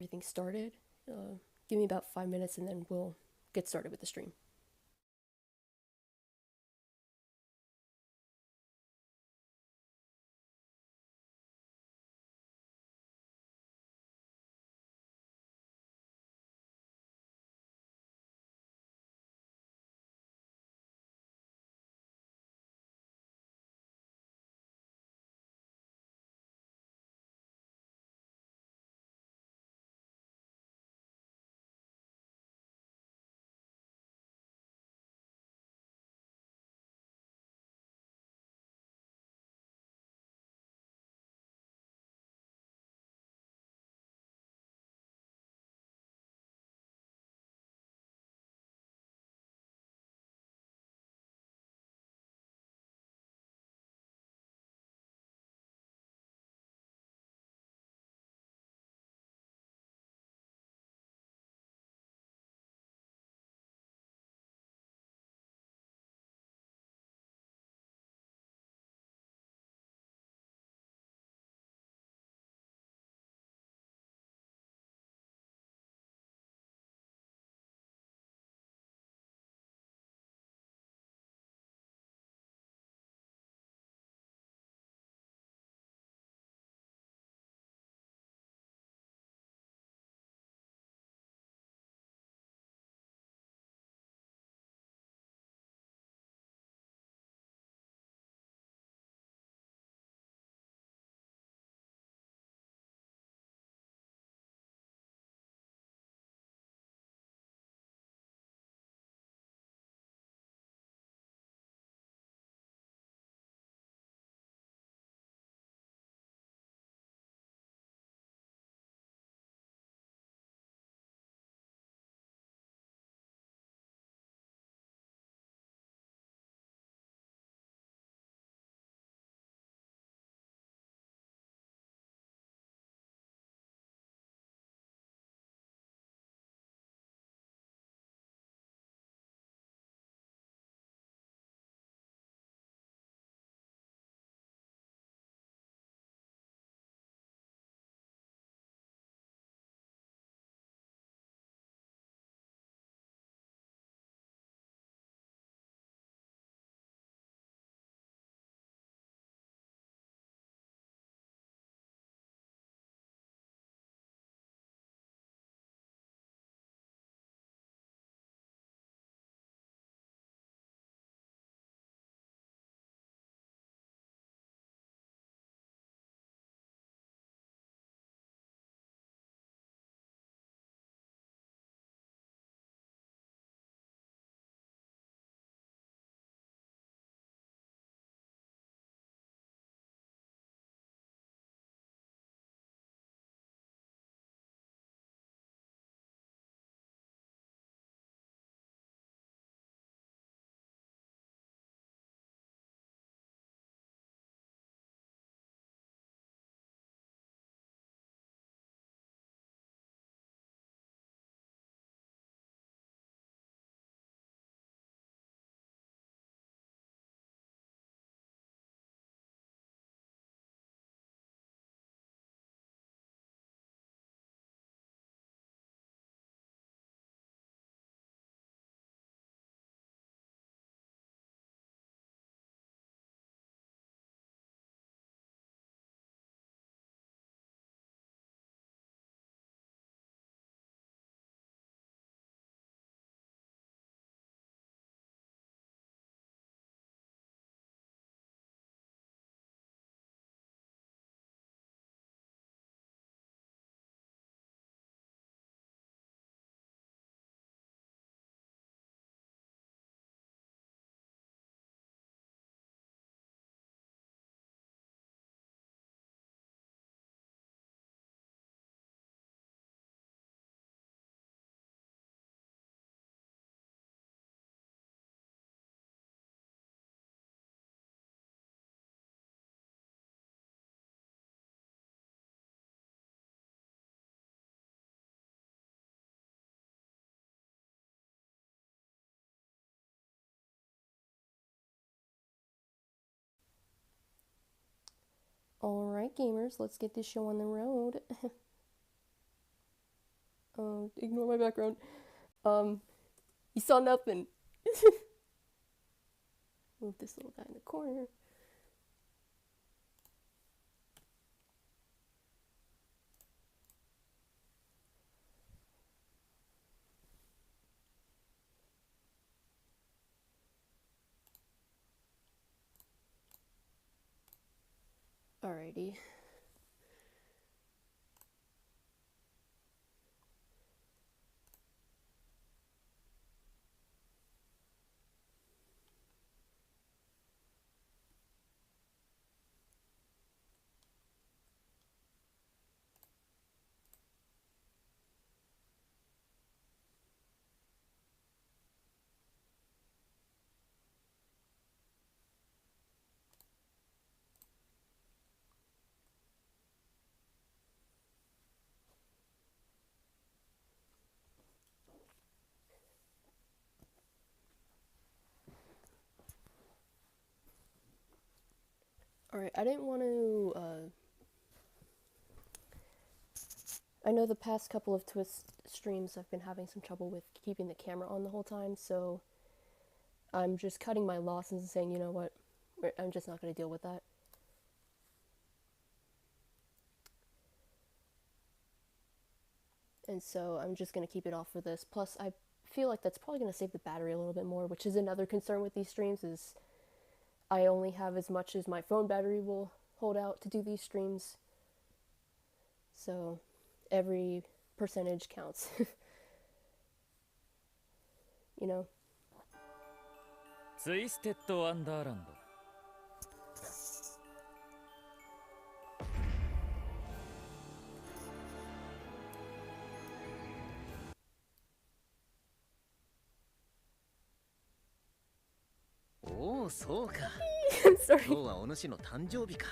Everything started. Give me about 5 minutes and then we'll get started with the stream. Alright, gamers, let's get this show on the road. Ignore my background. You saw nothing. Move this little guy in the corner. Alrighty. Alright, I didn't want to, I know the past couple of Twist streams I've been having some trouble with keeping the camera on the whole time, so I'm just cutting my losses and saying, you know what, I'm just not going to deal with that. And so I'm just going to keep it off for this. Plus, I feel like that's probably going to save the battery a little bit more, which is another concern with these streams, is I only have as much as my phone battery will hold out to do these streams. So every percentage counts. You know? Twisted Wonderland. Oh, そうか。I'm sorry. 今日はお主の誕生日か。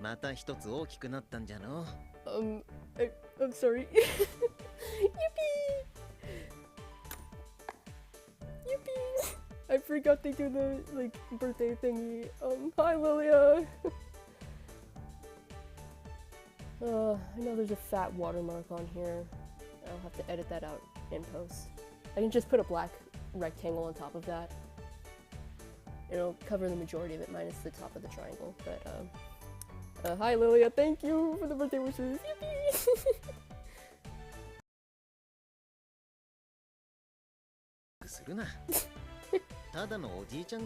また一つ大きくなったんじゃの。I'm sorry. Yippee! Yippee! I forgot to do the, like, birthday thingy. Hi Lilia! I know there's a fat watermark on here. I'll have to edit that out in post. I can just put a black rectangle on top of that. It'll cover the majority of it, minus the top of the triangle. But, hi Lilia, thank you for the birthday wishes. Yippee!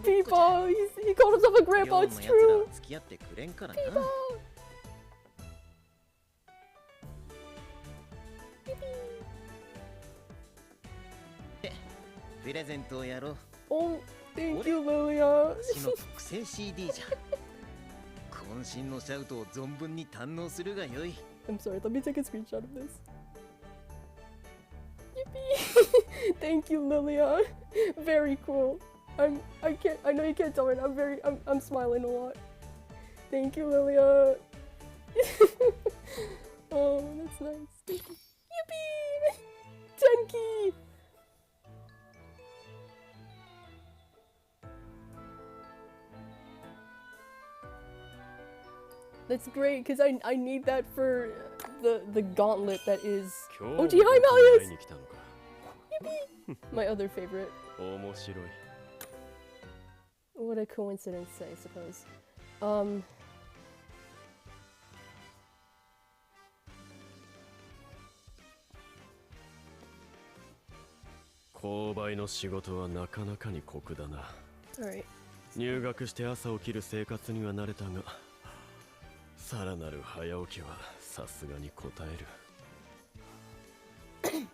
People, he called himself a grandpa, it's true! People! Oh, thank you, Lilia! I'm sorry, let me take a screenshot of this. Yippee! Thank you, Lilia. Very cool. I know you can't tell right now. I'm smiling a lot. Thank you, Lilia. Oh, that's nice. Thank you. Yippee! Tenki! That's great, because I need that for the gauntlet that is... Oh, gee, hi, Malleus! Yippee! My other favorite. What a coincidence, I suppose. 購買の仕事はなかなかに酷だな。Alright. 入学して朝起きる生活には慣れたが、さらなる早起きはさすがに応える。Alright,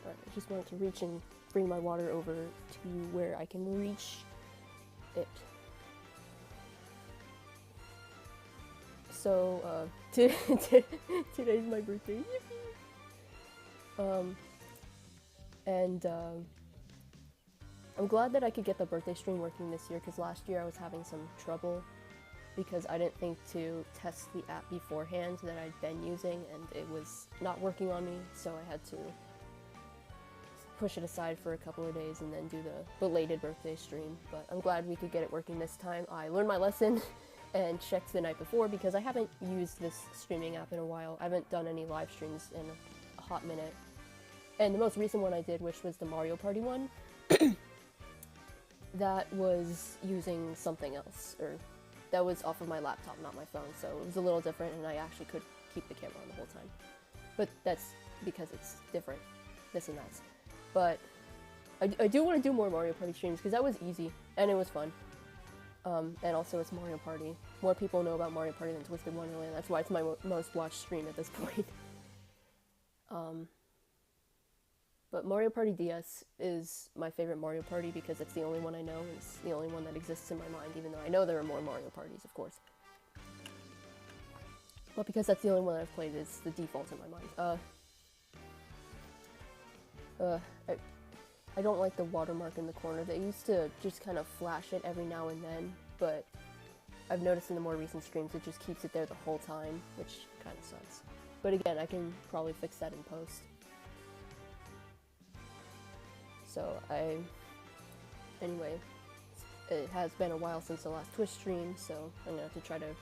I just wanted to reach and bring my water over to where I can reach it. So, today's my birthday. And I'm glad that I could get the birthday stream working this year, because last year I was having some trouble because I didn't think to test the app beforehand that I'd been using, and it was not working on me, so I had to push it aside for a couple of days and then do the belated birthday stream. But I'm glad we could get it working this time. I learned my lesson and checked the night before, because I haven't used this streaming app in a while. I haven't done any live streams in a hot minute. And the most recent one I did, which was the Mario Party one, that was using something else, or that was off of my laptop, not my phone, so it was a little different, and I actually could keep the camera on the whole time. But that's because it's different, this and that. But I do want to do more Mario Party streams, because that was easy, and it was fun. And also it's Mario Party. More people know about Mario Party than Twisted Wonderland, that's why it's my most watched stream at this point. But Mario Party DS is my favorite Mario Party because it's the only one I know, and it's the only one that exists in my mind, even though I know there are more Mario Parties, of course. But because that's the only one I've played, it's the default in my mind. I don't like the watermark in the corner. They used to just kind of flash it every now and then, but I've noticed in the more recent streams it just keeps it there the whole time, which kind of sucks. But again, I can probably fix that in post. So anyway, it has been a while since the last Twitch stream, so I'm gonna have to try to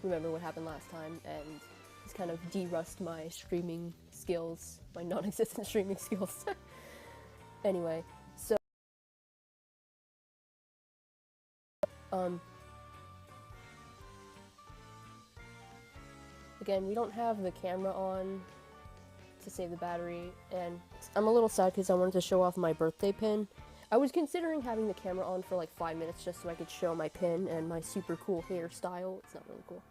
remember what happened last time and just kind of de-rust my streaming skills, my non-existent streaming skills. Anyway, so again, we don't have the camera on to save the battery, and I'm a little sad because I wanted to show off my birthday pin. I was considering having the camera on for like 5 minutes just so I could show my pin and my super cool hairstyle. It's not really cool,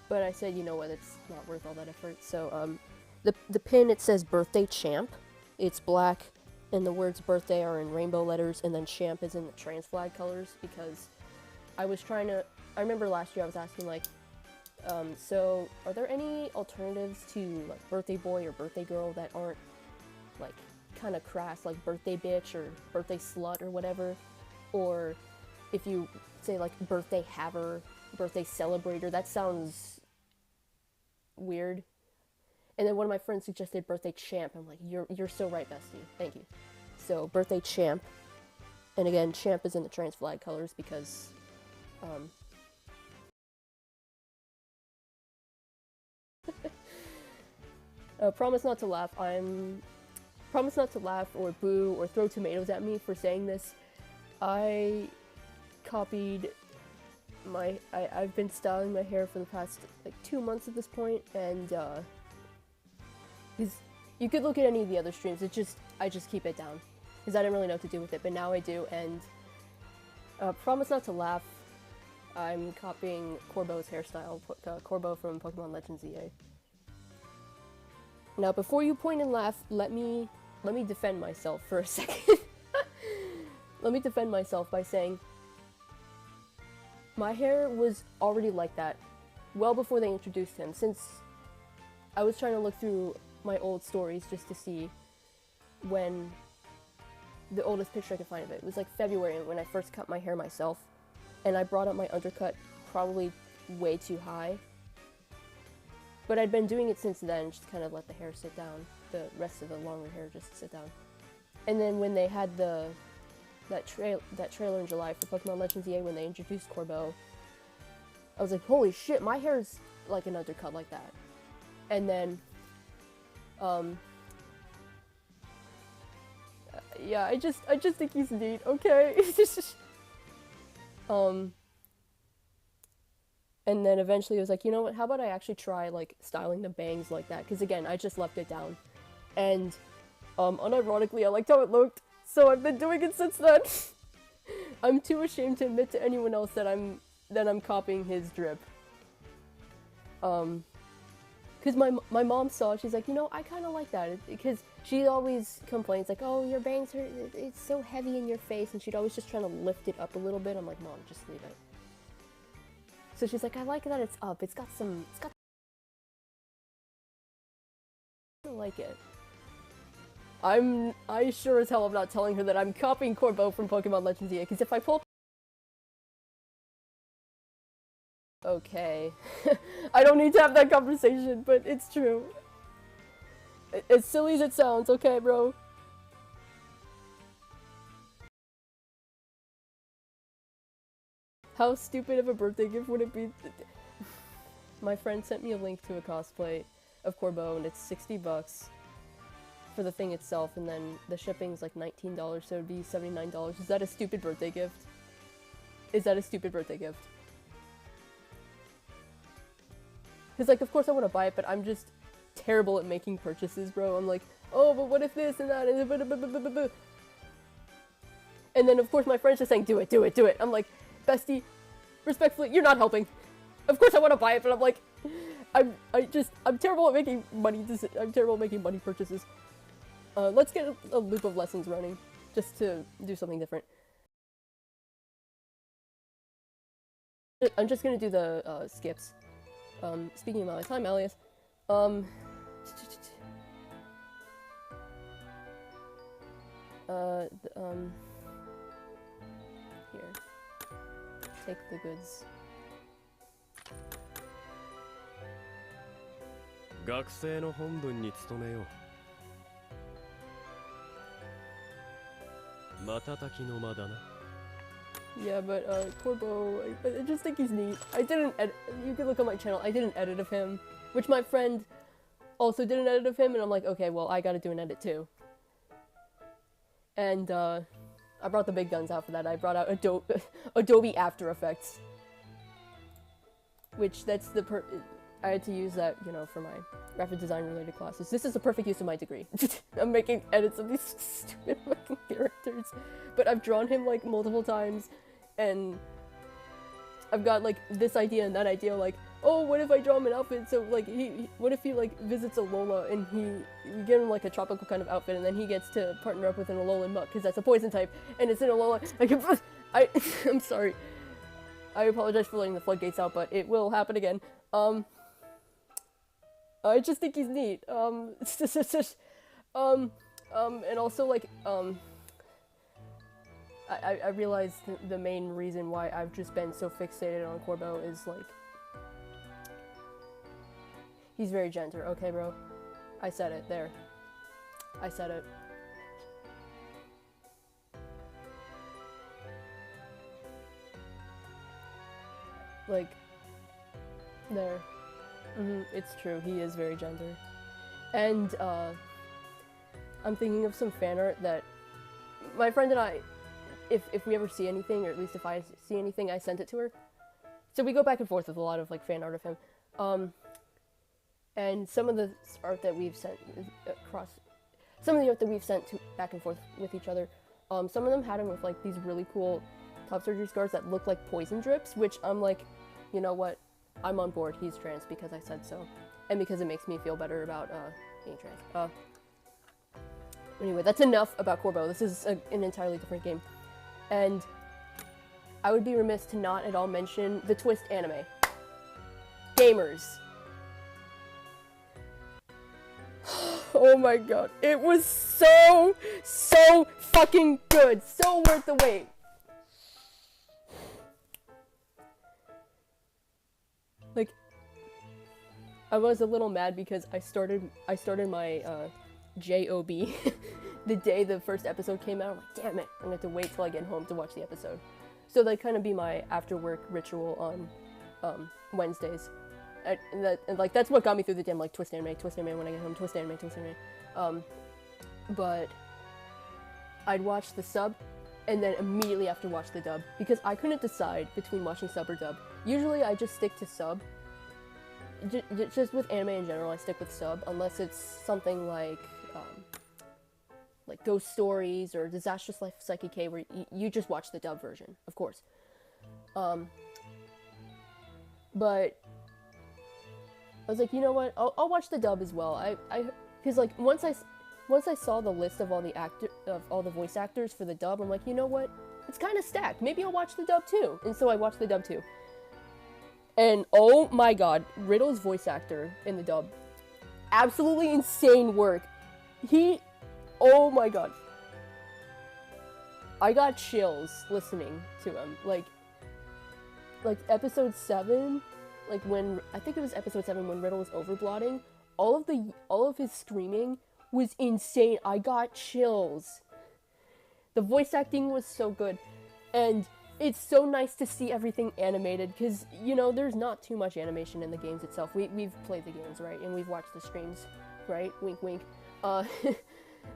but I said, you know what, it's not worth all that effort. So the pin, it says birthday champ. It's black and the words birthday are in rainbow letters, and then champ is in the trans flag colors, because I was trying to, I remember last year I was asking like, so are there any alternatives to like birthday boy or birthday girl that aren't like kind of crass, like birthday bitch or birthday slut or whatever? Or if you say like birthday haver, birthday celebrator, that sounds weird. And then one of my friends suggested birthday champ. I'm like, you're so right, bestie. Thank you. So birthday champ, and again, champ is in the trans flag colors because promise not to laugh. Promise not to laugh or boo or throw tomatoes at me for saying this. I copied I've been styling my hair for the past like 2 months at this point, and you could look at any of the other streams. I just keep it down because I didn't really know what to do with it, but now I do. And promise not to laugh. I'm copying Corbo's hairstyle, Corbo from Pokemon Legends EA. Now, before you point and laugh, let me defend myself for a second. Let me defend myself by saying my hair was already like that well before they introduced him, since I was trying to look through my old stories just to see when the oldest picture I could find of it. It was like February when I first cut my hair myself, and I brought up my undercut probably way too high. But I'd been doing it since then, just kind of let the hair sit down, the rest of the longer hair just sit down. And then when they had that trailer in July for Pokemon Legends EA, when they introduced Corbo, I was like, holy shit, my hair's like an undercut like that. And then, yeah, I just think he's neat, okay? And then eventually I was like, you know what, how about I actually try, like, styling the bangs like that? Because again, I just left it down. And, unironically, I liked how it looked, so I've been doing it since then. I'm too ashamed to admit to anyone else that I'm copying his drip. Because my mom saw it, she's like, you know, I kind of like that. Because she always complains, like, oh, your bangs are, it's so heavy in your face, and she'd always just trying to lift it up a little bit. I'm like, Mom, just leave it. So she's like, I like that it's up. I like it. I sure as hell am not telling her that I'm copying Corbo from Pokemon Legends EA, because if I pull... Okay. I don't need to have that conversation, but it's true. As silly as it sounds, okay, bro? How stupid of a birthday gift would it be? My friend sent me a link to a cosplay of Corbo, and it's $60. for the thing itself, and then the shipping's like $19, so it'd be $79. Is that a stupid birthday gift? Is that a stupid birthday gift? Because, like, of course I want to buy it, but I'm just terrible at making purchases, bro. I'm like, oh, but what if this and that, and then, of course, my friend's just saying, do it, do it, do it. I'm like, bestie, respectfully, you're not helping. Of course I want to buy it, but I'm like, I'm terrible at making money. I'm terrible at making money purchases. Let's get a loop of lessons running, just to do something different. I'm just gonna do the skips. Speaking of Malleus, hi Malleus. Here. Take the goods. 学生の本分に努めよう。瞬きの間だな。 Yeah, but Corbo, I just think he's neat. I didn't edit. You can look on my channel. I did an edit of him, which my friend also did an edit of him, and I'm like, okay, well, I gotta do an edit too. And I brought the big guns out for that. I brought out Adobe After Effects, which that's the I had to use that, you know, for my graphic design related classes. This is a perfect use of my degree. I'm making edits of these stupid fucking characters, but I've drawn him like multiple times, and I've got like this idea and that idea, like, oh, what if I draw him an outfit? So like, what if he like visits Alola and we give him like a tropical kind of outfit, and then he gets to partner up with an Alolan Muck because that's a poison type, and it's an Alola. I'm sorry. I apologize for letting the floodgates out, but it will happen again. I just think he's neat. And also like, I realized the main reason why I've just been so fixated on Corbo is like, he's very gentle. Okay, bro. I said it. There. I said it. Like, there. It's true, he is very gender. And, I'm thinking of some fan art that my friend and I, if we ever see anything, or at least if I see anything, I sent it to her. So we go back and forth with a lot of, like, fan art of him. And some of the art that we've sent back and forth with each other, some of them had him with, like, these really cool top surgery scars that look like poison drips, which I'm like, you know what? I'm on board. He's trans because I said so, and because it makes me feel better about being trans. Anyway, that's enough about Corbo. This is an entirely different game, and I would be remiss to not at all mention the Twist anime. Gamers. Oh my god, it was so fucking good, so worth the wait. Like, I was a little mad because I started my JOB the day the first episode came out. I'm like, damn it, I'm gonna have to wait till I get home to watch the episode. So that kind of be my after work ritual on Wednesdays. And like that's what got me through the day. I'm like, twist anime when I get home, twist anime. But I'd watch the sub and then immediately after watch the dub because I couldn't decide between watching sub or dub. Usually I just stick to sub. Just with anime in general, I stick with sub unless it's something like Ghost Stories or Disastrous Life of Psyche K, where you just watch the dub version, of course. But I was like, you know what? I'll watch the dub as well. Because like once I saw the list of all the voice actors for the dub, I'm like, you know what? It's kind of stacked. Maybe I'll watch the dub too. And so I watched the dub too. And oh my god, Riddle's voice actor in the dub, absolutely insane work. Oh my god. I got chills listening to him. Like episode 7, like when, I think it was episode 7 when Riddle was overblotting, all of his screaming was insane. I got chills. The voice acting was so good. And it's so nice to see everything animated, because, you know, there's not too much animation in the games itself. We've played the games, right? And we've watched the streams, right? Wink, wink.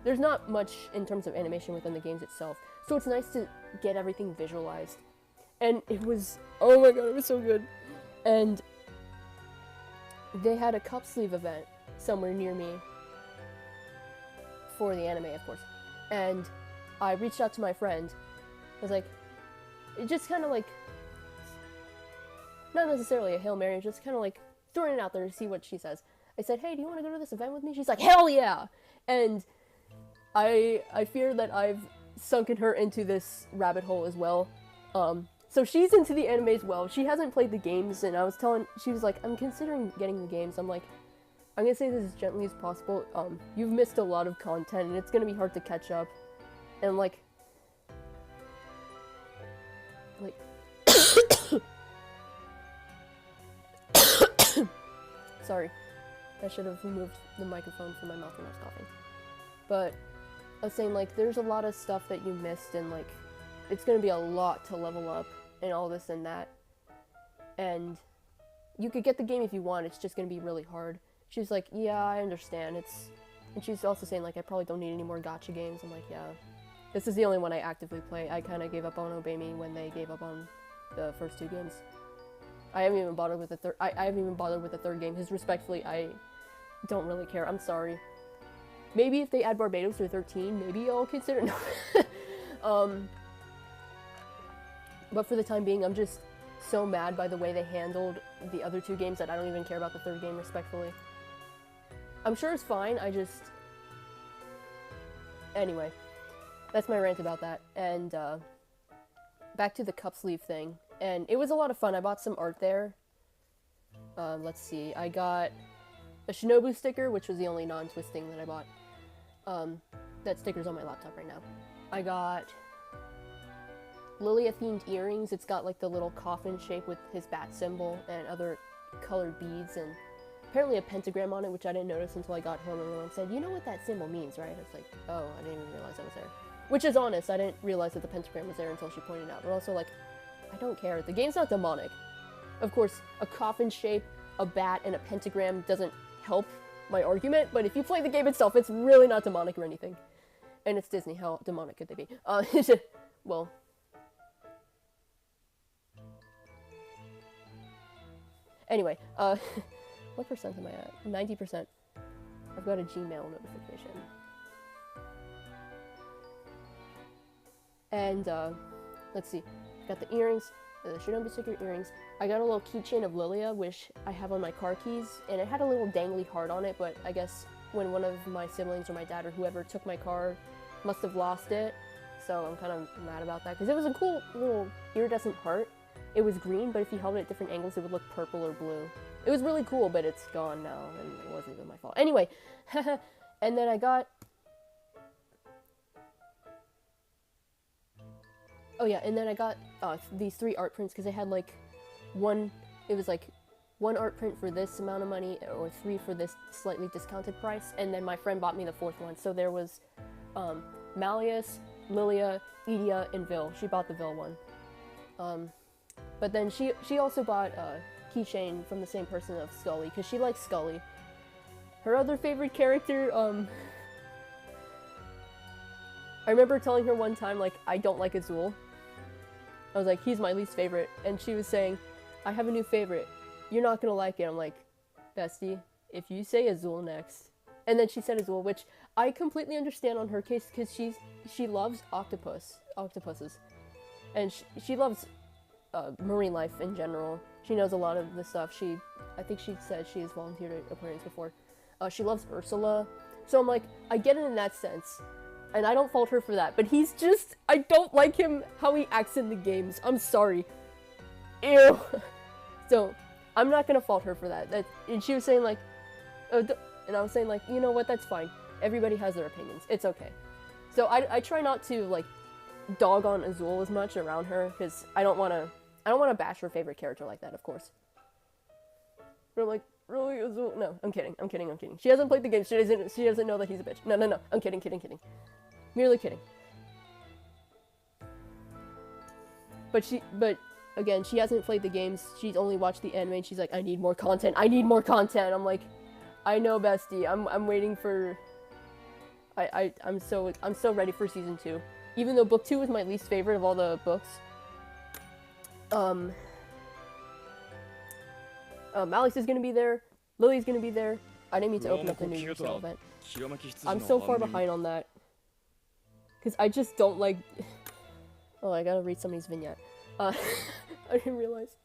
there's not much in terms of animation within the games itself. So it's nice to get everything visualized. And it was, oh my god, it was so good. And they had a cup sleeve event somewhere near me for the anime, of course. And I reached out to my friend. I was like, it just kind of like, not necessarily a Hail Mary, just kind of like throwing it out there to see what she says. I said, hey, do you want to go to this event with me? She's like, hell yeah! And I fear that I've sunken her into this rabbit hole as well. So she's into the anime as well. She hasn't played the games, and she was like, I'm considering getting the games. I'm like, I'm gonna say this as gently as possible. You've missed a lot of content, and it's gonna be hard to catch up. And like, sorry, I should have removed the microphone from my mouth when I was coughing. But I was saying, like, there's a lot of stuff that you missed, and like, it's gonna be a lot to level up, and all this and that. And you could get the game if you want, it's just gonna be really hard. She was like, yeah, I understand. And she's also saying, like, I probably don't need any more gacha games. I'm like, yeah. This is the only one I actively play. I kind of gave up on Obey Me when they gave up on the first two games. I haven't even bothered with the third. I haven't even bothered with the third game, because respectfully, I don't really care. I'm sorry. Maybe if they add Barbados to 13, maybe I'll consider. No. But for the time being, I'm just so mad by the way they handled the other two games that I don't even care about the third game, respectfully. I'm sure it's fine, I just... Anyway, that's my rant about that. And, back to the cup sleeve thing. And it was a lot of fun. I bought some art there. Let's see. I got a Shinobu sticker, which was the only non-twist thing that I bought. That sticker's on my laptop right now. I got Lilia-themed earrings. It's got like the little coffin shape with his bat symbol and other colored beads, and apparently a pentagram on it, which I didn't notice until I got home, and everyone said, you know what that symbol means, right? I was like, oh, I didn't even realize that was there. Which is honest, I didn't realize that the pentagram was there until she pointed it out. But also, like, I don't care. The game's not demonic. Of course, a coffin shape, a bat, and a pentagram doesn't help my argument, but if you play the game itself, it's really not demonic or anything. And it's Disney, how demonic could they be? Well... Anyway, what percent am I at? 90%. I've got a Gmail notification. And, let's see. Got the earrings, the Shinobu sticker earrings. I got a little keychain of Lilia, which I have on my car keys, and it had a little dangly heart on it, but I guess when one of my siblings or my dad or whoever took my car must have lost it, so I'm kind of mad about that, because it was a cool little iridescent heart. It was green, but if you held it at different angles, it would look purple or blue. It was really cool, but it's gone now, and it wasn't even my fault. Anyway, and then I got... Oh yeah, and then I got these 3 art prints, because they had like it was like 1 art print for this amount of money, or 3 for this slightly discounted price, and then my friend bought me the 4th one. So there was Malleus, Lilia, Idia, and Vil. She bought the Vil one. But then she also bought a keychain from the same person of Scully, because she likes Scully. Her other favorite character, I remember telling her one time, like, I don't like Azul. I was like, he's my least favorite. And she was saying, I have a new favorite. You're not gonna like it. I'm like, bestie, if you say Azul next. And then she said Azul, which I completely understand on her case, because she loves octopuses. And she loves marine life in general. She knows a lot of the stuff. I think she said she has volunteered at aquariums before. She loves Ursula. So I'm like, I get it in that sense. And I don't fault her for that. But he's just, I don't like him, how he acts in the games. I'm sorry. Ew. So, I'm not gonna fault her for that. And she was saying like, and I was saying like, you know what, that's fine. Everybody has their opinions. It's okay. So I try not to like dog on Azul as much around her, because I don't want to bash her favorite character like that, of course. But I'm like, really, Azul? No, I'm kidding. She hasn't played the game. She doesn't know that he's a bitch. No. I'm kidding. Merely kidding. But again, she hasn't played the games. She's only watched the anime, and she's like, I need more content. I'm like, I know, bestie. I'm waiting for I'm so ready for season 2. Even though book 2 is my least favorite of all the books. Malleus is gonna be there. Lily's gonna be there. I didn't mean to open up the new resale event. I'm so far behind on that. Because I just don't like... Oh, I gotta read somebody's vignette. I didn't realize.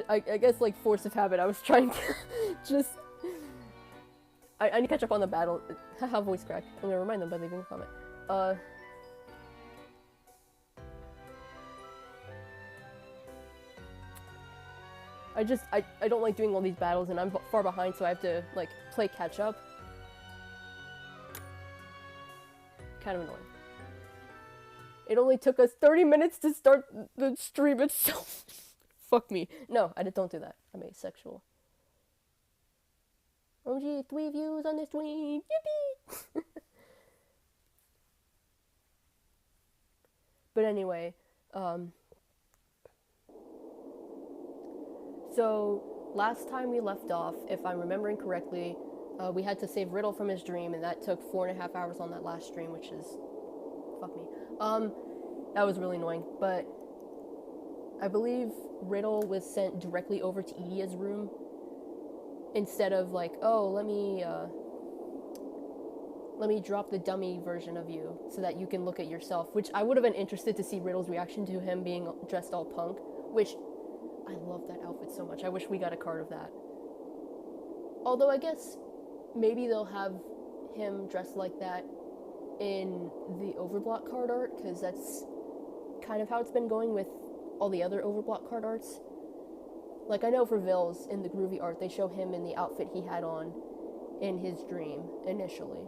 I guess, like, force of habit, I was trying to just... I need to catch up on the battle. Haha, voice crack. I'm gonna remind them by leaving a comment. I don't like doing all these battles, and I'm far behind, so I have to, like, play catch up. Kind of annoying. It only took us 30 minutes to start the stream itself. Fuck me. No, don't do that. I'm asexual. OG, 3 views on this stream. Yippee! But anyway, so last time we left off, if I'm remembering correctly, we had to save Riddle from his dream, and that took 4.5 hours on that last stream, which is... Fuck me. That was really annoying, but I believe Riddle was sent directly over to Idia's room instead of like, oh, let me drop the dummy version of you so that you can look at yourself, which I would have been interested to see Riddle's reaction to him being dressed all punk, which I love that outfit so much. I wish we got a card of that. Although I guess maybe they'll have him dressed like that in the Overblot card art, because that's kind of how it's been going with all the other Overblot card arts. Like, I know for Vils, in the Groovy art, they show him in the outfit he had on in his dream, initially.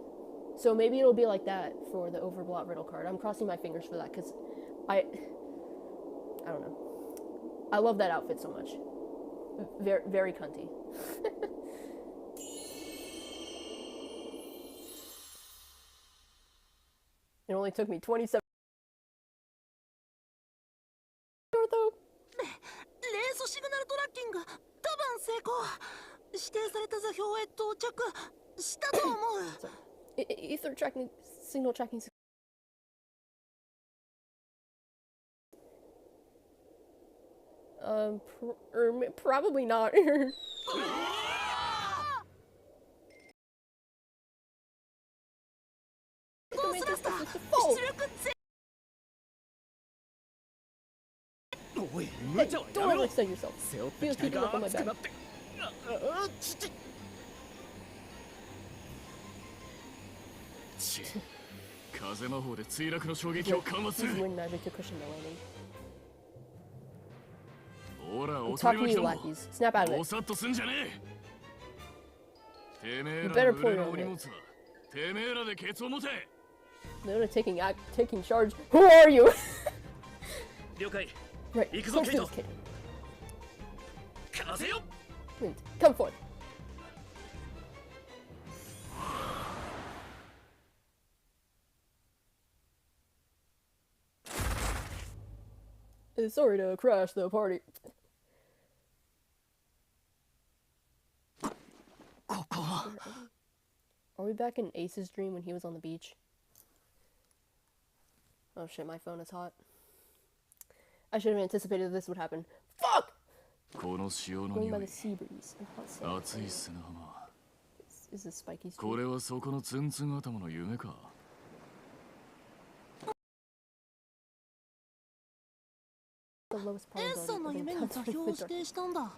So maybe it'll be like that for the Overblot Riddle card. I'm crossing my fingers for that, because I don't know. I love that outfit so much. Very, very cunty. It only took me 27 though. Ether tracking, signal tracking. Probably not. Hey, don't ever extend yourself. Feel keeping up on my back. Use wind magic to cushion the landing. I'm talking to you, lackeys. Snap out of it. You better pull your own weight. They're taking charge. Who are you? Right, close to this kid. Wind, come forth. Sorry to crash the party. Are we back in Ace's dream when he was on the beach? Oh shit, my phone is hot. I should have anticipated this would happen. Fuck! Going by the sea breeze. Is this spiky street? The lowest probability of encountering the dark.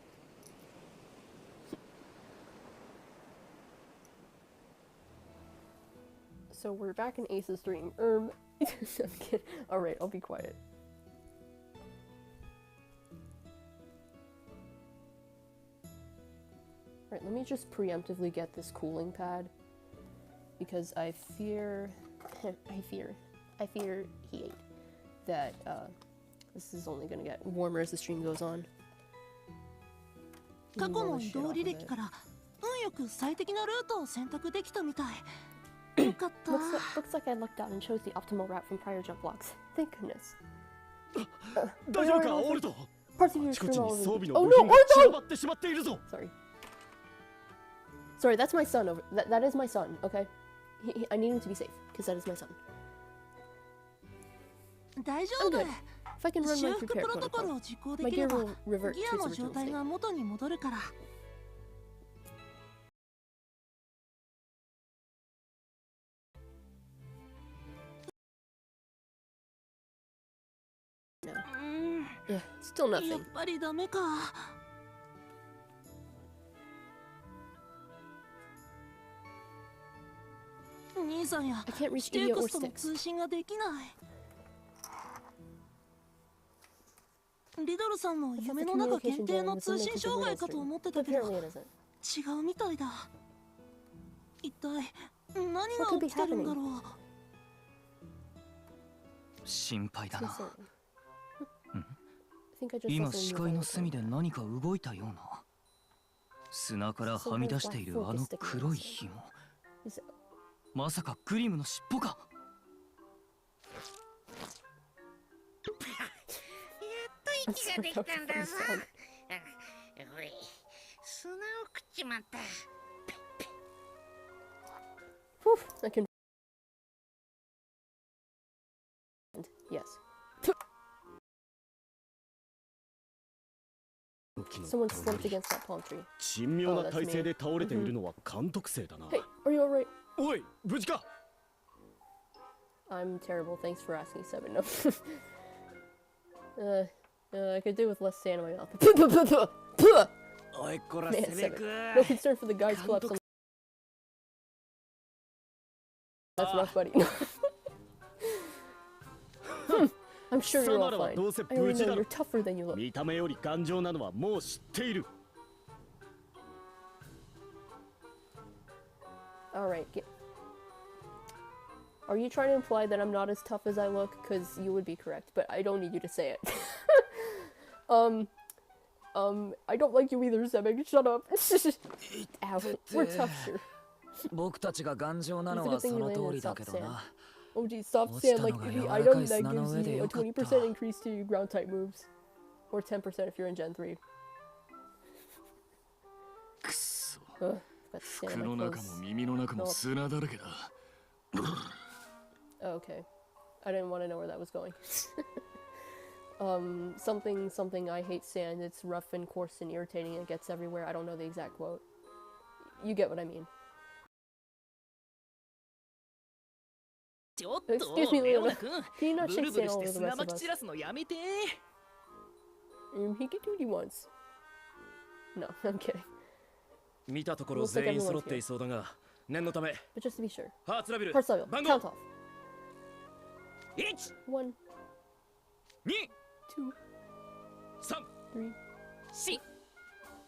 So we're back in Ace's dream. I'm kidding. Alright, I'll be quiet. Alright, let me just preemptively get this cooling pad. Because I fear heat. That, this is only gonna get warmer as the stream goes on. Looks like I lucked out and chose the optimal route from prior jump blocks. Thank goodness. Parts of your screen all over. Oh no! Oh no! Sorry. Sorry, that's my son over. That is my son. Okay, I need him to be safe, because that is my son. 大丈 I'm 夫 good. If I can run 修 my 復 repair プロトコル protocol, を実行で my きれ gear ば will revert ギ to ア its の original 状態 state. が元に戻るから No. うん Yeah, still やっ nothing. ぱりダメか兄さんや I can't reach シテ Idia ーク or スとも Styx. 通信ができないリドルさんの I thought the 夢の中 communication 限定 jam の was 通 limited 信 to 障 Riddle 害かと stream, 思って but たけど apparently it isn't. 違うみたいだ一体何 What が could be 起きてるんだ happening? ろう心配だ It's な concerning. I think I just 今 saw 視 some 界 news の on 隅 the で何か動いたような砂からはみ出しているあの黒い紐 Is it- まさかグリムの尻尾かやっと息ができたんだぞ I'm sorry. おい砂を食っちまった Whew, I can. Yes. Someone slipped against that palm tree. 珍妙な体勢で倒れているのは監督生だな。 Hey, are you alright? おい、無事か。 I'm terrible. Thanks for asking, Seven. No. I could do with less sand on my mouth. おい、こら Man, セベ Seven. ク。 No concern for the guy's collapse. On... That's rough, buddy. I'm sure you're all fine. I already know you're tougher than you look. 見た目より頑丈なのはもう知っている。 Alright, are you trying to imply that I'm not as tough as I look? Because you would be correct, but I don't need you to say it. I don't like you either, Sebek. Shut up. Ow, we're tough here. 僕たちが頑丈なのはその通りだけどな Oh geez, soft sand like the item that gives you a 20% increase to your ground type moves. Or 10% if you're in Gen 3. くっそ Ugh, I've got sand 服 on の my 中 clothes. も耳の中も砂だらけだ Oh, okay. I didn't want to know where that was going. Something I hate sand. It's rough and coarse and irritating and it gets everywhere. I don't know the exact quote. You get what I mean. ちょっと Excuse me, レオ Leona. ナ君 Can you not ブ shake ルブ sand ル all して over the 砂 rest ま of き us? 散らすのやめて He can do what he wants. No, I'm kidding. 見たところ Looks like 全員 everyone's 揃っていそうだが、念のため But just to be sure. ハーツラビル Parts level. 番 Count 号 off. 1 1, 2 2, 3 3. 4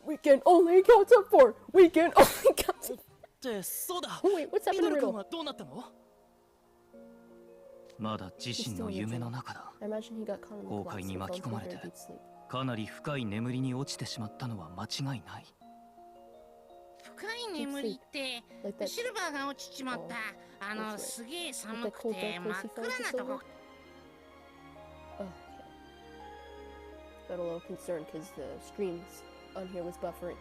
We can only count up 4. We can only count up. ってそうだ Oh wait, what's ミ happened ド to ル君 Riddle? はどうなったのまだ自身の夢の中だ I imagine he got caught in the 崩 collapse 壊 and に fell 巻き into 込 a まれ very て deep sleep. かなり深い眠りに落ちてしまったのは間違いない深い眠りって Like that. シルバーが落ちちまったあの That's right. すげえ寒 Like that く cold て dark 真 place っ he fell 暗 into な so と long. こ Oh, okay. Got a little concerned because the streams on here was buffering.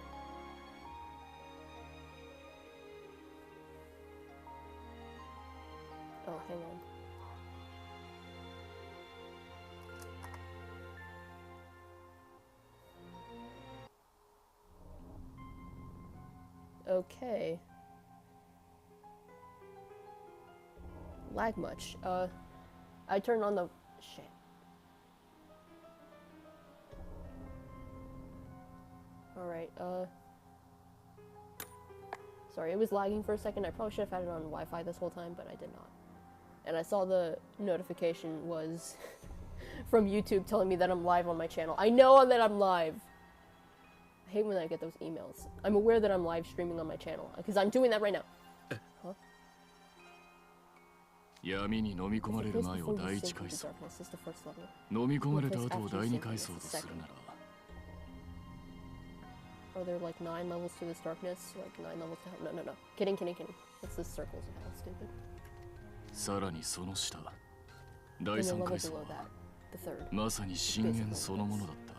Oh, hang on. Okay. Lag much. I turned on the shit. Alright, sorry, it was lagging for a second. I probably should have had it on Wi-Fi this whole time, but I did not. And I saw the notification was from YouTube telling me that I'm live on my channel. I know that I'm live. I hate when I get those emails. I'm aware that I'm live streaming on my channel, because I'm doing that right now. Huh? 闇に飲み込まれる前を第一階層 Darkness is the first level. 飲み込まれた後を第二階層とするなら Are there like 9 levels to this darkness? Like 9 levels to hell? No, no, no. Kidding. It's the circles of hell, stupid. さらにその下 And 第 the 三 level 階層 below は that. The third. まさに深淵そのものだった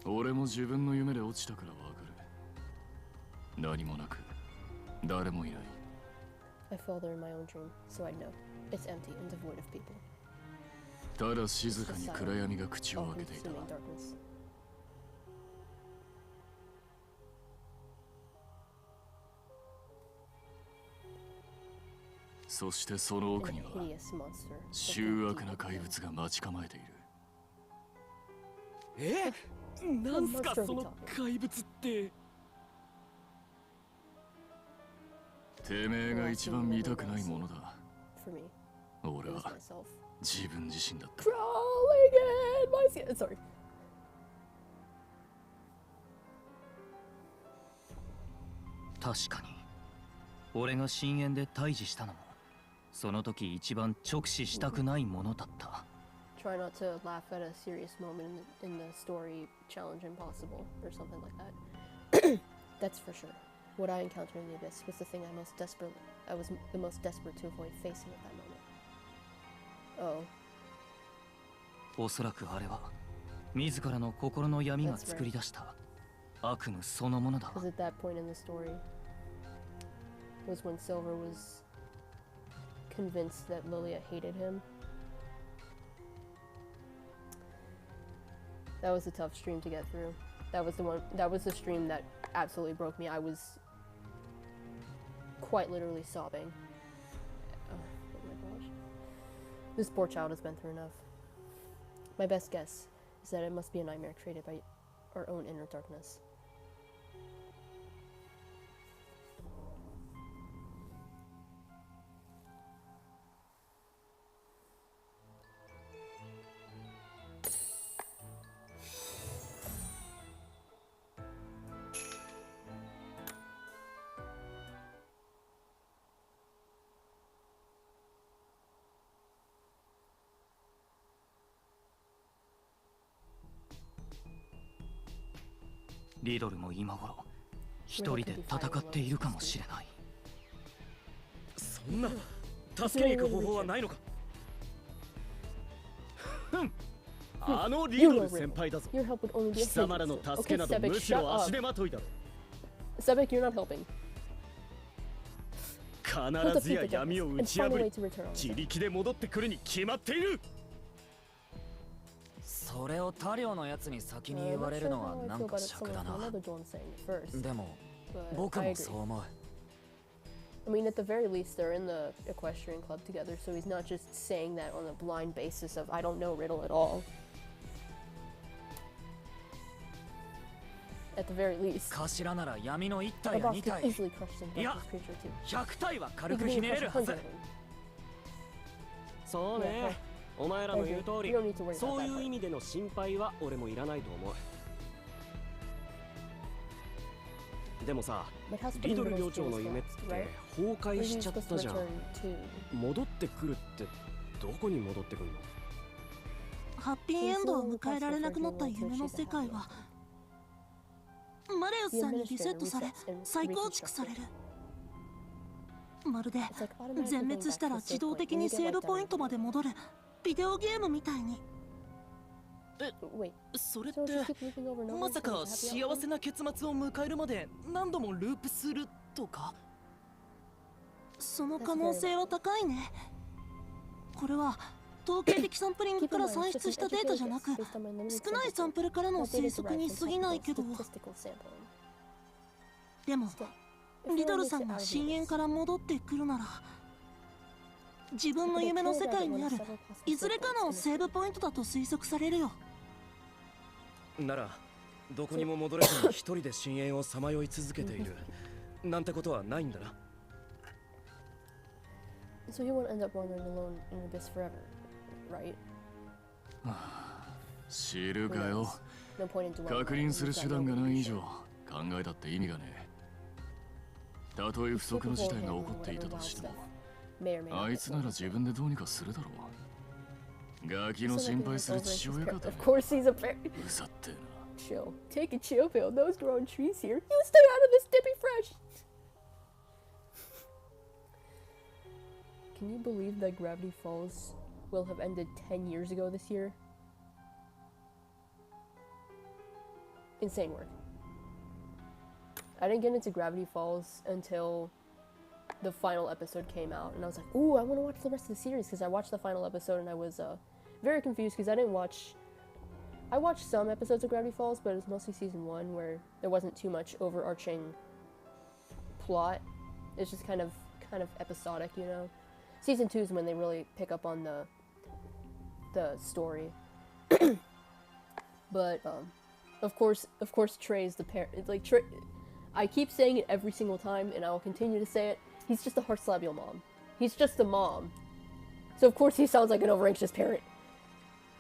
俺も自分の夢で落ちたからわかる何もなく誰もいない。 I fell there in my own dream, so I know it's empty and devoid of people. ただ静かに暗闇が口を開けていた。 All-consuming darkness. そしてその奥に And は a hideous monster. 醜悪な怪物が待ち構えている。なんすかその怪物って。てめえが一番見たくないものだ。 For me, 俺 it was は myself. 自分自身だった。 Crawling in my skin. Sorry. 確かに俺が深淵で退治したのもその時一番直視したくないものだった。 Try not to laugh at a serious moment in the story challenge impossible or something like that. That's for sure. What I encountered in the abyss was the thing I was the most desperate to avoid facing at that moment. Oh. おそらくあれは自らの心の闇が作り出した悪夢そのものだ。 Because at that point in the story was when Silver was convinced that Lilia hated him. That was a tough stream to get through. That was the stream that absolutely broke me. I was quite literally sobbing. Oh my gosh. This poor child has been through enough. My best guess is that it must be a nightmare created by our own inner darkness. Riddle も今頃一人で戦っているかもしれない。そんな助けに行く方法はないのか。あのリドル先輩だぞ。 Your help would only be a 貴様らの助けなど Okay, Sebek, むしろ shut 足 up. 手まといだろ。 Sebek, you're not helping. 必ずや闇を打ち破 And find a way り to return on 自 Sebek. 力で戻ってくるに決まっている。それを他寮のやつに先に言われるのはなんか尺だな。でも僕もそう思う。 I mean, at the very least, they're in the equestrian club together, so he's not just saying that on a blind basis of I don't know Riddle at all. At the very least, 頭なら闇の1 the 体や boss 2 could 体 easily crush some Yeah. darkness creature too. 100体は He 軽 could く even ひねれ crush る a は hundred ず。 of them. そうね。お前らの言う通 You り don't need to worry about そう that いう part. 意味での心配は俺もいらないと思う。でもさ、 But how's リドル Riddle's 寮長の dreams 夢っ lost, て right? 崩 Where 壊 he し was ちゃっ supposed た to じゃん。 return to. 戻ってくるってどこに戻ってくるの？ハッピーエンドを迎えられなくなった夢の世界はマレウスさんにリセットされ再構築される。まるで It's like automatically 全 going 滅 back した to ら the 自 save 動 point 的 when に you get セー like ブポイントまで戻るビデオゲームみたいに。 Wait, それっ so て just keep moving over and over まさ until か there's a happy 幸せな結末を迎えるまで何度もループするとか？その可能性は高いね。これは統計的サンプリング outcome. から算出したデータじゃなく少ないサンプルからの推測に過ぎないけど、でもリドルさんが深淵から戻ってくるなら自分の夢の世界にあるいずれかのセーブポイントだと推測されるよ。ならどこにも戻れずに一人で深淵をさまよい続けているなんてことはないんだな。 So he won't end up wandering alone in the abyss forever, right? 知るか Who よ。 knows? No point in dwelling 確 on 認 it. する He's 手 got 段が nobody ない to 以上 show. 考えたって意味がねえ。たとえ不測の事態が起こっていたとしても May or may not あいつなら自分でどうにかするだろう。ガキの So 心 like 配 he's する over his 父親か parent. て Of course he's a parent. うざってえな。 Chill. Take a chill pill. Those growing trees here. You stay out of this dippy fresh. Can you believe that Gravity Falls will have ended 10 years ago this year? Insane work. I didn't get into Gravity Falls until the final episode came out, and I was like, ooh, I want to watch the rest of the series, because I watched the final episode and I was very confused because I watched some episodes of Gravity Falls, but it was mostly season 1 where there wasn't too much overarching plot. It's just kind of episodic, you know. Season 2 is when they really pick up on the story. But of course Trey's the parent. Like Trey, I keep saying it every single time, and I will continue to say it. He's just a heart slab your mom. He's just a mom. So of course he sounds like an over-anxious parent.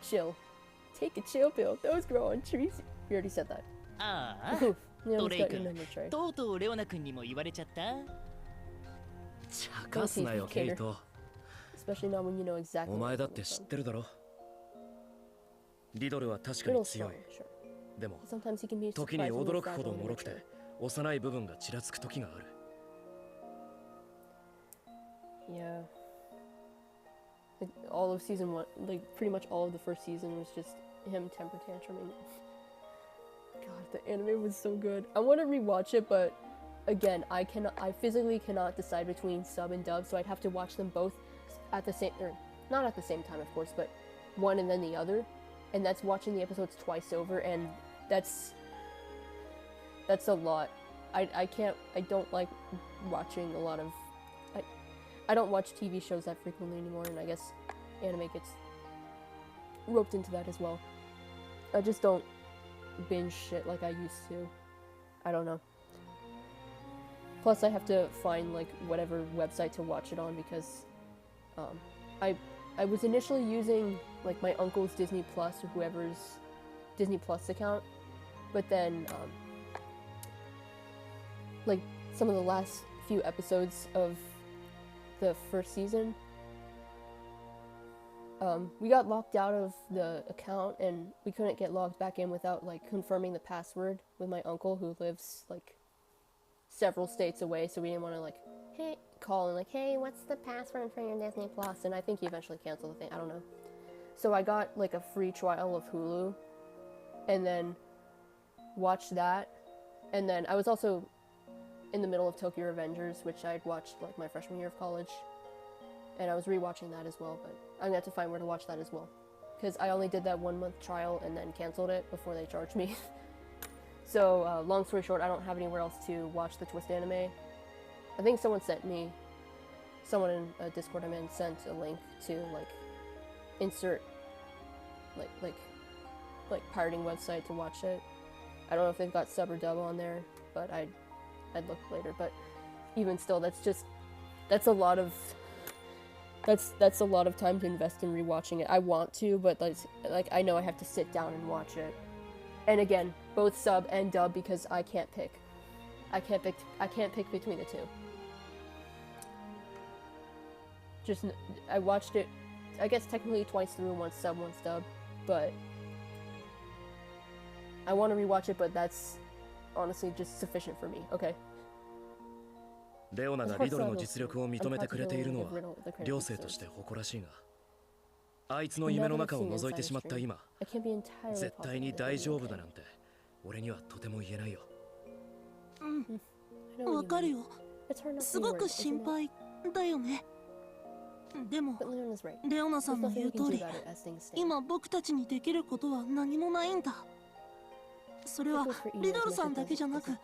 Chill. Take a chill pill. Those grow on trees. You already said that. Ah, Yeah, Trey he's got your君 number, Trey. とうとうレオナ君にも言われちゃった。茶化すなよケイト。 Especially not when you know exactly. お前だって知ってるだろ。リドルは確かに Riddle's 強 strong, い。 sure. でも Sometimes he can be 時に surprisingly 驚くほど fragile in 脆くて nature. 幼い部分がちらつく時がある。 Yeah. Like, all of season 1, like pretty much all of the first season was just him temper tantruming. God, the anime was so good. I want to rewatch it, but again, I physically cannot decide between sub and dub, so I'd have to watch them both at the same, or not at the same time, of course, but one and then the other, and that's watching the episodes twice over, and that's a lot. I don't like watching a lot of, I don't watch TV shows that frequently anymore, and I guess anime gets roped into that as well. I just don't binge shit like I used to. I don't know. Plus I have to find like whatever website to watch it on, because I was initially using like my uncle's Disney Plus or whoever's Disney Plus account, but then like some of the last few episodes of the first season, we got locked out of the account and we couldn't get logged back in without like confirming the password with my uncle, who lives like several states away, so we didn't want to like call and like, hey, what's the password for your Disney Plus? And I think he eventually canceled the thing, I don't know. So I got like a free trial of Hulu and then watched that, and then I was also in the middle of Tokyo Revengers, which I'd watched like my freshman year of college, and I was rewatching that as well, but I'm gonna have to find where to watch that as well, because I only did that 1 month trial and then canceled it before they charged me. So long story short, I don't have anywhere else to watch the Twist anime. I think someone in a Discord I'm in sent a link to like insert like pirating website to watch it. I don't know if they've got sub or dub on there, but I'd look later. But even still, that's a lot of time to invest in rewatching it. I want to, but like I know I have to sit down and watch it. And again, both sub and dub, because I can't pick between the two. I watched it, I guess technically twice through, once sub, once dub, but I want to rewatch it, but that's honestly just sufficient for me. Okay. レオナがリドルの実力を認めてくれているのは寮生として誇らしいが、あいつの夢の中を覗いてしまった今、絶対に大丈夫だなんて俺にはとても言えないよ。わかるよ。すごく心配だよね。でもレオナさんの言う通り、今僕たちにできることは何もないんだ。それはリドルさんだけじゃなく、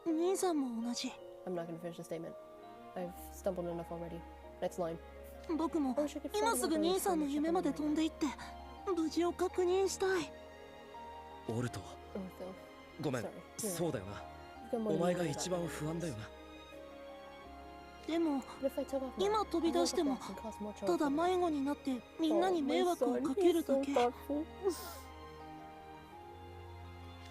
兄さんも同じ。I'm not gonna finish the statement. I've stumbled enough already. Next line. 僕も今すぐ兄さんの夢まで飛んでいって無事を確認したい。オルト、ごめん、そうだよな。お前が一番不安だよな。でも今飛び出してもただ迷子になってみんなに迷惑をかけるだけ。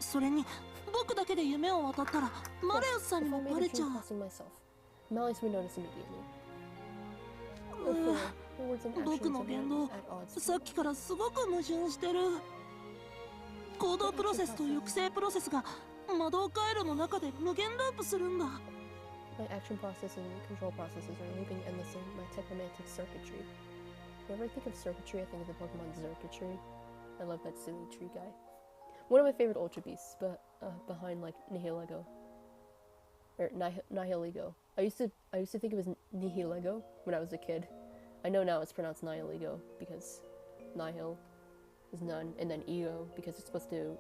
それに僕だけで夢を渡ったらマレウスさんにもバレちゃう。僕の言動さっきからすごく矛盾してる。行動プロセスと抑制プロセスが魔導回路の中で無限ループするんだ。My action process and control processes are looping endlessly in my technomantic circuitry. Whenever I think of circuitry, I think of the Pokemon Circuitry. I love that silly tree guy. One of my favorite Ultra Beasts, but behind like Nihilego. or nihiligo. I used to think it was nihiligo when I was a kid. I know now it's pronounced nihiligo because nihil is none, and then ego because it's supposed to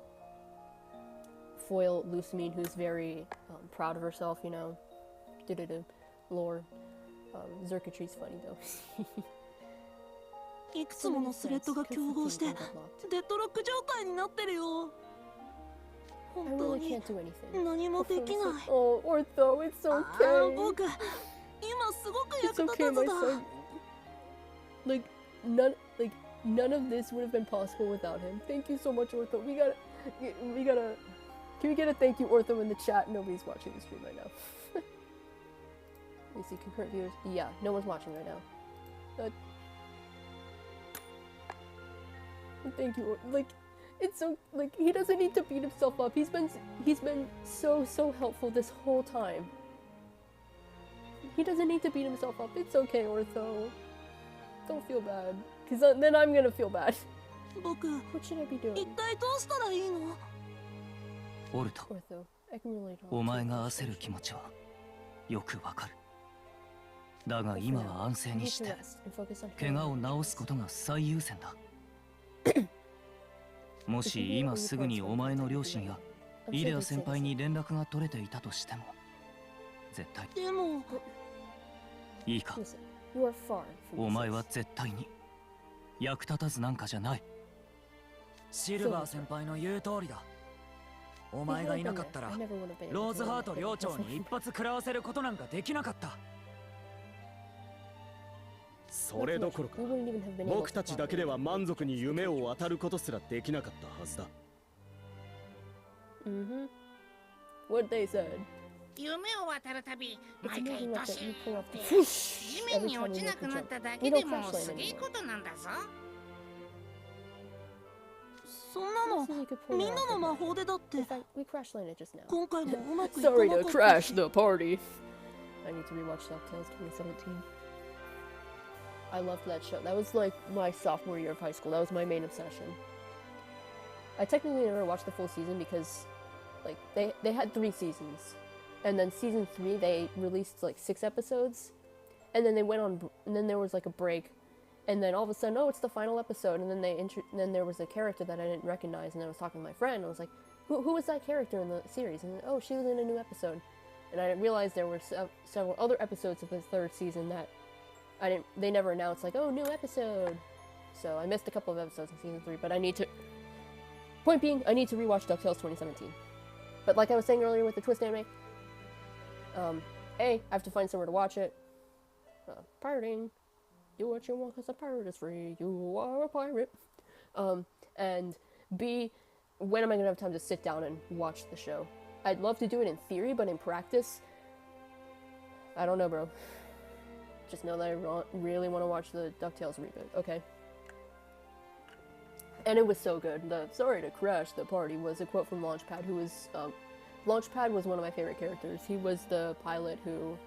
foil Lusamine, who's very proud of herself, you know. Lore. Zerkatry's funny though. いくつものスレッドが競合してデッドロック状態になってるよ。本当に何もできない。Oh, Ortho, it's okay. 僕、今すごく役立たずだ。Like none of this would have been possible without him. Thank you so much, Ortho. We gotta. Can we get a thank you, Ortho, in the chat? Nobody's watching the stream right now. Let me see, concurrent viewers. Yeah, no one's watching right now. Thank you. Like, it's so, like, he doesn't need to beat himself up. He's been so helpful this whole time. He doesn't need to beat himself up. It's okay, Ortho. Don't feel bad, because then I'm gonna feel bad. What should I be doing? 一体どうしたらいいの？オルト、 Ortho, I can relate on お前が焦る気持ちはよくわかる。だが今は安静にして怪我を治すことが最優先だ。もし今すぐにお前の両親やイデア先輩に連絡が取れていたとしても絶対でもいいか、お前は絶対に役立たずなんかじゃない。シルバー先輩の言う通りだ。お前がいなかったらローズハート寮長に一発食らわせることなんかできなかった。それどころか僕たちだけでは満足に夢を渡ることすらできなかったはずだ。What they said. 夢を渡るたび毎回ドシーって地面に落ちなくなっただけでもすげえことなんだぞ。そんなのみんなの魔法でだって。今回もうまくいかなかった。 Sorry to crash the party. I need to rewatch DuckTales 2017. I loved that show. That was like my sophomore year of high school. That was my main obsession. I technically never watched the full season because like they had 3 seasons. And then season 3 they released like 6 episodes. And then they went on and then there was like a break. And then all of a sudden, oh, it's the final episode. And then then there was a character that I didn't recognize, and I was talking to my friend. And I was like, who was that character in the series? And then, oh, she was in a new episode. And I didn't realize there were several other episodes of the 3rd season that they never announced, like, oh, new episode. So I missed a couple of episodes in season 3, but point being, I need to rewatch DuckTales 2017. But like I was saying earlier with the Twist anime, A, I have to find somewhere to watch it. Pirating. Do what you want because a pirate is free. You are a pirate. And B, when am I going to have time to sit down and watch the show? I'd love to do it in theory, but in practice, I don't know, bro. Just know that I really want to watch the DuckTales reboot, okay? And it was so good. The "sorry to crash the party" was a quote from Launchpad, who was, Launchpad was one of my favorite characters. He was the pilot who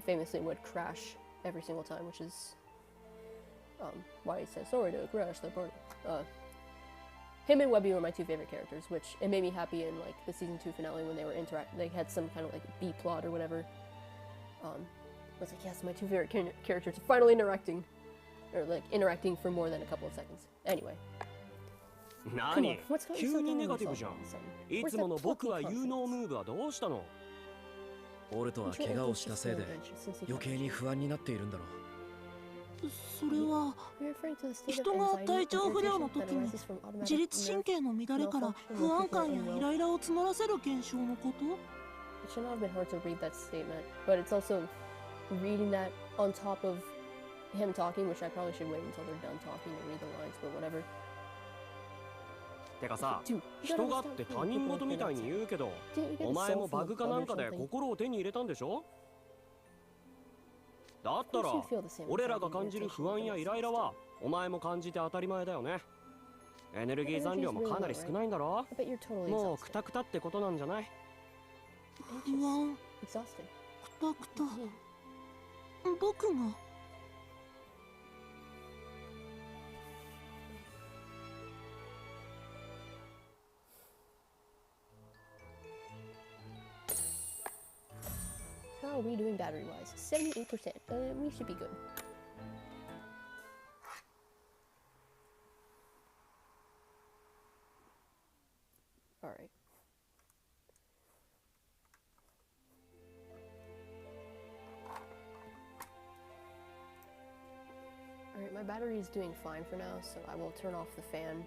famously would crash every single time, which is why he says "sorry to crash the party." Him and Webby were my 2 favorite characters, which it made me happy in like the season 2 finale when they were they had some kind of like B plot or whatever. I was like, yes, my 2 favorite characters are finally interacting for more than a couple of seconds. Anyway. 何？急にネガティブじゃん。いつもの僕は有能ムーブはどうしたの？オルトは怪我をしたせいで余計に不安になっているんだろう。それは人が体調不良の時に自律神経の乱れから不安感やイライラを募らせる現象のこと？ It should not have been hard to read that statement, but it's also reading that on top of him talking, which I probably should wait until they're done talking to read the lines, but whatever. てかさ、人がって他人事みたいに言うけど、お前もバグかなんかで心を手に入れたんでしょ？だったら、俺らが感じる不安やイライラは、お前も感じて当たり前だよね。エネルギー残量もかなり少ないんだろ？もうクタクタってことなんじゃない？不安、クタクタ。僕が。How are we doing battery-wise? 78%. We should be good. Alright. Alright, my battery is doing fine for now, so I will turn off the fan.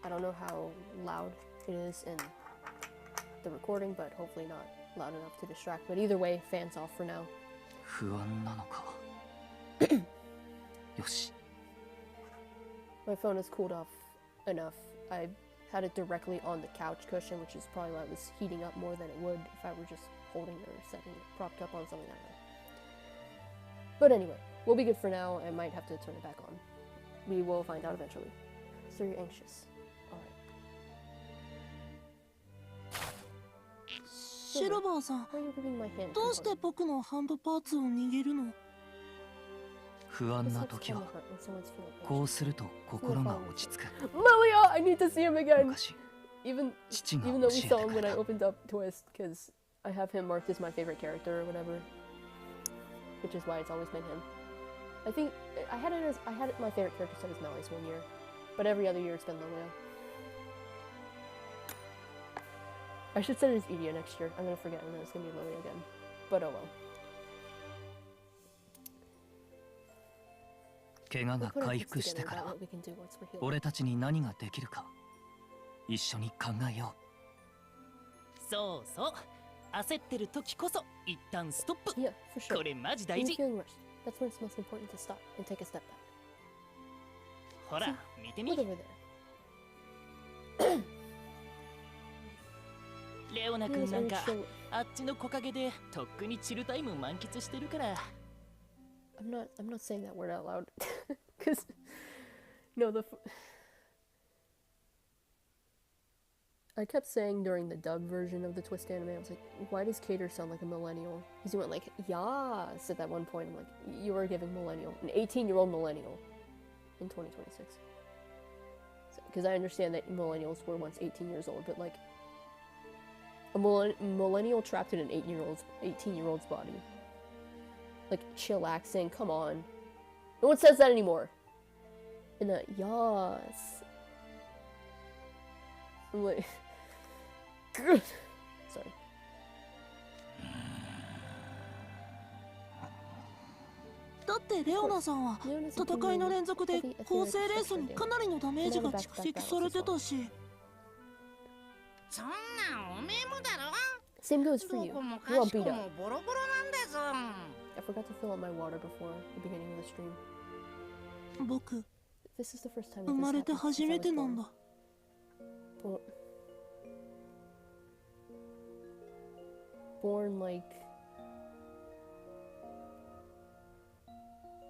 I don't know how loud it is in the recording, but hopefully not loud enough to distract. But either way, fan's off for now. 不安なのか。よし。 My phone has cooled off enough. I had it directly on the couch cushion, which is probably why it was heating up more than it would if I were just holding it or setting it propped up on something, I don't know. But anyway, we'll be good for now. I might have to turn it back on. We will find out eventually. So you're anxious. Alright. シルバーさん、 Why are you gripping my hand? どうして僕のハンドパーツを握るの？不安な時はこうすると心が落ち着く。 Malia! I need to see him again! 昔 Even 父が though 教 we えて saw him く when れ I た。 opened up Twist, because I have him marked as my favorite character or whatever. Which is why it's always been him. I think I had my favorite character set as Malleus one year, but every other year it's been Lilia. I should set it as Idia next year. I'm gonna forget and then it's gonna be Lilia again. But oh well. 怪我が回復してから俺たちに何ができるか一緒に考えよう。そうそう。焦ってる時こそ一旦ストップ。Yeah, for sure. これマジ大事。 When you're feeling rushed, that's when it's most important to stop and take a step back. ほら、見てみ。 Look over there. レオナ君なんかあっちの木陰でとっくにチルタイム満喫してるから。I'm not saying that word out loud, because no, I kept saying during the dub version of the Twist anime, I was like, why does Cater sound like a millennial? Because he went like, yas at that one point. I'm like, you are giving millennial, an 18-year-old millennial in 2026. Because I understand that millennials were once 18 years old, but like, a millennial trapped in an 18-year-old's body. Like, chillaxing, come on. No one says that anymore. And yas. I'm like... Sorry. だってレオナさんは戦いの連続で構成レースにかなりのダメージが蓄積されてたし。そんなんおめえもだろ。 Same goes for you. どこも You か won't しこ beat も up. ボロボロなんだぞ。 I forgot to fill up my water before the beginning of the stream. 僕、 This is the first time 生 that ま this れて happened 初 since I め was てなん born. だ。 Born like...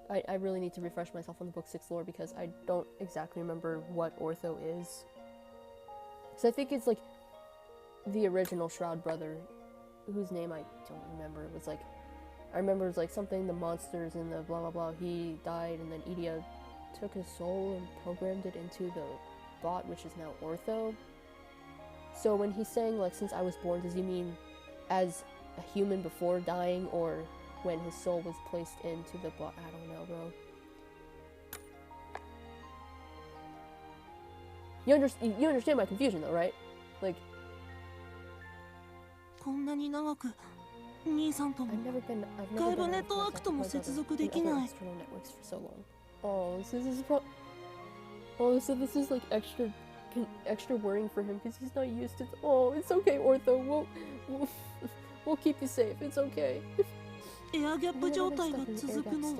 I really need to refresh myself on the book 6 lore because I don't exactly remember what Ortho is. So I think it's like the original Shroud brother, whose name I don't remember. It was like, I remember it was like something, the monsters and the blah blah blah, he died and then Idia took his soul and programmed it into the bot, which is now Ortho. So when he's saying like, since I was born, does he mean as a human before dying, or when his soul was placed into the bot? I don't know, bro. You understand my confusion though, right? Like, こんなに長く兄さんとも I've never been 外部ネットワークとも接続できない。 Oh, so this is like extra worrying for him because he's not used to. Oh, it's okay, Ortho. We'll keep you safe. It's okay. エアギャップ状態が続くのは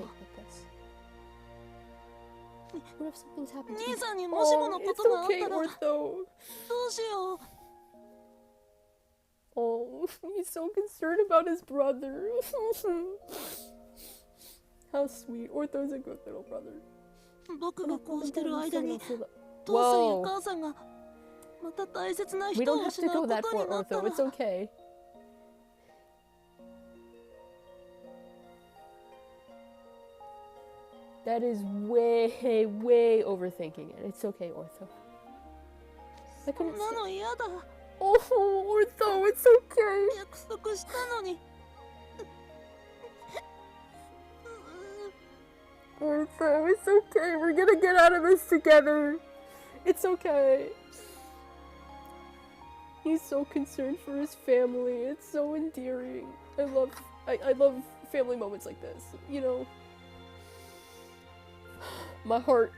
What if something's happened? 兄さんにもしものことがあったら Ortho. どうしよう。 Oh, he's so concerned about his brother. How sweet. Ortho's a good little brother. 僕がこうしてる間に父さんや母さんがまた大切な We 人 don't を have 失 to う go こ that とに far, なった Ortho. ら It's okay. That is way overthinking it. It's okay, Ortho. I そん couldn't な say. の嫌だ。 Oh, Ortho, it's okay. 約束したのに。Ortho. It's okay. We're gonna get out of this together. It's okay. He's so concerned for his family. It's so endearing. I love family moments like this. You know. My heart.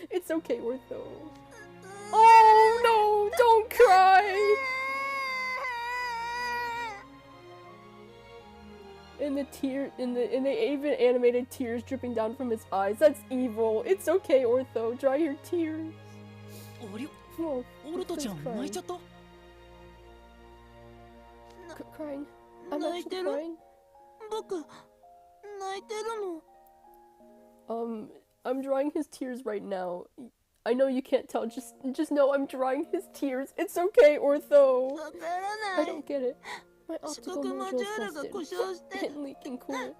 It's okay, Ortho. Oh no! Don't cry. And the even animated tears dripping down from his eyes. That's evil. It's okay, Ortho. Dry your tears. Oh, Ortho's crying. I'm actually crying. I'm drying his tears right now. I know you can't tell. Just know I'm drying his tears. It's okay, Ortho. I don't get it. My optical module is busted and leaking coolant.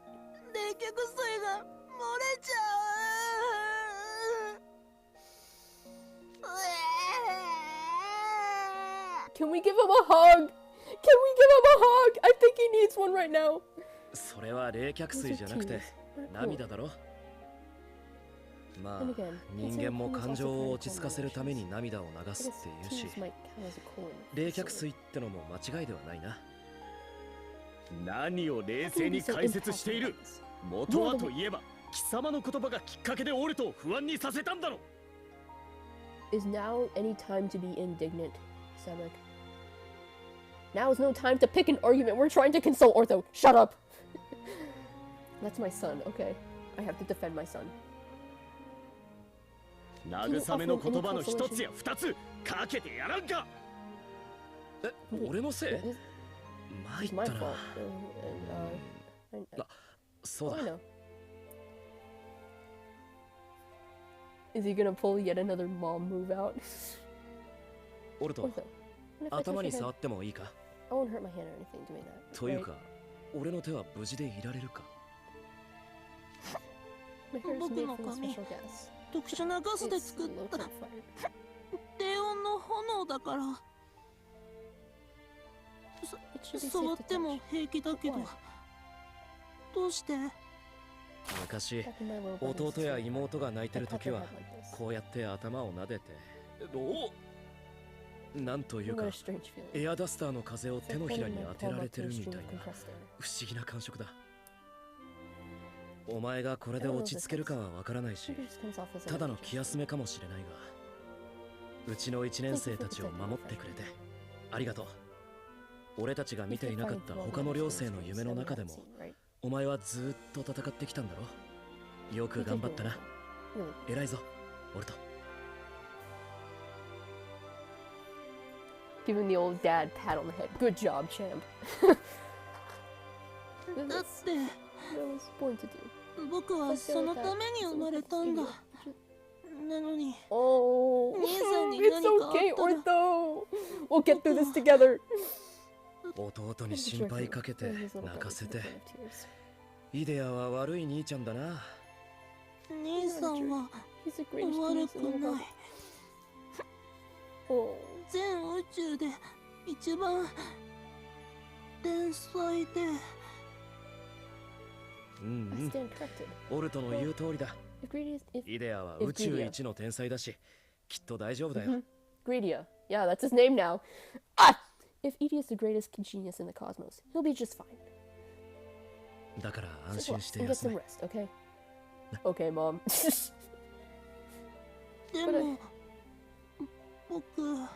Can we give him a hug? I think he needs one right now. それは冷却水じゃなくて涙だろ。まあ、人間も感情を落ち着かせるために涙を流すって言うし、冷却水ってのも間違いではないな。何を冷静に解説している。元はといえば貴様の言葉がきっかけでオルトを不安にさせたんだろ。 Is now any time to be indignant, Sebek? Now is no time to pick an argument. We're trying to console Ortho. Shut up. That's my son. Okay, I have to defend my son. 慰めの言葉の一つや二つかけてやらんか。俺のせい？参ったな。あ、そうだ。Is he gonna pull yet another mom move out? オルト、頭に触ってもいいか？ I won't hurt my hand or anything doing that. というか、俺の手は無事でいられるか？僕の髪、特殊なガスで作った低温の炎だから。触っても平気だけど、どうして？昔、弟や妹が泣いてる時はこうやって頭を撫でて、なんというかエアダスターの風を手のひらに当てられてるみたいな不思議な感触だ。お前がこれで落ち着けるかはわからないし、ただの気休めかもしれないが、うちの1年生たちを守ってくれてありがとう。俺たちが見ていなかった他の寮生の夢の中でも、お前はずっと戦ってきたんだろ。よく頑張ったな。偉いぞ、オルト。Giving the old dad pat on the head. Good job, champ. だって。僕はそのために生まれたんだ。なのに、兄さんに何かあったら。We'll get through this together. 弟に心配かけて泣かせて。イデアは悪い兄ちゃんだな。兄さんは悪くない。全宇宙で一番天才で。オルトの言う通りだ。イデアは宇宙一の天才だし、きっと大丈夫だよ。Idia. Yeah, that's his name now. Ah! If Idia is the greatest genius in the cosmos, he'll be just fine. だから安心して get 休 some め。 rest, okay? Okay, mom. でも、僕。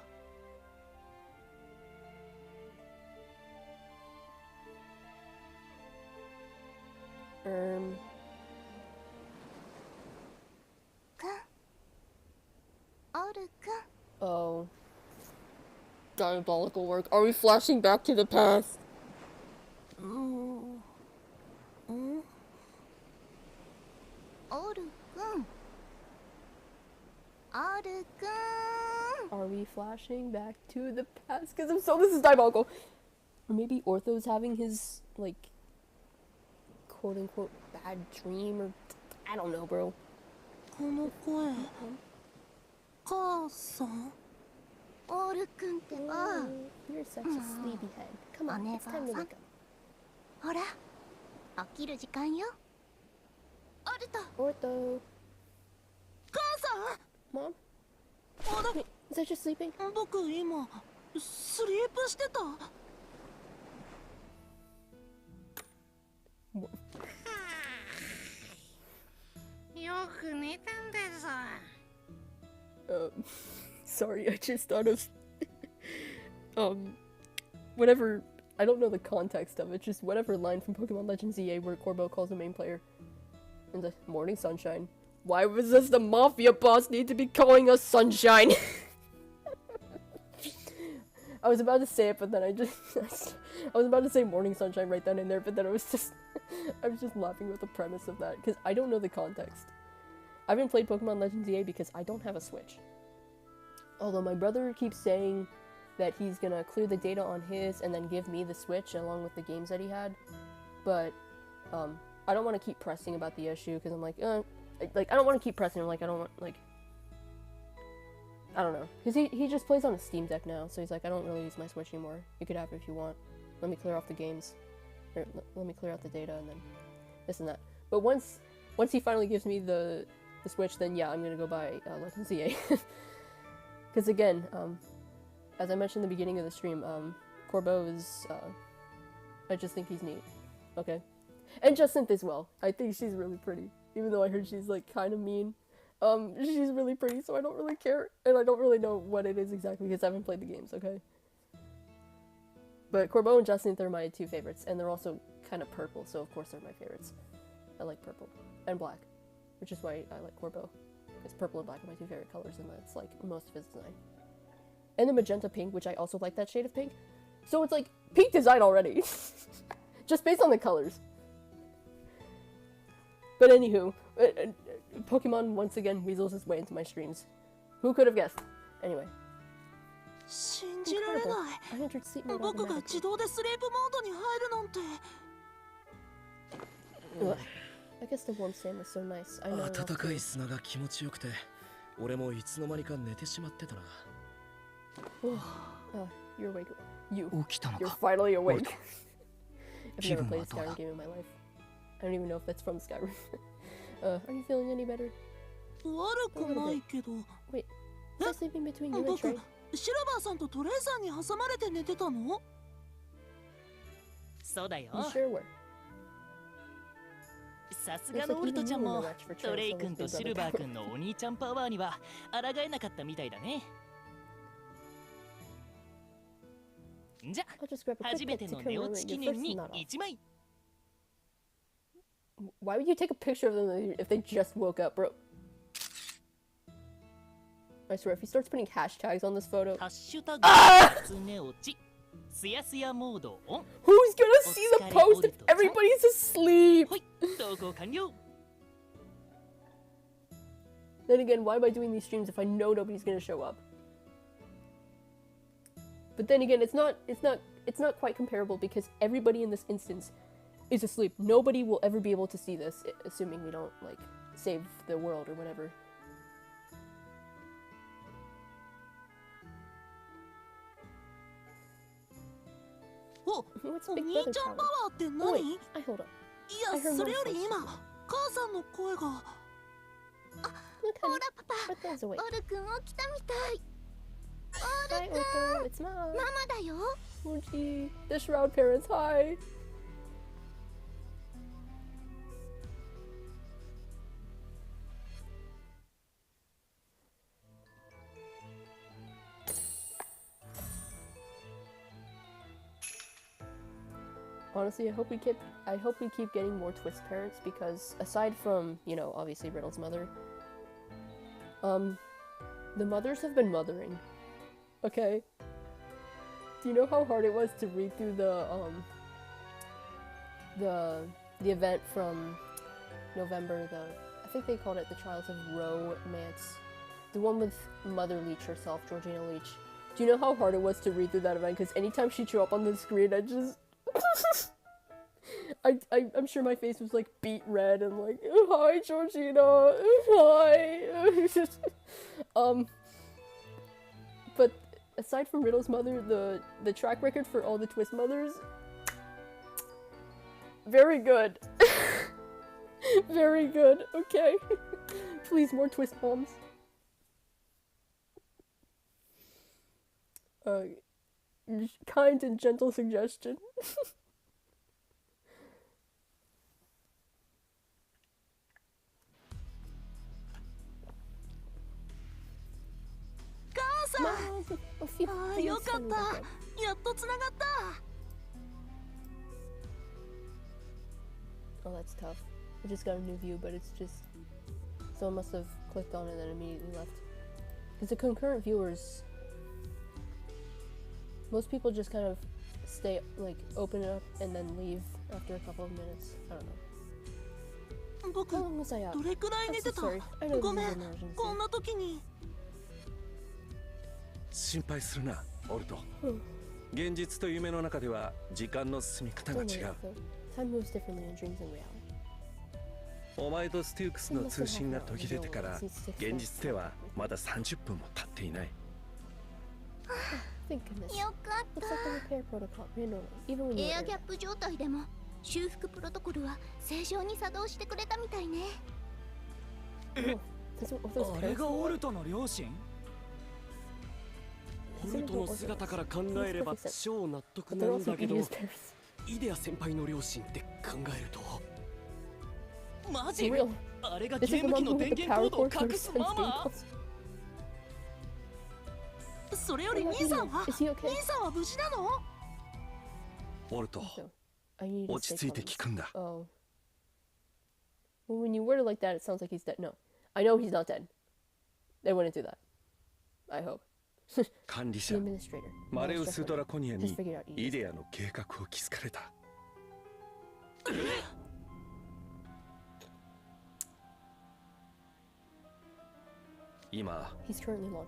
Oh. Diabolical work. Are we flashing back to the past? Are we flashing back to the past? Because if so, this is diabolical. Or maybe Ortho's having his, like, quote-unquote bad dream, or I don't know, bro. この声、母さん。オール君ってば。You're such a sleepyhead. Come on, it's time to wake up. ほら、起きる時間よ。Ortho. Mom? Wait, is that just sleeping? 僕今スリープしてた。よく寝たんだぞ。Sorry, I just thought of whatever. I don't know the context of it. Just whatever line from Pokemon Legends EA where Corbo calls the main player in the morning sunshine. Why was this the mafia boss need to be calling us sunshine? I was about to say it, but then I was about to say morning sunshine right then and there, but then I was just laughing with the premise of that because I don't know the context. I haven't played Pokemon Legends EA because I don't have a Switch. Although my brother keeps saying that he's gonna clear the data on his and then give me the Switch along with the games that he had, but I don't want to keep pressing about the issue because I'm like, I don't want to keep pressing. I'm like, I don't want, like, I don't know, because he just plays on a Steam Deck now, so he's like, I don't really use my Switch anymore. You could have it if you want. Let me clear off the games, or let me clear out the data, and then this and that. But once he finally gives me the Switch, then yeah, I'm gonna go buy Legends EA. Because again, as I mentioned in the beginning of the stream, Corbo is, I just think he's neat. Okay? And Jacinthe as well. I think she's really pretty. Even though I heard she's, like, kind of mean. She's really pretty, so I don't really care. And I don't really know what it is exactly, because I haven't played the games, okay? But Corbo and Jacinthe are my two favorites, and they're also kind of purple, so of course they're my favorites. I like purple. And black. Which is why I like Corbo. Because purple and black are my two favorite colors, and that's, like, most of his design. And the magenta pink, which I also like that shade of pink. So it's, like, pink design already. Just based on the colors. But anywho, Pokemon once again weasels its way into my streams. Who could have guessed? Anyway. Incredible. I entered sleep mode automatically. Ugh. I guess the warm sand was so nice. I know. 暖かい砂が気持ちよくて、俺もいつの間にか寝てしまってたな。Oh, you're awake. You're 起きたの You're か。 finally awake. I've never 気分 played は a どうだ Skyrim game in my life. I don't even know if that's from Skyrim. Are you feeling any better? 悪くないけど。 Wait, was I sleeping between you and 僕 Trey? シルバーさんとトレイさんに挟まれて寝てたの？そうだよ。 You sure were. さすがのオルトちゃんもトレイ君とシルバー君のお兄ちゃんパワーには抗えなかったみたいだね。じゃ、 I'll just grab a 初 quick め pic て to の寝落ち commemorate 記 your 念 first に not off. 1枚。Why would you take a picture of them if they just woke up, bro? I swear, if he starts putting hashtags on this photo, ハッシュタグ初寝落ちすやすやモードオン。 who's gonna see the post if everybody's asleep? ほい、投稿完了。 Then again, why am I doing these streams if I know nobody's gonna show up? But then again, it's not quite comparable because everybody in this instance is asleep. Nobody will ever be able to see this, assuming we don't, like, save the world or whatever. What's お Big 兄 Brother ちゃん power? パワーって Oh, 何？ wait, い hold up. や、それより今、母さんの声が。 Look, honey, Ortho's awake. オルくん起きたみたい。 Hi, Ortho, it's Mom. ママだよ。 Oh, gee. The Shroud parents, hi. Honestly, I hope we keep getting more twist parents because aside from, you know, obviously Riddle's mother, the mothers have been mothering. Okay? Do you know how hard it was to read through the event from November, I think they called it the Trials of Romance. The one with Mother Leech herself, Georgina Leech. Do you know how hard it was to read through that event? Because anytime she'd show up on the screen, I just... I'm sure my face was like beet red and like, hi Georgina, hi. But aside from Riddle's mother, the track record for all the twist mothers, very good. Very good. Okay. Please, more twist bombs. Kind and gentle suggestion. ああ、よかった。やっとつながった。Oh, that's tough. I just got a new view, but it's just someone must have clicked on it and then immediately left. Because the concurrent viewers, most people just kind of stay, like, open it up and then leave after a couple of minutes. I don't know. 僕、どれくらい寝てた？ごめん、こんな時に。心配するな、オルト。現実と夢の中では時間の進み方が違う。お前とステュークスの通信が途切れてから現実ではまだ30分も経っていない。よかった。エアギャップ状態でも修復プロトコルは正常に作動してくれたみたいね。あれがオルトの両親？オルトの姿から考えれば超納得なんだけど、イデア先輩の両親って考えるとマジ？あれがゲーム機の電源コードを隠すママ？それより兄さんは無事なの？オルト、落ち着いて聞くんだ。Well, when you word it like that, it sounds like he's dead. No, I know he's not dead. They wouldn't do that. I hope. 管理者マレウス・ドラコニアにイデアの計画を気づかれた。今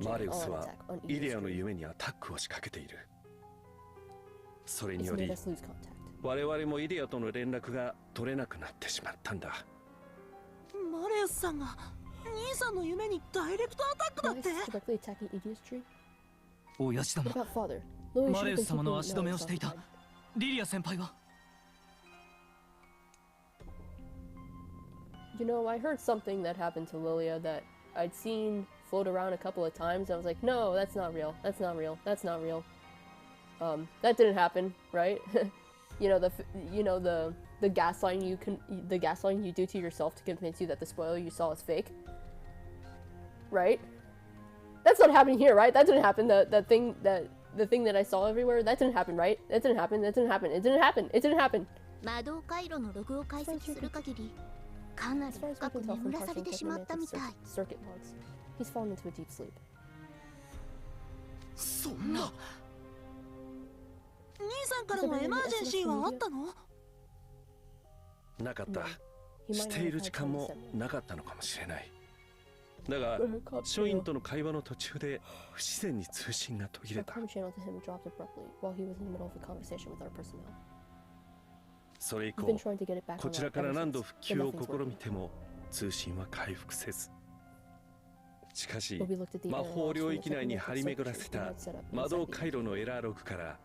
マレウスはイデアの夢にアタックを仕掛けている。それにより我々もイデアとの連絡が取れなくなってしまったんだ。マレウスさんが兄さんの夢にダイレクトアタックだって？親父ども、マレウス様の足止めをしていたリリア先輩は？ You know, I heard something that happened to Lilia that I'd seen float around a couple of times. I was like, no, that's not real. That's not real. That's not real. That didn't happen, right? You know the gaslighting you do to yourself to convince you that the spoiler you saw is fake, right? That's not happening here, right? That didn't happen. The thing that I saw everywhere, that didn't happen, right? That didn't happen. That didn't happen. It didn't happen. It didn't happen. 魔導回路のログを解析する限り、かなり深く眠らされてしまったみたい。Circuit logs. He's fallen into a deep sleep. そんな。兄さんからのエマージェンシーはあったの？なかった。している時間もなかったのかもしれない。だが、署員との会話の途中で不自然に通信が途切れた。それ以降、こちらから何度復旧を試みても通信は回復せず。しかし、魔法領域内に張り巡らせた魔導回路のエラーログから、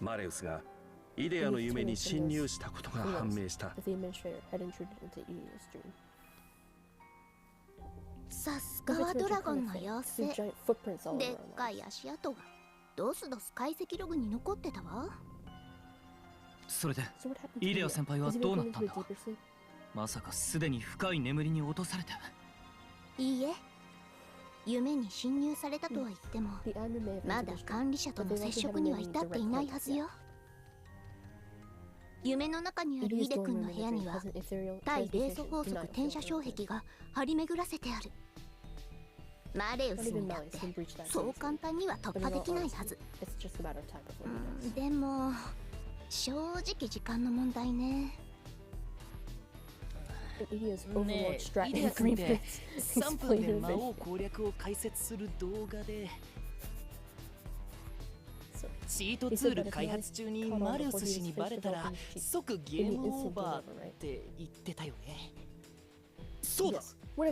マレウスがイデアの夢に侵入したことが判明した。さすがはドラゴンの妖精。でっかい足跡がドスドス解析ログに残ってたわ。それでイデア先輩はどうなったんだ？まさかすでに深い眠りに落とされて？いいえ、夢に侵入されたとは言ってもまだ管理者との接触には至っていないはずよ。夢の中にあるイデ君の部屋には対冷素法則転写障壁が張り巡らせてある。マレウスにだってそう簡単には突破できないはず。でも正直時間の問題ね。ねえ、イデア君で3分で魔王攻略を解説する動画でチートツール開発中にマレウス氏にバレたら即ゲームオーバーって言ってたよね。そうだ、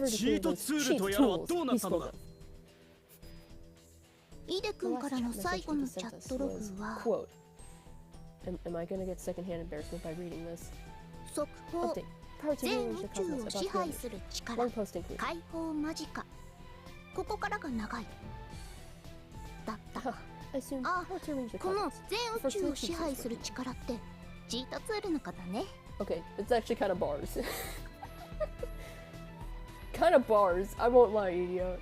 チートツールとやらはどうなったのだ？イデ君からの最後のチャットログは速報、全宇宙を支配する力、解放間近。ここからが長いだった。あ、この全宇宙を支配する力ってチートツールのことね。Okay, it's actually kind of bars. Kind of bars, I won't lie, Idia.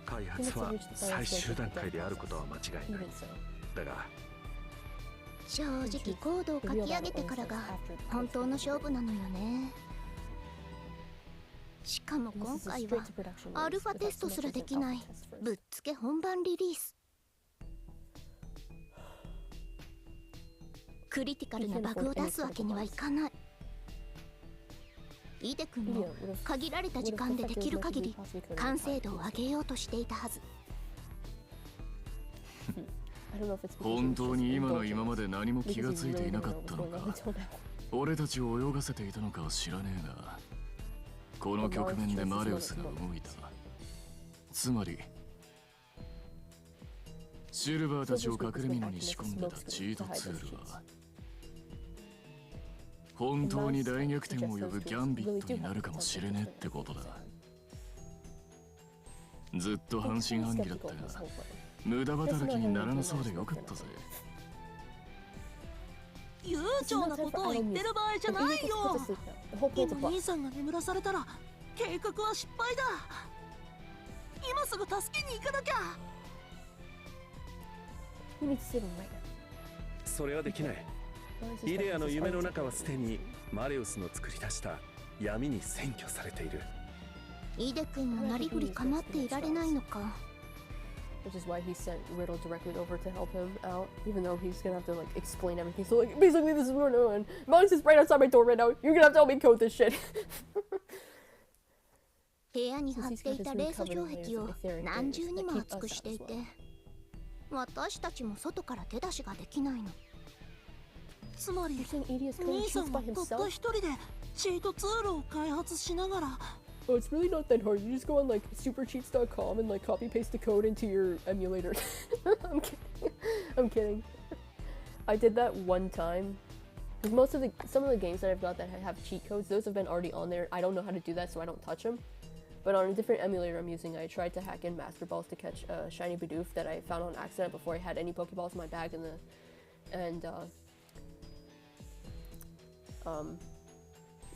開発は最終段階であることは間違いない。だが正直コードを書き上げてからが本当の勝負なのよね。しかも今回はアルファテストすらできないぶっつけ本番リリース。クリティカルなバグを出すわけにはいかない。イデ君も限られた時間でできる限り完成度を上げようとしていたはず。本当に今の今まで何も気がついていなかったのか、俺たちを泳がせていたのかは知らねえが、この局面でマレウスが動いた。つまりシルバーたちを隠れ蓑に仕込んでたチートツールは本当に大逆転を呼ぶギャンビットになるかもしれねえってことだ。ずっと半信半疑だったが無駄働きにならなそうでよかったぜ。悠長なことを言ってる場合じゃないよ。今兄さんが眠らされたら計画は失敗だ。今すぐ助けに行かなきゃ。それはできない。イデアの夢の中はすでにマレウスの作り出した闇に占拠されている。イデ君もなりふり構っていられないのか。Which is why he sent Riddle directly over to help him out, even though he's gonna have to like explain everything. So like basically this is what we're doing. Malleus is right outside my door right now. You're gonna have to help me code this shit. 部屋に貼っていた冷素城壁を何重にも厚くしていて、私たちも外から手出しができないの。つまり兄さんはたった一人でチートツールを開発しながら。Oh, it's really not that hard. You just go on like supercheats.com and like copy paste the code into your emulator. I'm kidding. I'm kidding. I did that one time. Because some of the games that I've got that have cheat codes, those have been already on there. I don't know how to do that, so I don't touch them. But on a different emulator I'm using, I tried to hack in Master Balls to catch a shiny Bidoof that I found on accident before I had any Pokeballs in my bag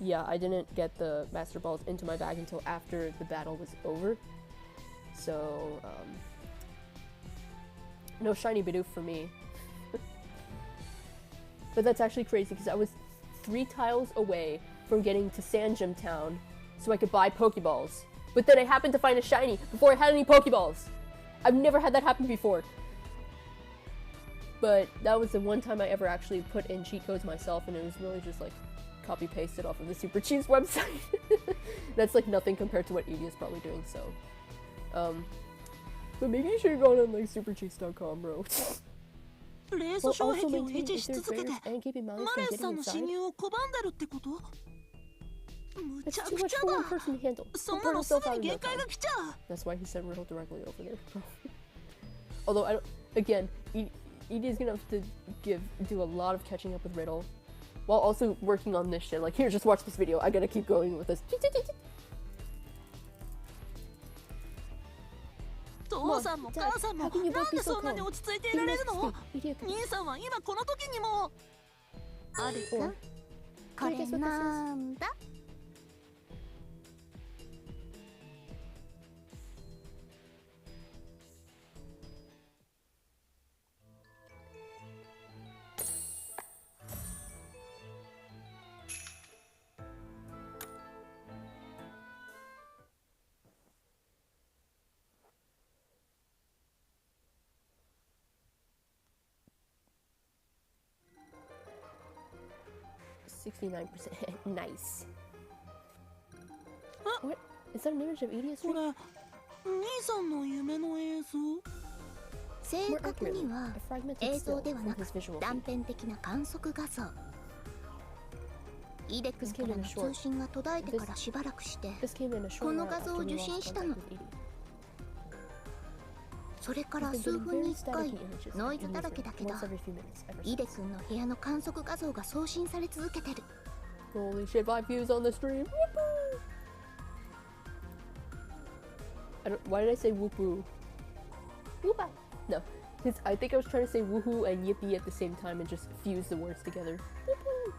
yeah, I didn't get the Master Balls into my bag until after the battle was over. So, no shiny Bidoof for me. But that's actually crazy because I was 3 tiles away from getting to Sand Gym Town so I could buy Pokeballs. But then I happened to find a shiny before I had any Pokeballs. I've never had that happen before. But that was the one time I ever actually put in cheat codes myself, and it was really just like copy pasted off of the Super Cheats website. That's like nothing compared to what Idia is probably doing, so but maybe you should have gone on like supercheats.com, bro. 冷素障壁を維持し続けてマレウスさんの侵入を拒んでるってこと？むちゃくちゃだ。そんなのすぐに限界が来ちゃう。 That's why he sent Riddle directly over there, bro. Although I don't, again, Idia's gonna have to do a lot of catching up with Riddle while also working on this shit. Like, here, just watch this video. I gotta keep going with this. 父さんも母さんもなんでそんなに落ち着いていられるの？兄さんは今この時にも。あるさん、これなんだ69%. Nice. What? Is that an image of Idia's stream? これ、兄さんの夢の映像？正確には映像ではなく断片的な観測画像。イデ君からの通信が途絶えてからしばらくしてこの画像を受信したの。それから数分に1回ノイズだらけだけど、イデ君の部屋の観測画像が送信され続けてる。 Holy shit, 5 views on the stream. Why did I say whoopoo? Whoopa! No, because I think I was trying to say woohoo and yippee at the same time and just fuse the words together. Whoopoo!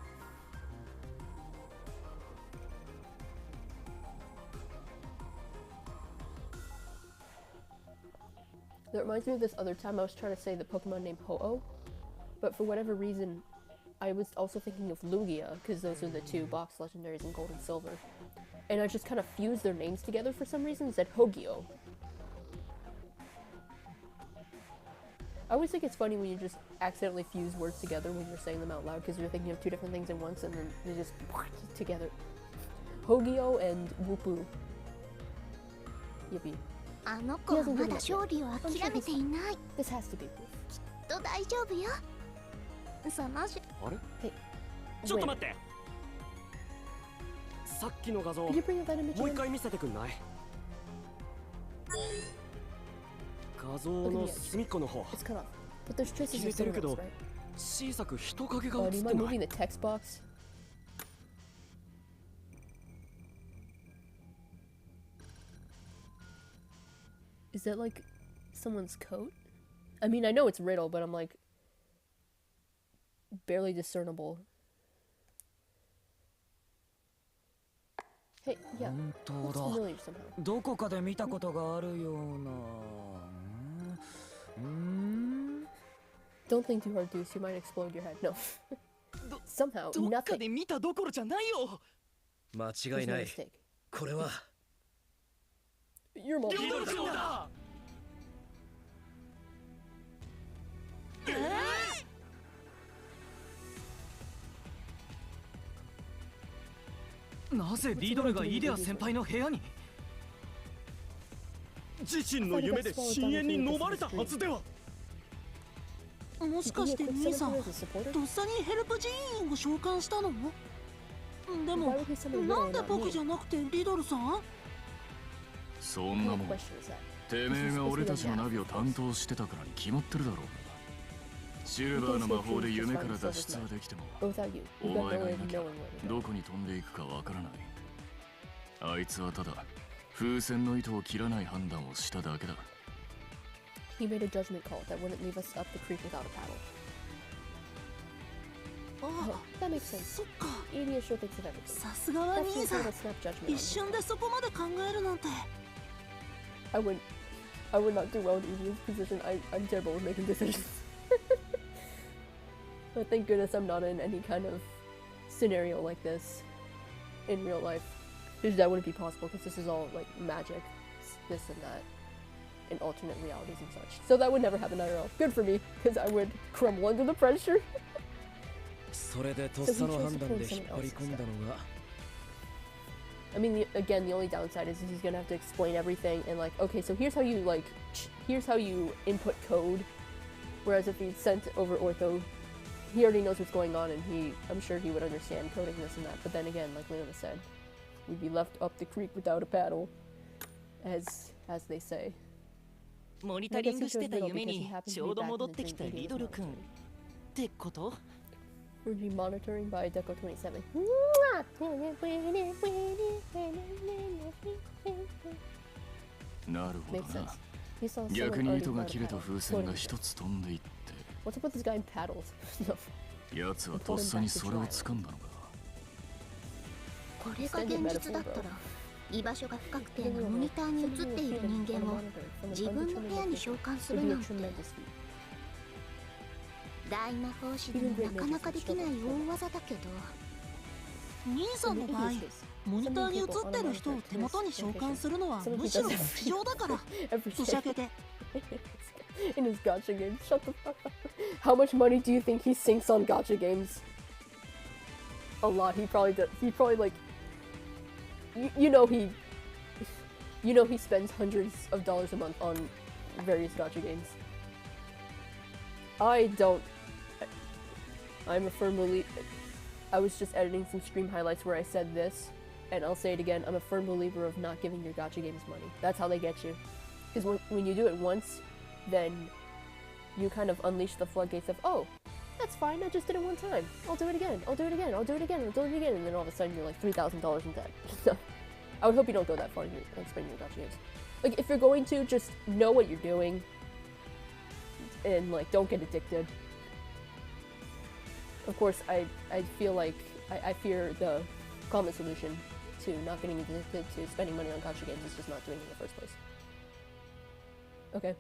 That reminds me of this other time I was trying to say the Pokemon named Ho-Oh, but for whatever reason, I was also thinking of Lugia, because those are the two box legendaries in Gold and Silver. And I just kind of fused their names together for some reason and said Hogio. I always think it's funny when you just accidentally fuse words together when you're saying them out loud, because you're thinking of two different things at once and then they just together. Hogio and Whoopoo. Yippee. あの子はまだ勝利を諦めていない。 This has to be proof. きっと大丈夫よ。そのしあれ Hey. ちょっと待って。さっきの画像もう一回見せてくんない？画像の隅っこの方。消えてるけど小さく人影が映ってない。Is that like someone's coat? I mean, I know it's Riddle, but I'm like barely discernible. Hey, yeah, looks familiar somehow. どこかで見たことがあるような。Don't think too hard, Deuce. You might explode your head. No. Somehow, どっかで見たどころじゃないよ。間違いない。これは。Your mom. なぜリドルがイデア先輩の部屋に？自身の夢で深淵に飲まれたはずでは。もしかして兄さん、とっさにヘルプ人員を召喚したの？でも、なんで僕じゃなくてリドルさん？そんなもん、てめえが俺たちのナビを担当してたからに決まってるだろうが。シルバーの魔法で夢から脱出はできても、お前がいなきゃどこに飛んでいくかわからない。あいつはただ風船の糸を切らない判断をしただけだ。He made a judgment call that wouldn't leave us up the creek without a paddle. Oh, that makes sense. そっか。Idia sure thinks of everything. さすがは兄さん。一瞬でそこまで考えるなんて。I would not do well in Idia's position. I'm terrible with making decisions. But thank goodness I'm not in any kind of scenario like this in real life. Because that wouldn't be possible, because this is all like magic, this and that, and alternate realities and such. So that would never happen IRL. Good for me, because I would crumble under the pressure. それでとっさの判断で引っ張り込んだのが。I mean, again, the only downside is he's gonna have to explain everything and like, okay, so here's how you input code. Whereas if he sent over Ortho, he already knows what's going on and I'm sure he would understand coding this and that. But then again, like Leona said, we'd be left up the creek without a paddle, as they say. モニタリングしてた夢にちょうど戻ってきたリドル君ってこと？ We'll be monitoring by Deco 27. なるほどな。逆に糸が切れた風船が一つ飛んでいって。What's up with this guy in paddles? 奴はとっさにそれを掴んだのか。これが現実だったら、居場所が不確定なモニターに映っている人間を自分の部屋に召喚するなんて。大魔法師でもなかなかできない大技だけど。兄さんの場合、モニターに映ってる人を手元に召喚するのはむしろ日常だから。ふしゃけて。In his gacha games, shut the fuck up. How much money do you think he sinks on gacha games? A lot. He probably does. He probably like. You know he spends hundreds of dollars a month on various gacha games. I don't. I'm a firm believer. I was just editing some stream highlights where I said this, and I'll say it again. I'm a firm believer of not giving your gacha games money. That's how they get you. Because when you do it once, then you kind of unleash the floodgates of, oh, that's fine, I just did it one time. I'll do it again, I'll do it again, I'll do it again, I'll do it again, and then all of a sudden you're like $3,000 in debt. So, I would hope you don't go that far in spending your gacha games. Like, if you're going to, just know what you're doing, and, like, don't get addicted. Of course, I feel like, I fear the common solution to not getting addicted to spending money on gacha games is just not doing it in the first place. Okay.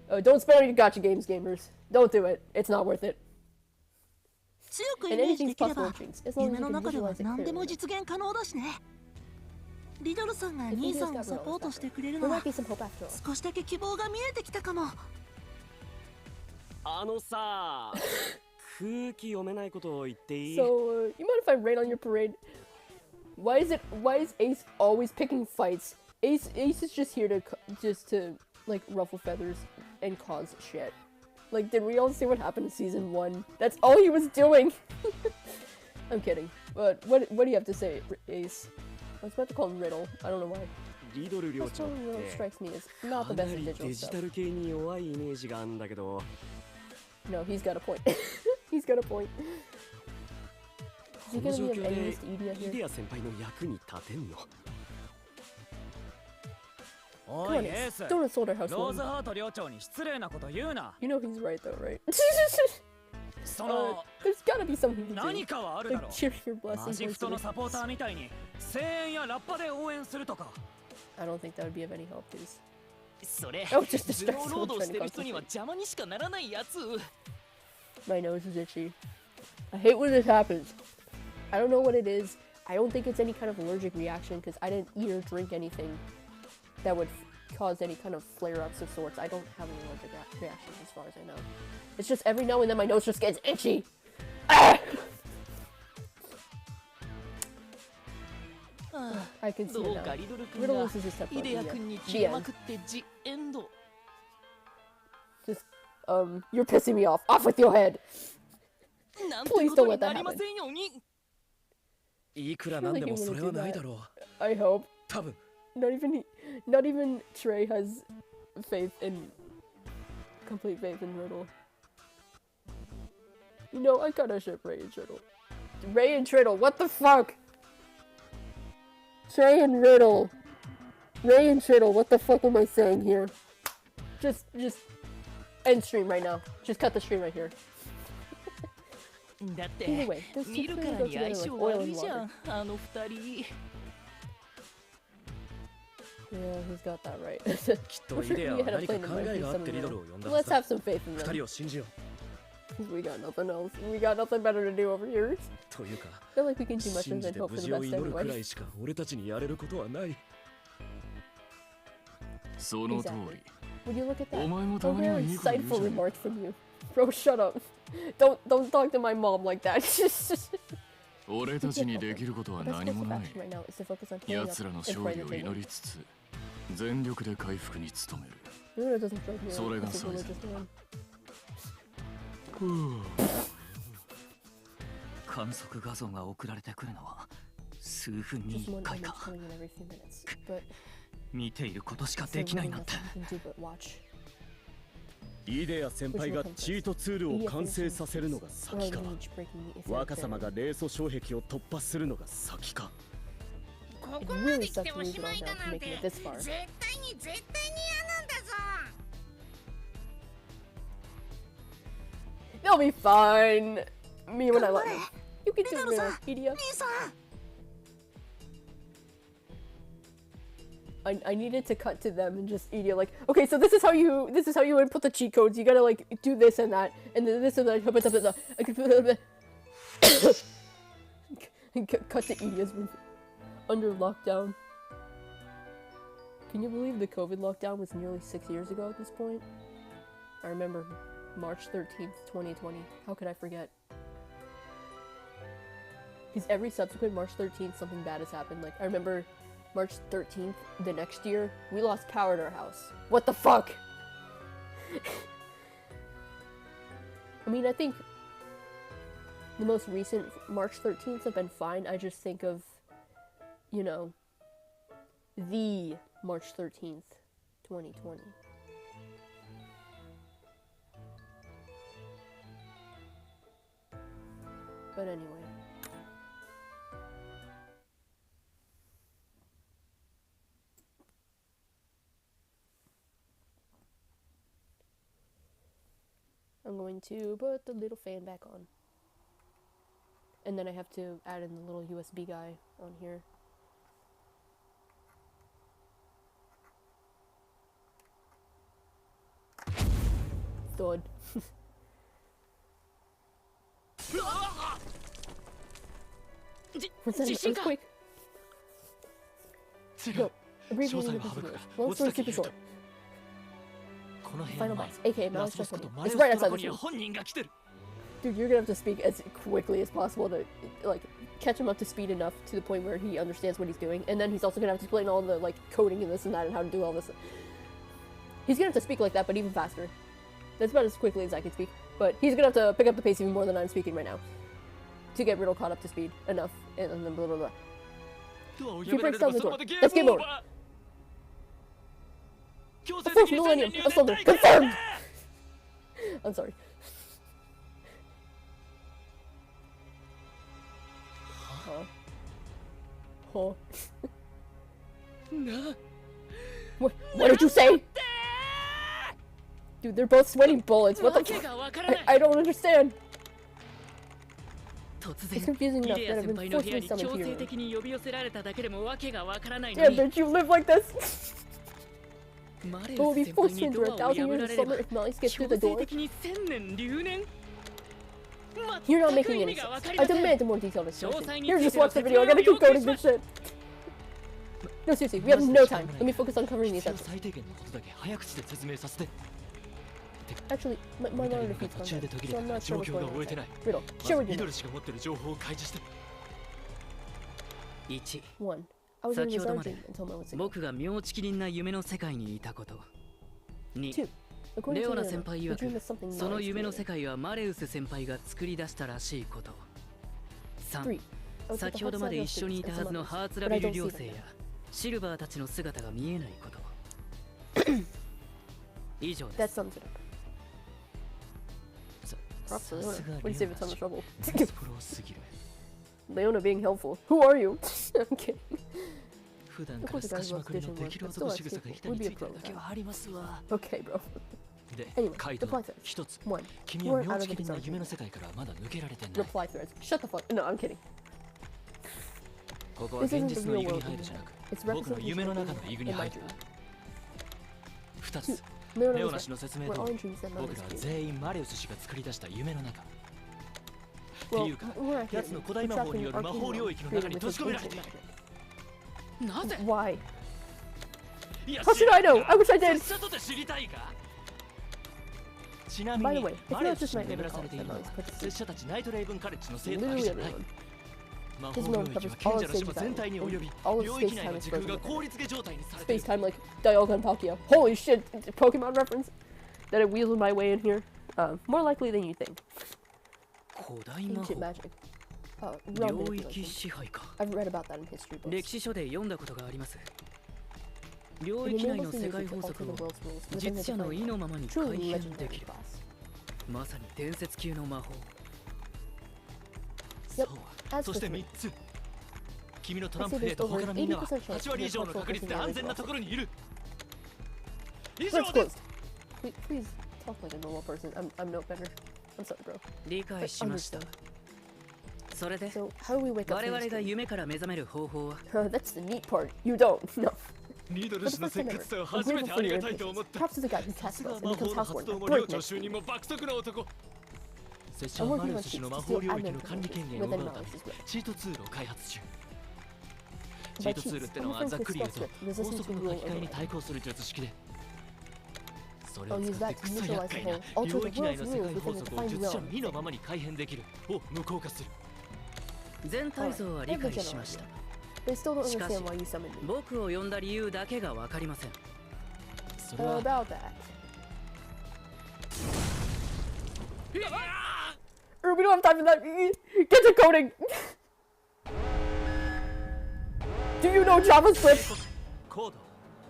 Oh, don't spend on your gacha games, gamers. Don't do it. It's not worth it. 強くイ And メージ anything's できれ possible ば in dreams, as long 夢 as you の can 中では visualize it 何でも clearly. 実現可能だしね。リドルさんが兄さんをサポートしてくれる There な might ら be some hope after all. 少しだけ希望が見えてきたかも。あのさ、空気読めないことを言っていい？ So, you mind if I rain on your parade? Why is Ace always picking fights? Ace is just here to like ruffle feathers and cause shit. Like, did we all see what happened in season 1? That's all he was doing. I'm kidding. But what do you have to say, Ace? I was about to call him Riddle. I don't know why. リドル寮長っ Riddle て strikes me as not か the な best in り digital デジタ stuff. ル系に弱いイメージがあるんだけど。 No, he's got a point. He's got a point. Is he この gonna 状 be 況 of で any use to イ Idia デ here? ア先輩の役に立てんの？お Come い on, エー Ace. ス Don't insult our ローズ household. ハート寮長に失礼なこと言うな。 You know he's right though, right? その There's gotta be something to 何 do. かはあるだ Like ろ cheer your う。 blessings. マジ once フト a の week. サポーターみたいに声援やラッパで応援するとか。 I don't think that would be of any help, please. それ Oh, just 頭 distract 脳労 someone 働 trying し to てる人には concentrate. 邪魔にしかならないやつ。 My nose is itchy. I hate when this happens. I don't know what it is. I don't think it's any kind of allergic reaction because I didn't eat or drink anything that would cause any kind of flare-ups of sorts. I don't have any allergic reactions as far as I know. It's just every now and then my nose just gets itchy. Ah! I can see ど it うか now. リドル君 Riddle が loses his step イデア yeah. 君に The 切れ end. まくってジエンド。 Just, you're pissing me off. Off with your head. なんて Please こと don't に let that なりま happen. せんように。いくらなんでもそれはないだろう。 I hope. 多分 Not even Trey has complete faith in Riddle. You know, I kinda ship Ray and Triddle. Ray and Triddle, what the fuck? Trey and Riddle. Ray and Triddle, what the fuck am I saying here? Just end stream right now. Just cut the stream right here. だって Anyway, those two 見るか clearly ら go に together 相 like 性 oil 悪 and いじゃ water. んあの二人。 Yeah, he's got that right. きっとイデアは何か考えがあってリドルを呼んだは Let's ずだ。 have some faith in 二 them. 人を信じよう。 We got nothing else. We got nothing better to do over here. というか、 I feel like we can do much 信 other じ than て hope 無 for the 事を best 祈るくら anyway. いしか俺たちにやれることはない。その通 Exactly. り。 Would you look at that? お前も A たまには very いいこと言う insightful じゃん。 remark from you. Bro, shut up. Don't talk to my mom like that. 俺たちにできることは The best 何 course も of ない。 action right now is to focus on healing up 奴らの and 勝 pray 利 the を table. 祈りつつ、全力で回復に努める。 Luna doesn't strike me それ as が a 最善。 religious man. 観測画像が送られてくるのは数分に Just 1 one 回 image か。 coming in every few minutes. But 見ていることしか so できない really なんて。 nothing we can do but watch. イデア先輩がチートツールを完成させるのが先か。 Or lineage breaking the 若様が霊素障壁を突破するのが先か。ここまで来ておしまいだなんて絶対に嫌なんだぞ。 They'll be fine. Me when I let them. You can do it, Idia. 兄さん I needed to cut to them and just Idia like, okay, so this is how you input the cheat codes. You gotta like do this and that, and then this and that. Cut to Idia's room under lockdown. Can you believe the COVID lockdown was nearly 6 years ago at this point? I remember March 13th, 2020. How could I forget? Because every subsequent March 13th, something bad has happened. Like, I remember March 13th, the next year, we lost power at our house. What the fuck? I mean, I think the most recent March 13th have been fine. I just think of, you know, the March 13th, 2020. But anyway. I'm going to put the little fan back on. And then I have to add in the little USB guy on here. Thud. What's that? Earthquake? No. Abbreviating the business. Long story super short. Final boss, aka Malleus Draconia. It's right outside this room. Dude, you're gonna have to speak as quickly as possible to, like, catch him up to speed enough to the point where he understands what he's doing. And then he's also gonna have to explain all the, like, coding and this and that and how to do all this. He's gonna have to speak like that, but even faster. That's about as quickly as I can speak. But he's gonna have to pick up the pace even more than I'm speaking right now. To get Riddle caught up to speed enough. And then blah blah blah. If he breaks down the door, that's game over. The fourth millennium of Thunder, confirmed! I'm sorry. Huh? What did you say? Dude, they're both sweating bullets. What the fuck? I don't understand. It's confusing enough that I've been forcibly summoned here. Damn, bitch, you live like this? But we'll be forced to endure 1,000 years of slumber if Malleus gets through the door. You're not making any sense. I demand a more detailed explanation. Here, just watch the video. I gotta keep coding this shit. No, seriously, we have no time. Let me focus on covering these episodes. Actually, my runner defeats content, so I'm not sure what's going on with that. Riddle, share with me. 1. I was in a bizarre dream until moments ago. 2. According to Leona, the dream is something not explained. 3. 先ほどまで一緒にいたはずのハーツラビル寮生やシルバーたちの姿が見えないこと。以上です。That sums it up. Props to Leona. What do you save a ton of trouble? Leona being helpful. Who are you? I'm kidding. Of course, the guy who loves vision work, but still escapable would be a pro. Okay, bro. Anyway, reply threads. 1. You are out of the bizarre dream. Reply threads. Shut the fuck. No, I'm kidding. This isn't the real world anymore. It's representation in my dream. 2. Leona was right. We're all in dreams that Malleus created. Well, more accurately, we're trapped in an arcane realm created with his ancient magic. Why? How should I know? I wish I did! By the way, it's not just Night Raven College that Malleus participates in. Literally everyone. His realm covers all of Sage's Island, and all of space-time is frozen within. Space-time like Dialga and Palkia. Holy shit! Pokemon reference! That it wheeled my way in here. More likely than you think. Ancient magic. Realm manipulation. I've read about that in history books. 領域内の世界法則を実者の意のままに改変できる。まさに伝説級の魔法。そう、そして3つ。君のトランプ兵と他のみんなは8割以上の確率で安全なところにいる。以上です。Please talk like a normal person. I'm no better. I'm sorry, bro. 理解しました。それで、我々が夢から目覚める方法は That's the neat part. You don't. No. ニドル氏のせっかちさを初めてありがたいと思った。さすが魔法の発動も寮長就任も爆速な男。拙者はマレウス氏の魔法領域の管理権限を奪うためチートツールを開発中。チートツールってのはざっくり言うと法則の書き換えに対抗する術式で、それを使ってクソ厄介な領域内の世界法則を術者の意のままに改変できるを無効化する。全体像は理解しました。しかし、僕を呼んだ理由だけがわかりません。それは。We don't have time for that. Get to coding. Do you know JavaScript? コード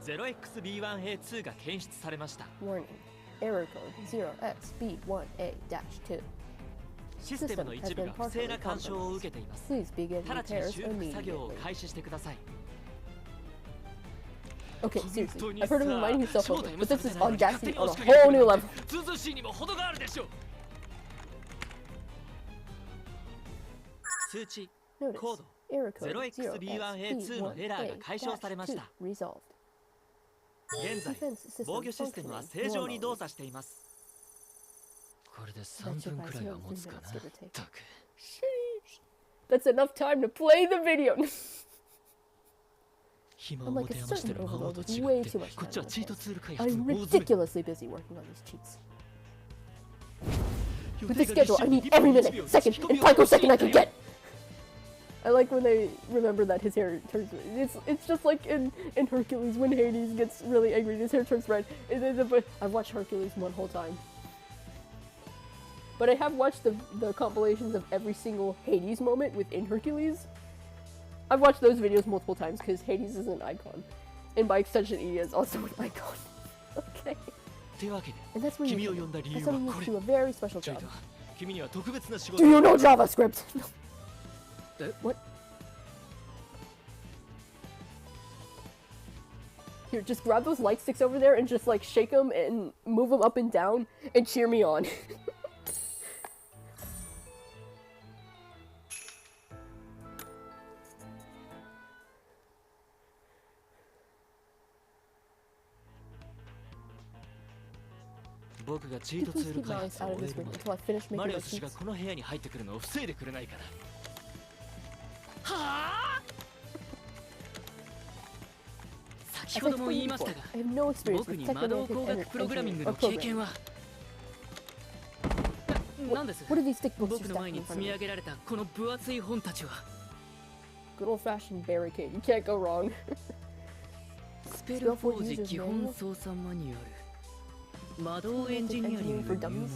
0xb1a2 が検出されました。Warning. Error code 0xb1a-2. システムの一部が不正な干渉を受けています。直ちに修復作業を開始してください。 Okay, seriously, I've heard of him reminding himself of it, but this is audacity on a whole new level. 涼しいにも程があるでしょう。通知コード 0xB1A2 のエラーが解消されました。現在防御システムは正常に動作しています。これで3分くらいは持つかな。たく That's enough time to play the video. 暇を持て余してる魔王と違って、こっちはチートツール開発 I'm の大詰め。 ridiculously busy working on these cheats. With this schedule, I need every minute, second, and picosecond I can get. I like when they remember that his hair turns red. It's just like in Hercules when Hades gets really angry and his hair turns red. I've watched Hercules one whole time. But I have watched the compilations of every single Hades moment within Hercules. I've watched those videos multiple times because Hades is an icon. And by extension, Idia is also an icon. Okay. And that's when you do a very special job. Do you know JavaScript? What? Here, just grab those light sticks over there and just like shake them and move them up and down and cheer me on. Please keep Malleus out of this room until I finish making my cheats. I have no experience with technomantic programming or programming. What are these thick books you stacked in front of me? Good old-fashioned barricade. You can't go wrong. Skillful user's manual. 魔導エンジニアリング入門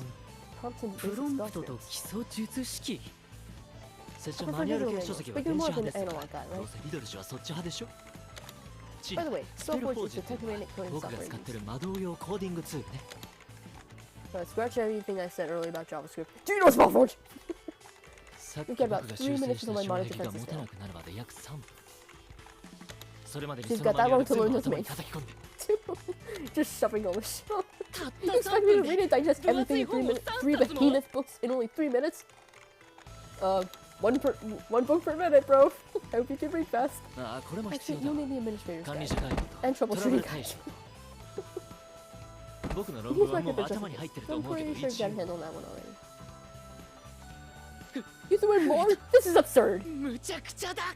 Prompts and プロ basic ン spell プトと script. 基礎術式拙者 I マニュ prefer アル Riddle 系書籍は language, 電 but 子 you're more 派 of です an から analog guy, どう right? せリドル氏はそっち派でしょ By the way, スペル Spellforge フォー is ジ the ってのは technomantic coding 僕が software 使って used. る魔導用コーディングツールね Scratch everything I said earlier about JavaScript. Do you know Spellforge? さっき We've 僕 got が about 修 3 minutes 正した until my 障 monitor 壁が defense 持 is たな down. くなるまで約3分それまでに She's その got マ that ニュアル long to 全 learn 部 this 頭に maze. 叩き込んで Just shoving all this shit. たっ You た expect 3 me to 分 read で and digest 分 everything 厚い in 3本を minutes? 3 3 冊も behemoth books in only 3 minutes? One book per minute, bro. I hope you can read fast. ああこれも必 Actually, 要 you だ need the administrator's 管理 guide 者ガイド and とトラブ troubleshooting ル対 guide. 処僕の論 He's 文は not も good う at 頭に入ってる justice. と I'm 思うけど pretty sure 一 you 応 can handle that one already. You threw in more? This is absurd. むちゃくちゃだ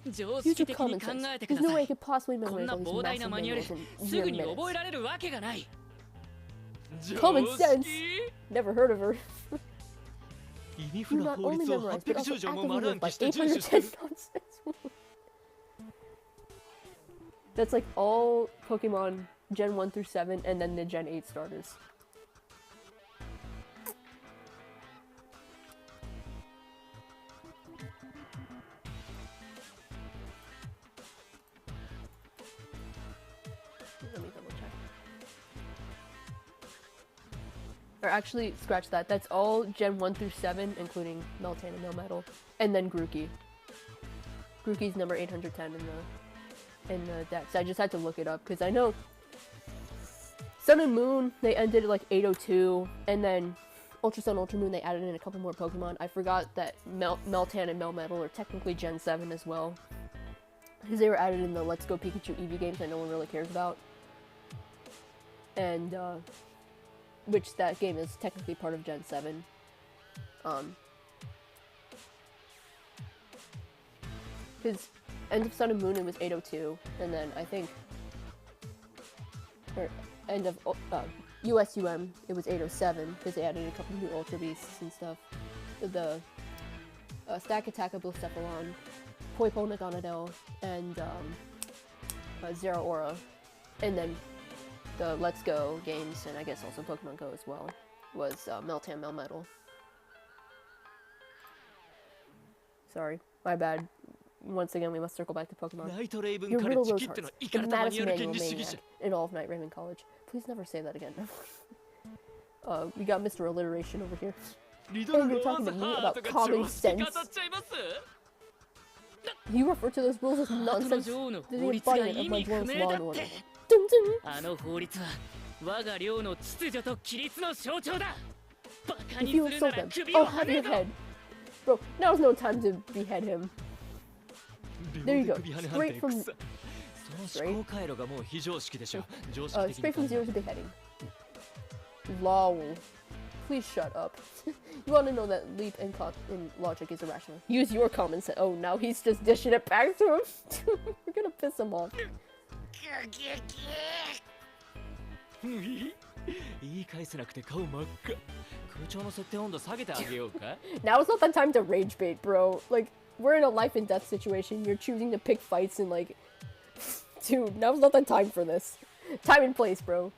常 Use 識 your 的 common に考 sense. えてく There's だ no さ way I い could possibly こん memorize な all these 膨大な massive マニュアル manuals in すぐ mere に覚 minutes. えられるわけがない Common 常 sense? 識 Never heard of her. 意味 You 不な not 法 only 律を memorize, but also 810条も actively 丸 live 暗 by 記して遵守してる 810 nonsense. That's like all Pokemon Gen 1 through 7 and then the Gen 8 starters. Let me double check. Or actually, scratch that. That's all Gen 1 through 7, including Meltan and Melmetal. And then Grookey. Grookey's number 810 in the decks. I just had to look it up, because I know Sun and Moon, they ended at like 802, and then Ultra Sun, Ultra Moon, they added in a couple more Pokemon. I forgot that Meltan and Melmetal are technically Gen 7 as well, because they were added in the Let's Go Pikachu Eevee games that no one really cares about. And, which that game is technically part of Gen 7. Because end of Sun and Moon, it was 802, and then I think, or end of USUM, it was 807, because they added a couple new Ultra Beasts and stuff. The Stack Attack of Blacephalon, Poipo Naganadel, and Zero Aura, and then the Let's Go games, and I guess also Pokemon Go as well, was Meltan Melmetal. Sorry, my bad. Once again, we must circle back to Pokemon. Your Riddle Rose Hearts, the maddest manual maniac in all of Night Raven College. Please never say that again. We got Mr. Alliteration over here. And you're talking to me about common sense? You refer to those rules as nonsense. The embodiment of my dwarf's law and order. Dun dun! If you insult them, I'll have your head. Bro, now's no time to behead him. There you go. Straight from 0 to beheading. Lol. Please shut up. You want to know that leap in logic is irrational. Use your common sense. Oh, now he's just dishing it back to him. We're gonna piss him off. Now is not the time to rage bait, bro. Like, we're in a life and death situation. You're choosing to pick fights and like... Dude, now's not the time for this. Time and place, bro.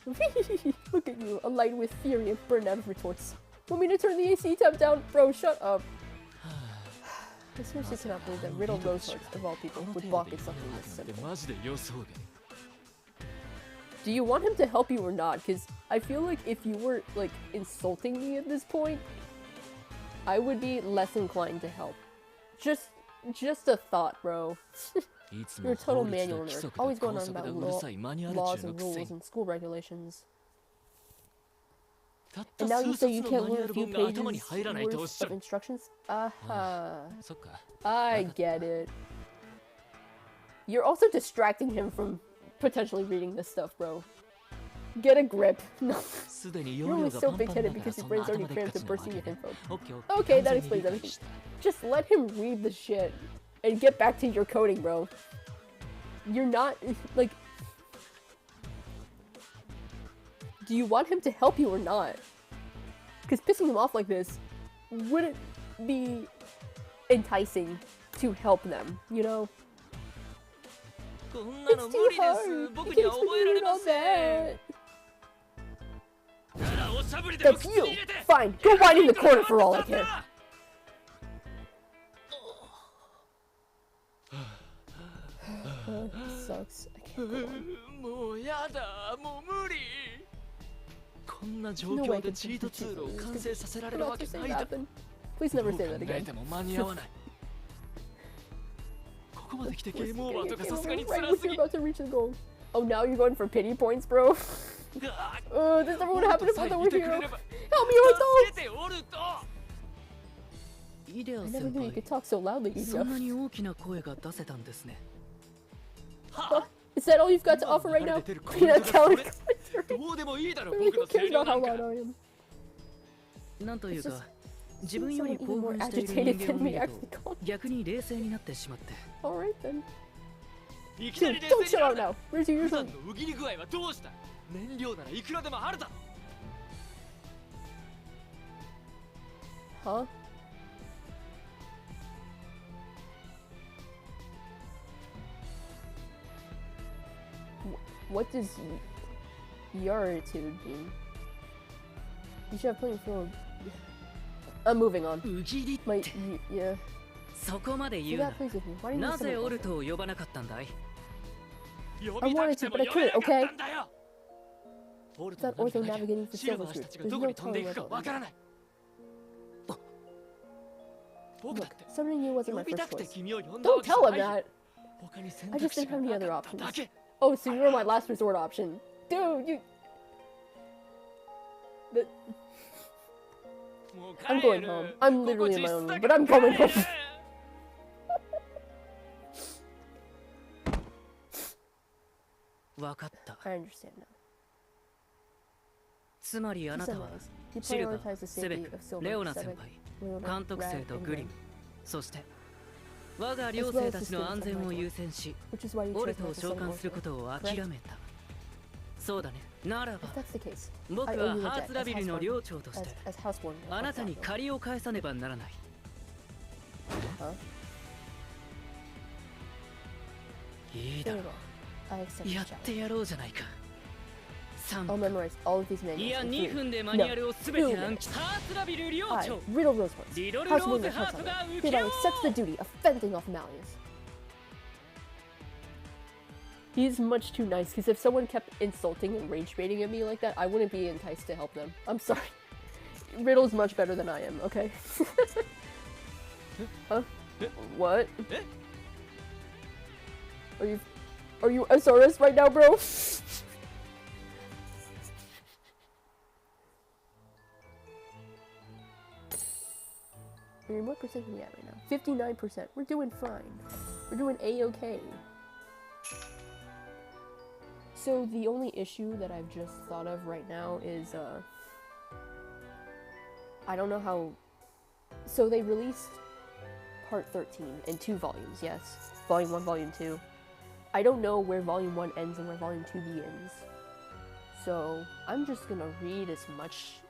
Look at you, alight with fury and burn out of retorts. Want me to turn the AC temp down? Bro, shut up. I seriously cannot believe that Riddle Rosehearts, of all people, would balk at something this simple. Do you want him to help you or not? Because I feel like if you were, like, insulting me at this point, I would be less inclined to help. Just a thought, bro. You're a total manual nerd, always going on about laws and rules and school regulations. And now you say you can't learn a few pages worth of instructions? I get it. You're also distracting him from potentially reading this stuff, bro. Get a grip. No. You're only so big-headed because your brain's already crammed to bursting with info. Okay, that explains everything. Just let him read the shit. And get back to your coding, bro. You're not, like... Do you want him to help you or not? Because pissing him off like this wouldn't be enticing to help them, you know? It's too hard. You can't expect me to read all that. That's you! Fine, go whine in the corner for all I care. Sucks. I can't go on. No way I can change the Please never say that again. You're about to reach the goal. Oh, now you're going for pity points, bro? Does everyone happen to find the word hero? Help me, Orto! I never knew you could talk so loudly, Idia. Is that all you've got to offer right now? You're not telling me. Who cares about how loud I am? It's just, seems someone even more agitated than me actually called. Alright then. Dude, don't chill out now. Where's your usual... Huh? What does your attitude mean? You should have plenty of... I'm moving on. Yeah. You got pleased with me. Why didn't you say I wanted to, but I couldn't, okay? It's that ortho navigating for Silver's group. There's no telling what Look, summoning you wasn't my first choice. Don't tell him that! I just didn't have any other options. Oh, so you're my last resort option. Dude, you... I'm going home. I'm literally in my own room, but I'm going home. I understand now. You prioritize the safety of Silver, Leona, Rat, and Grim. As well as the students of my class, which is why you chose not to summon Orphan, correct? If that's the case, I owe you a debt as housewarming. Huh? Very well. I accept the challenge. I'll memorize all of these manuals. No, 2 minutes. I, Riddle Rosehearts, housewarming Housewarming, hereby accept the duty of fending off Malleus. He's much too nice, because if someone kept insulting and rage baiting at me like that, I wouldn't be enticed to help them. I'm sorry. Riddle's much better than I am, okay? Huh? What? Are you SRS right now, bro? I mean, what percent are we at right now? 59%. We're doing fine. We're doing A-okay. So the only issue that I've just thought of right now is, I don't know how... So they released Part 13 in 2 volumes, yes. Volume 1, Volume 2. I don't know where Volume 1 ends and where Volume 2 begins. So I'm just gonna read as much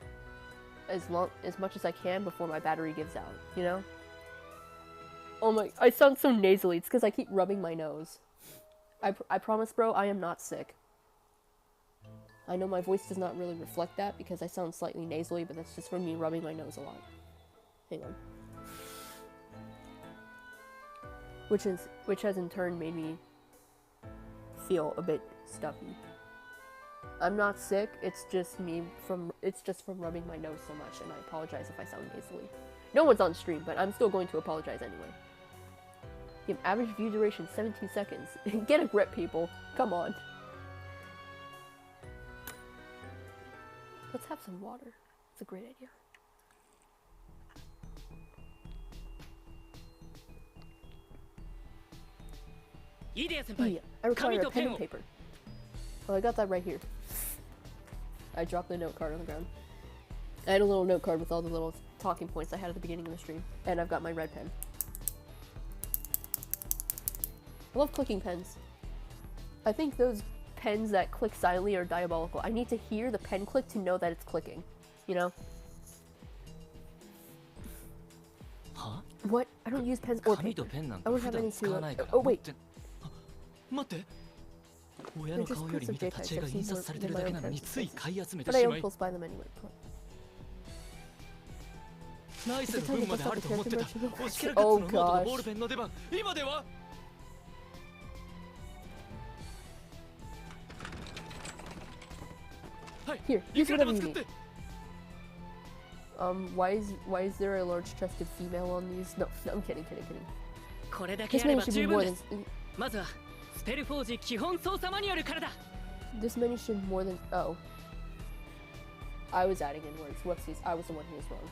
as I can before my battery gives out, you know? Oh my, I sound so nasally. It's because I keep rubbing my nose. I promise, bro, I am not sick. I know my voice does not really reflect that because I sound slightly nasally, but that's just from me rubbing my nose a lot. Hang on. Which has in turn made me feel a bit stuffy. I'm not sick, it's just from rubbing my nose so much, and I apologize if I sound nasally. No one's on stream, but I'm still going to apologize anyway. You have average view duration 17 seconds. Get a grip, people. Come on. Let's have some water. It's a great idea. Idia, I require a pen and paper. Oh, I got that right here. I dropped the note card on the ground. I had a little note card with all the little talking points I had at the beginning of the stream. And I've got my red pen. I love clicking pens. I think those pens that click silently are diabolical. I need to hear the pen click to know that it's clicking. You know? Huh? What? I don't use pens or paper. I don't have any to... Oh, wait. They're just clips of JPEGs. I've seen more than my own pens. But I impulse buy them anyway. Oh gosh. Here, use whatever you need. Why is there a large chested female on these? No, I'm kidding. This many should be more than... This many should more than... Oh. I was adding in words. Whoopsies, I was the one who was wrong.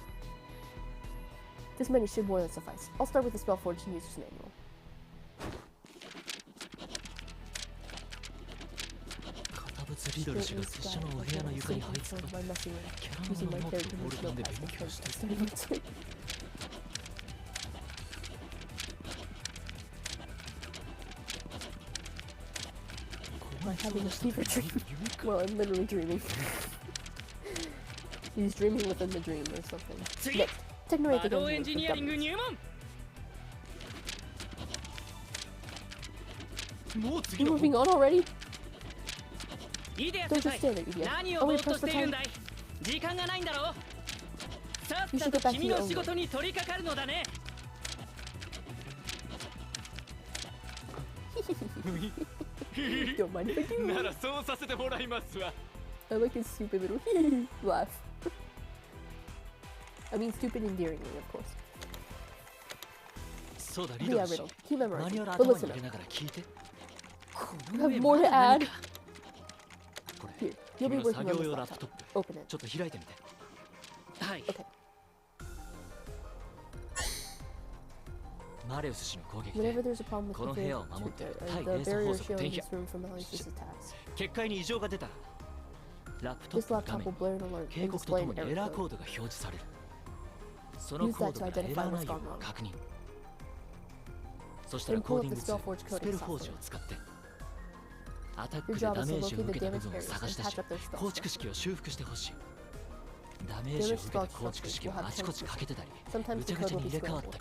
This many should more than suffice. I'll start with the Spellforged User's Manual. Am I having a fever dream? Well, I'm literally dreaming. He's dreaming within the dream or something. Next, technoid engineering. You're moving on already? Don't just stand there, Idia. Oh, wait, press the time. You should get back to your own work. Don't mind if I do. I like his stupid little laugh. I mean stupid endearingly, of course. Yeah, Riddle. Keep memorizing. But listen up. You have more to add? Here, you'll be working on this laptop. Open it. Okay. Whenever there's a problem with the barrier shielding this room from Malleus' attacks. This laptop will blare an alert and display an error code. Use that to identify what's gone wrong. Then pull up the Spellforged coding software. Your job is to locate the damaged areas and patch up their spell stuff. Damaged spell structures will have tensions. Sometimes the code will be scrambled.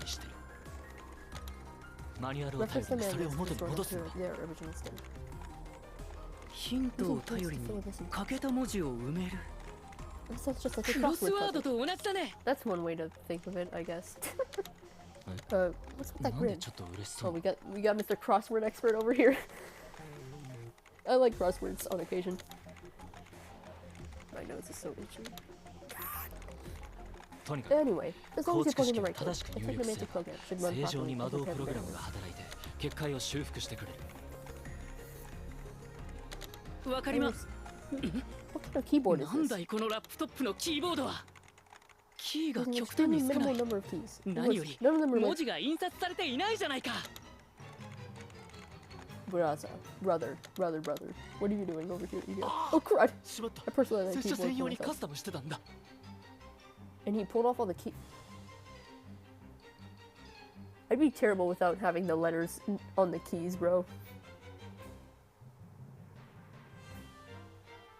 Reference the manuals to restore them to their original state. ヒントを頼りに欠けた文字を埋める。 Sounds just like a crossword puzzle. That's one way to think of it, I guess. What's with that grin? Oh, we got Mr. Crossword Expert over here. I like crosswords on occasion. My nose is so itchy. Anyway, as long as you're 構築 plugging 式 the を right code, 正しく the 入力す technomantic れば program should run 正常 properly に and 魔導 prepare プロ for グラム failure. が働いて結界を修復してくれる。わかります。 What kind of keyboard is なんだ this? いこのラップトップのキーボードは。キーが There's an 極端に extremely 少な minimal い。 number of keys. 何より None of them are 文 like 字が印刷されていないじゃないか。 brother. What are you doing over here? Oh crud! しまった。 I personally like 拙者 keyboards 専用 for にカ myself. スタムしてたんだ。 And he pulled off all the key. I'd be terrible without having the letters on the keys, bro.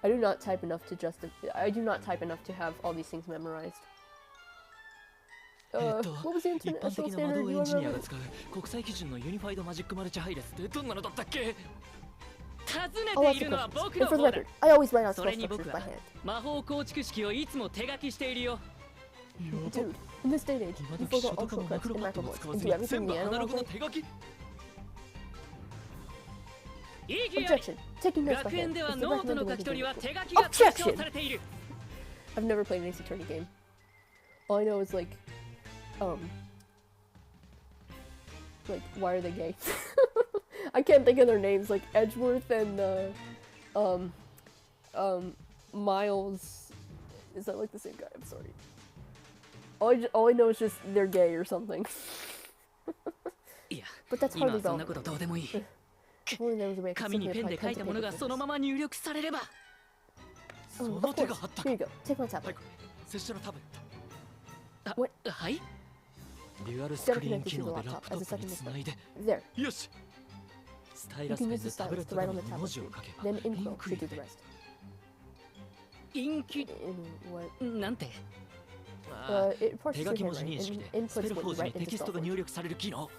I do not type enough to have all these things memorized. What was the 一般 international 的な魔 standard 導 you エンジニア remember? が使う国際基準のユニファイドマジックマルチ配列ってどんなのだったっけ？尋ね Oh, て lots い of るのは questions. 僕 And の for the 方だ。 record, I always write out そ spell れに structures 僕 by は hand. 魔法構築式をいつも手書きしているよ。 Dude, in this day and age, 今 you 時 forgot 書と all かもマ shortcuts クロ and パッド macro も modes 使わ and ず do に everything 全 in 部 the アナロ analog グの way. 手書き。異議あり。 Objection. Taking notes by 学園 hand で is は the ノートの recommended 書 way き to 取り do は it. 手書きが推奨 Objection! されている。 I've never played an Ace Attorney game. All I know is like, why are they gay? I can't think of their names, like Edgeworth and Miles. Is that like the same guy? I'm sorry. All I know is just they're gay or something. いや、 But that's 今 hardly はそんな relevant. ことどうでもいい。 If only there was a way I could 紙に simply ペン apply で書い pen た to もの paper が for その this. まま入力されれば。そ Of の手 course. があった Here か。 you go. Take my は tablet. い、拙者のタブレット。 What? はい。デュアルスクリーン機能でラップトップにつないで。 There. よし。スタイ You ラス can ペ use ン the でタブレ stylus ッ to ト write 画 on 面 the に文字を tablet. 書けば Then イン Inkwell ク should リ do で the rest. インキ In what? なんて。 It parses 手 your 書き文字 handwriting 認識 and でスペ inputs ルフォ what ー you ジに write テ into キストが software. 入力される機能。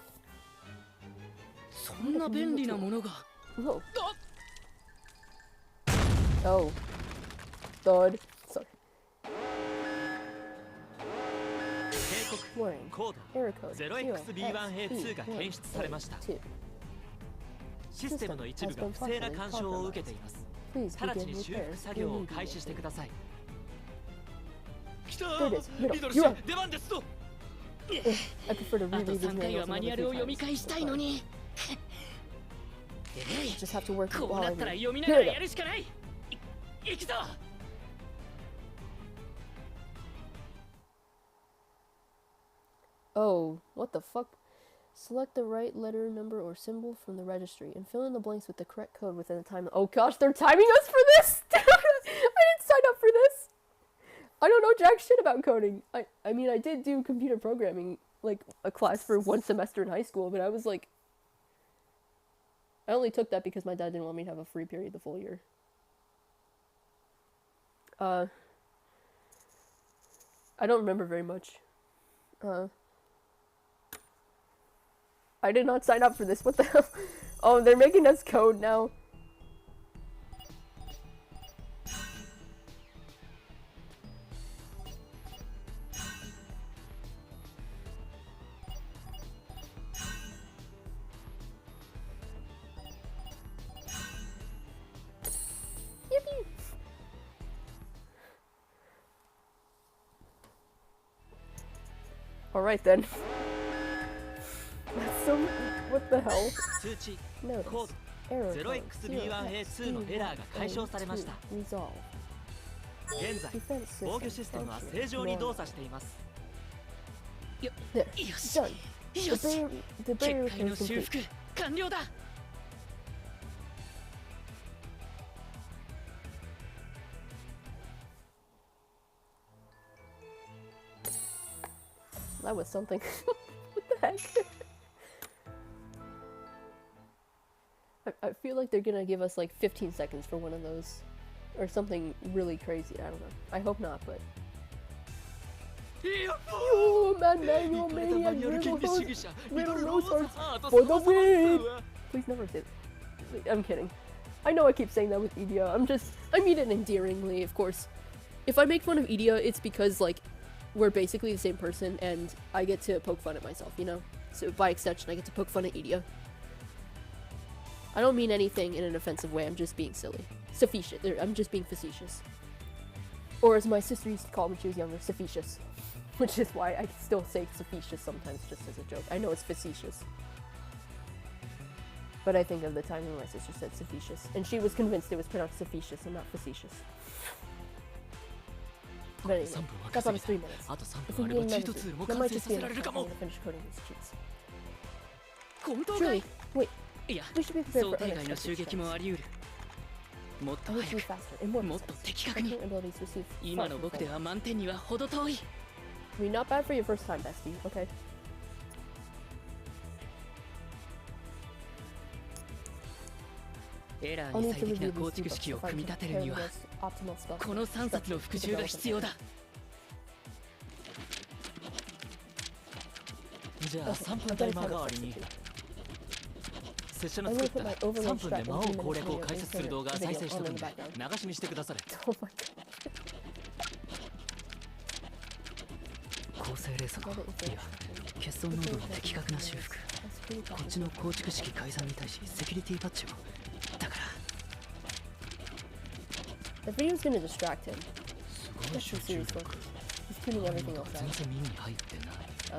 そんな便利なものが。 Whoa. Oh. Thud. Sorry. 警告 Warning. コー Error code ド 0xb1a2 が検出されました。 0xb1a2. システムの一部が不正な干渉を受けています。 Please 直ち begin に修 repair 復作業を開始してください。来た There it is. Riddle. リドル You're 氏 up. 出番ですと。 I prefer to あと reread these 3回は manuals マニュア another ルを 10読み times. 返したいのに。 Just have to work こう while な I ったら read. 読みながら Here we やるしかない。行くぞ。 Oh, what the fuck? Select the right letter, number, or symbol from the registry and fill in the blanks with the correct code within the time. Oh gosh, they're timing us for this! I didn't sign up for this! I don't know jack shit about coding. I mean, I did do computer programming, like, a class for one semester in high school, but I was like... I only took that because my dad didn't want me to have a free period the full year. I don't remember very much. I did not sign up for this. What the hell? Oh, they're making us code now. Yippee! Alright then. That's so... What the hell? 通知 Notice. コー Error ド code.0xb1a2 のエラーが解消されました。 Resolve. 現在 Defense 防御 system システムは functioning 正常に動 normally. 作しています。 There. よし。 Done. よ The し。 barrier, the 結 barrier 界 repair の is 修 complete. 復完了だ。 That was something. What the heck? I feel like they're gonna give us like 15 seconds for one of those. Or something really crazy, I don't know. I hope not, but... You mad manual maniac riddle rose hearts for the win! Please never say that. I'm kidding. I know I keep saying that with Idia. I mean it endearingly, of course. If I make fun of Idia, it's because, like, we're basically the same person, and I get to poke fun at myself, you know? So by extension, I get to poke fun at Idia. I don't mean anything in an offensive way, I'm just being silly. I'm just being facetious. Or as my sister used to call me when she was younger, facetious. Which is why I still say facetious sometimes just as a joke. I know it's facetious. But I think of the time when my sister said facetious, and she was convinced it was pronounced facetious and not facetious. But anyway, that's on 3 minutes. If we gain medicine, that might just be enough time to finish coding these cheats. Truly, wait, we should be prepared for unexpected strikes. I need to be faster and more precise. Technical abilities receive far from failures. I mean, not bad for your first time, bestie, okay? I'll need to review these two books to find the most optimal spell. この3冊の復習が必要だ。じゃあ3分タイマー代わりに拙者の作った3分で魔王攻略を解説する動画再生しとくんで流し見してくだされ。構成レースか。いや、欠損濃度の的確な修復。こっちの構築式改ざんに対しセキュリティパッチを。だから。The video's gonna distract him. That's some serious focus. He's tuning everything else out.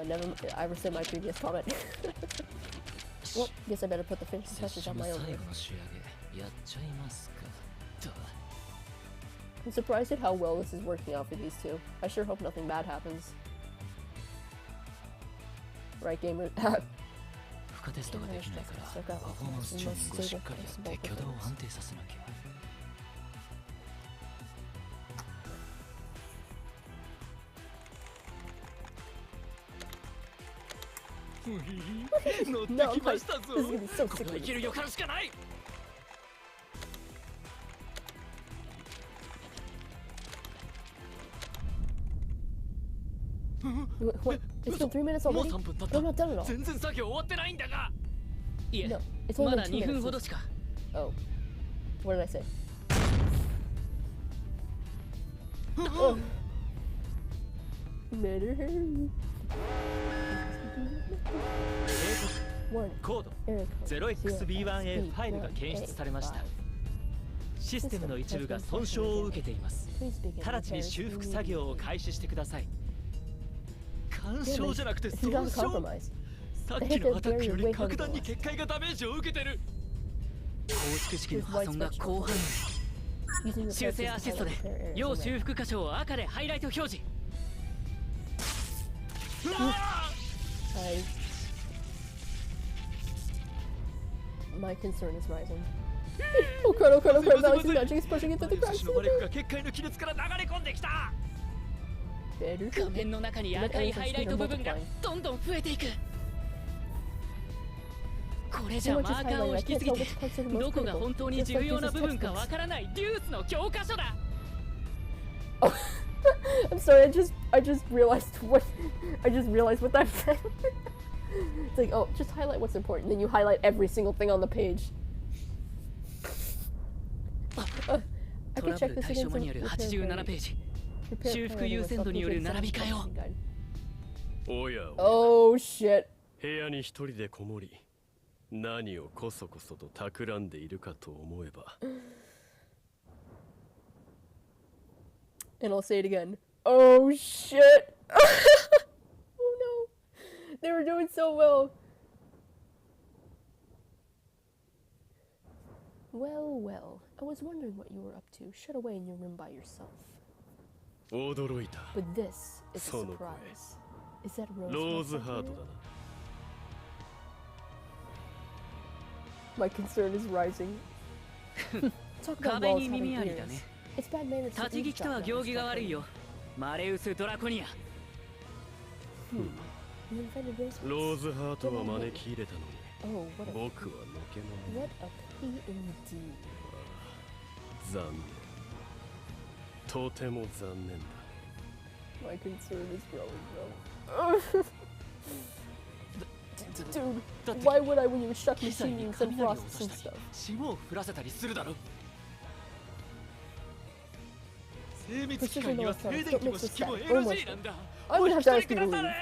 Never mind. I rescind my previous comment. Well, guess I better put the finishing touches on my own. I'm surprised at how well this is working out for these two. I sure hope nothing bad happens. Right, gamer? 負荷テストができないからパフォーマンスチューニングをしっかりやって挙動を安定させなきゃ。乗ってきましたぞ。ここはいける予感しかない。What? It's been 3 minutes already? もう3分経った。 I'm not done at all. 全然作業終わってないんだが。いえ、 No, it's only まだ 2 2分 minutes. ほどしか。 Oh. What did I say? Better hurry. コード 0xB1A ファイルが検出されました。システムの一部が損傷を受けています。直ちに修復作業を開始してください。干渉じゃなくて損傷。さっきのアタックより格段に結界がダメージを受けてる。構築式の破損が広範囲。修正アシストで要修復箇所を赤でハイライト表示。My concern is rising. Oh crud, oh crud, oh crud, Malleus' magic is pushing into the cracks. Better. 画面の中に赤いハイライト部分がどんどん増えていく。これじゃマーカーを引きすぎてどこが本当に重要な部分かわからないデュースの教科書だ。Oh, I'm sorry. I just realized what that meant. It's like, oh, just highlight what's important. Then you highlight every single thing on the page. I can check this against the repair page. Oh shit. 部屋に一人でこもり、何をこそこそと企んでいるかと思えば。And I'll say it again. Oh shit! Oh no! They were doing so well. Well, well. I was wondering what you were up to. Shut away in your room by yourself. 驚いた。But this is a surprise. Is that Rose? ローズハートだな。My concern is rising. Talk about walls having ears. It's bad manners to 立ち聞きとは行儀が悪いよ。マレウス・ドラコニア。ローズハートは招き入れたのに、僕はのけ者。What a pity indeed. 残念。とても残念だ。My concern is growing, Dude, why would I when you shut machines and frosts and stuff? 霜を降らせたりするだろ。精密機械には静電気も湿気も NG なんだ。お引き取りくだされ。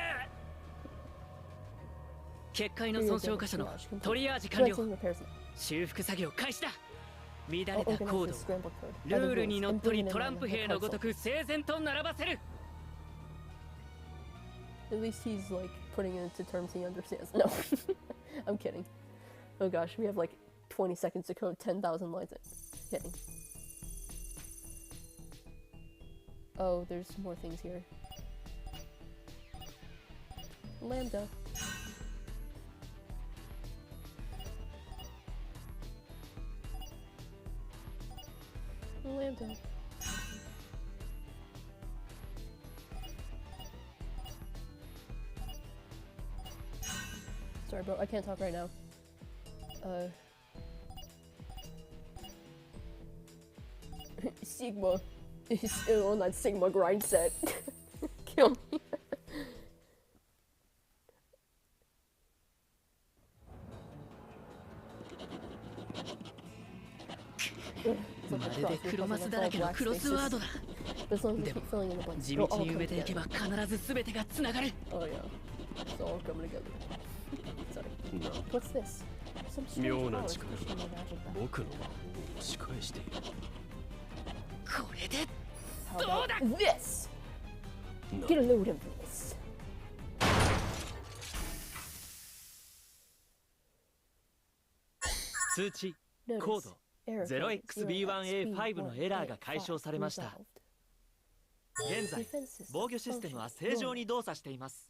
結界の損傷箇所のトリアージ完了。修復作業開始だ。乱れたコードをルールにのっとりトランプ兵のごとく整然と並ばせる。At least he's like putting it into terms he understands. No, I'm kidding. Oh gosh, we have like 20 seconds to code 10,000 lines. Kidding. Oh, there's more things here. Lambda. Lambda. Sorry, bro, I can't talk right now. Sigma is still on that Sigma grind set. Kill me.まるで黒マスだらけのクロスワードだ。でも地道に埋めていけば必ず全てがつながる。Oh yeah, it's all coming together. Sorry. What's this? Some strange 妙な powers 力 pushing が my magic back. 僕の魔法を押し返している。これで How about this? Get a load of this. Notice, コード 0xb1a5 のエラーが解消されました。現在、防御システムは正常に動作しています。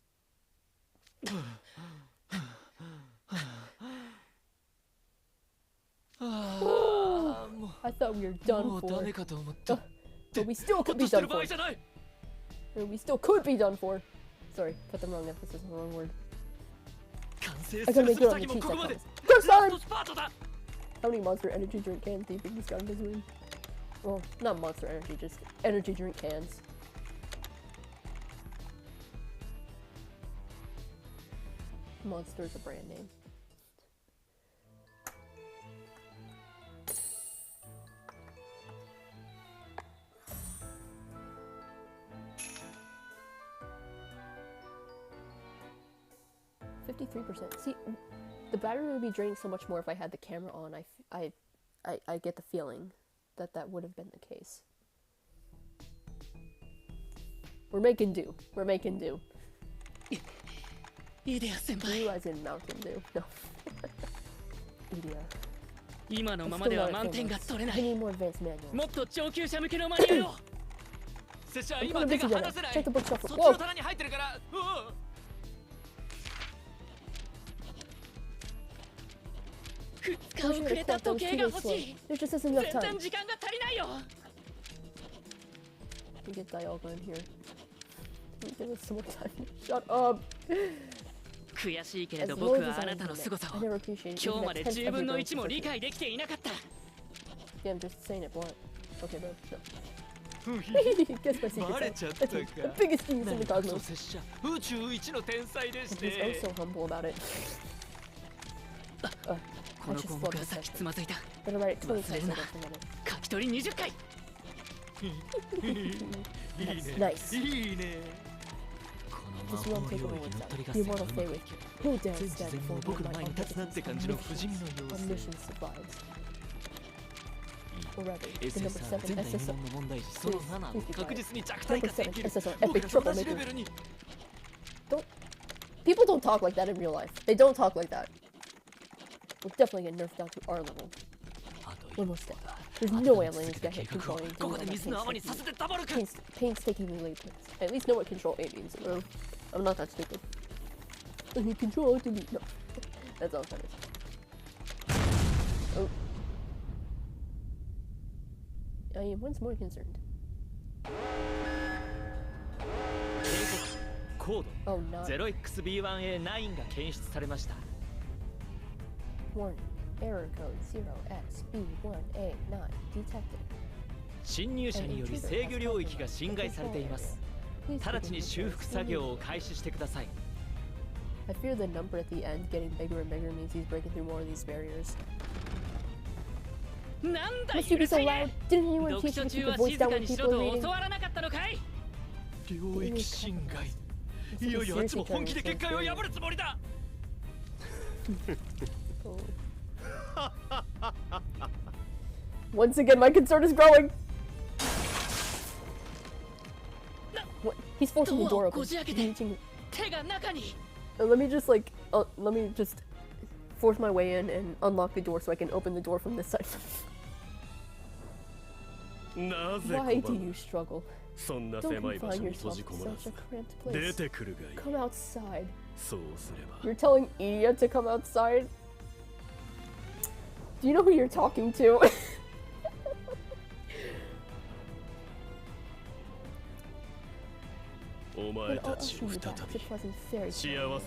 I thought we were done for. But we still could be done for. We still could be done for. Sorry, put the wrong emphasis on the wrong word. I gotta make it on the cheat check. First time! How many monster energy drink cans do you think this guy is doing? Well, not monster energy, just energy drink cans. Monster is a brand name. See, the battery would be draining so much more if I had the camera on. I get the feeling that that would have been the case. We're making do. We're making do. Idia senpai. You as in Mountain Dew. No. Idia. 今のままでは満点が取れな I い。 need more advanced manual. もっと上級者向けのマニュアルを。拙者は今手が離せない。 Check the book そっ shuffle. ちの棚に入ってるから。2日遅れた時計が欲しい。 There just isn't enough 全 time. 然時間が足りないよ。 We get Dialga in here. Give us some more time. Shut up. 悔しいけれど僕はあなたの凄さを今日まで10分の1も理解できていなかった。 Yeah, I'm just saying it blunt. Okay, bro. No. Guess my secret. バレちゃったか。 The biggest genius in the なんと cosmos. 拙者宇宙一の天才でし And he's て。 oh so humble about it. こ I の just 項 love 目は this さっき section. つまずいた。 Better write it 20 忘れ times る so な I don't forget 書き取り20回。いいね。 Nice. いいね。こ Just の one 魔法 take 領 away 域 what's の out. 鳥が The 迫 immortal る fate 中 with Who dares 全 stand 知全 before 能 me 僕の like 前に立つなって感じの不死身の様子。 Omniscient survives. Or rather, the number SSR 7 前代未 SSR. 聞の問題児その7を確実に弱体 Number 化で 7 きる。 SSR 僕 epic らと同 triple じレ maker. ベルに。 People don't talk like that in real life. They don't talk like that. We'll definitely get nerfed down to our level. あと One more 一 step. 歩だ。 There's no way I'm letting this guy hit 計画を control ここで anything. 水の泡にさせてたまるか。 Painstakingly laid plans. I at least know what control A means. I'm not that stupid. I need control delete. No. That's all kind of. Oh. I am once more concerned. コード Oh, not.0xb1a9 が検出されました。 Warning. Error code 0xb1a9 detected. 侵入者により制御領域が侵害されています。直ちに修復作業を開始してください。 I fear the number at the end getting bigger and bigger means he's breaking through more of these barriers. なんだ Must you be so loud? Didn't anyone 読 teach 書 you to 中 keep は the voice 静 down か when にし people ろ are と reading? 教わらなかったのかい。領域侵害。いよいよあっちも本気で結界を破るつもりだ。Once again, my concern is growing. What? He's forcing the door open. Reaching. Let me just like, let me just force my way in and unlock the door so I can open the door from this side. Why do you struggle? Don't confine yourself to such a cramped place. Come outside. You're telling Idia to come outside? Do you know who you're talking to? But I'll usher you back to pleasant fairy tale.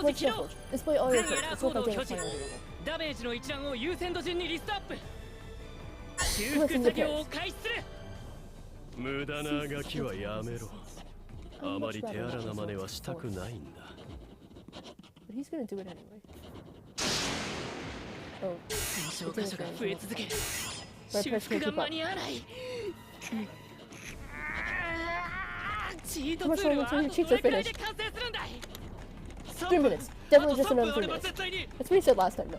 Let's go. Display all your efforts. Let's look at the final. ダメージの一覧を優先度順にリストアップ。修 Listen 復 to 作業 this. を開始する。無駄なあがきはやめろ。あまり手荒な真似はしたくないんだ。But he's gonna do it anyway. Oh, 戦勝箇所が増え続け、 My 修 press 復 can't が keep 間 up. に合わない。チート How ツ much ール longer はあ until your と cheats ど are れくらい finished? で完成するんだい。 3 minutes. Definitely just another 3 minutes. That's what he said last time, no.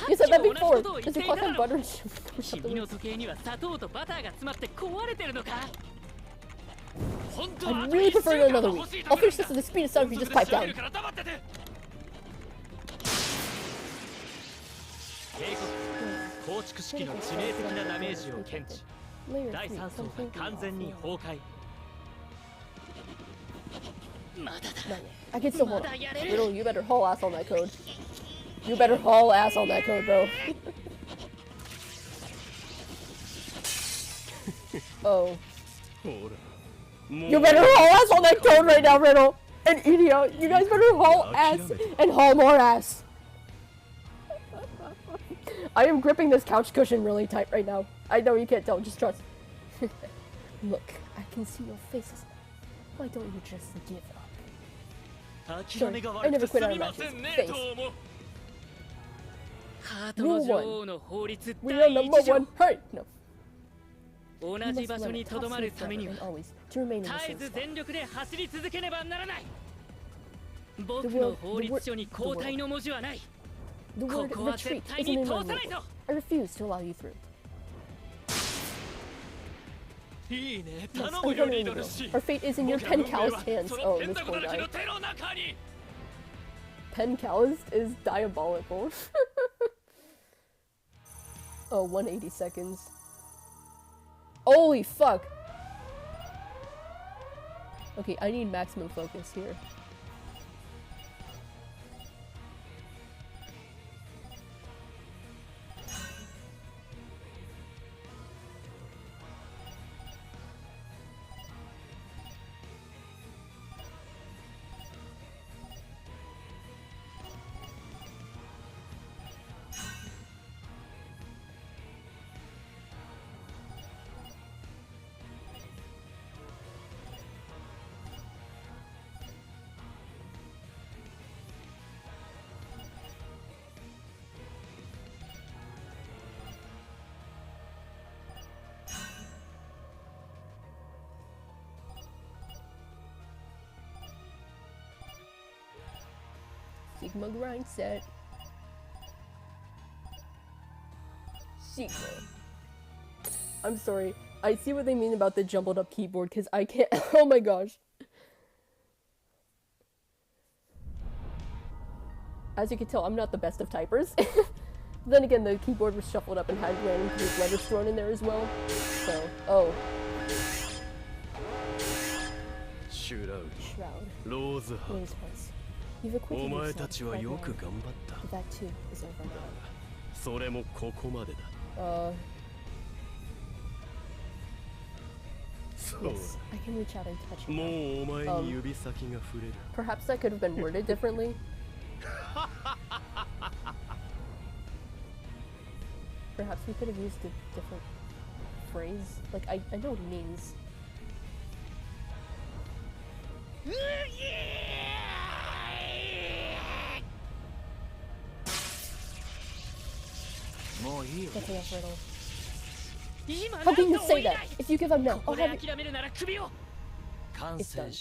You said that before. Does the clock have butter and sugar? 君の時計には砂糖とバターが詰まって壊れてるのか。 I'd really prefer another week. I'll finish this at the speed of sound if you just pipe down. 警告、構築式の致命的なダメージを検知。第3層が完全に崩壊。まだだ。 I can still hold on. Riddle, you better haul ass on that code. You better haul ass on that code, bro. Oh. You better haul ass on that code right now, Riddle! And Idia, you guys better haul ass and haul more ass! I am gripping this couch cushion really tight right now. I know you can't tell, just trust. Look, I can see your faces. Why don't you just give up? Sure, I never quit our matches. Face. Rule 1. We are number 1. Hey! No. 同じ場所にとどまるためには To remain in the 絶え same ず spot. 全力で走り続けねばならない。僕の法律書に交代の文字はない。 The こ word こは retreat 絶対 isn't に in 通 my さない rules. ぞ。 I refuse to allow you through. いいね、 Yes, 頼 I'm むよ gonna リー leave ド you ルシ go. Our fate is in your 僕らの運命 pen は calloused hands. その Oh, ペン this ダゴ poor だらけ guy. の手の中に。 Pen calloused is diabolical. Oh, 180 seconds. Holy fuck! Okay, I need maximum focus here. Sigma grind set. Sigma. I'm sorry. I see what they mean about the jumbled up keyboard because I can't. Oh my gosh. As you can tell, I'm not the best of typers. Then again, the keyboard was shuffled up and had random letters thrown in there as well. So, oh. Shroud. Rose Hearts. You've acquitted yourself quite well. But that too is over now. Yes, I can reach out and touch you. Perhaps that could have been worded differently. Perhaps we could have used a different phrase. Like, I know what he means. That's enough, Riddle. How can you say that? If you give up now, I'll have it. It's done.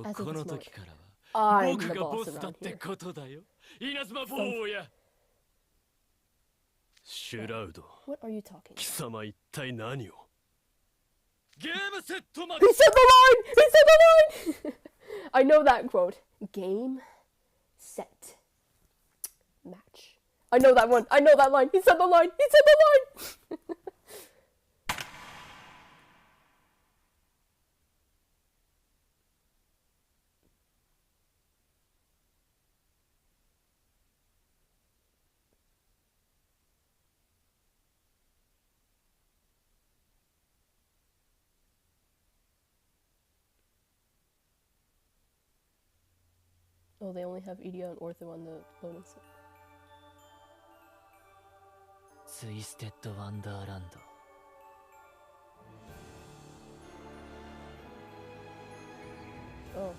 As of this moment, I'm the boss around here. シュラウド。 What are you talking 貴 about? 様一体何を。ゲームセットマッ He チ。 said the line! He said the line! I know that quote. Game, set, match. I know that one. I know that line. He said the line. He said the line! Oh, they only have Idia and Ortho on the loading set. ツイステッドワンダーランド。 Oh.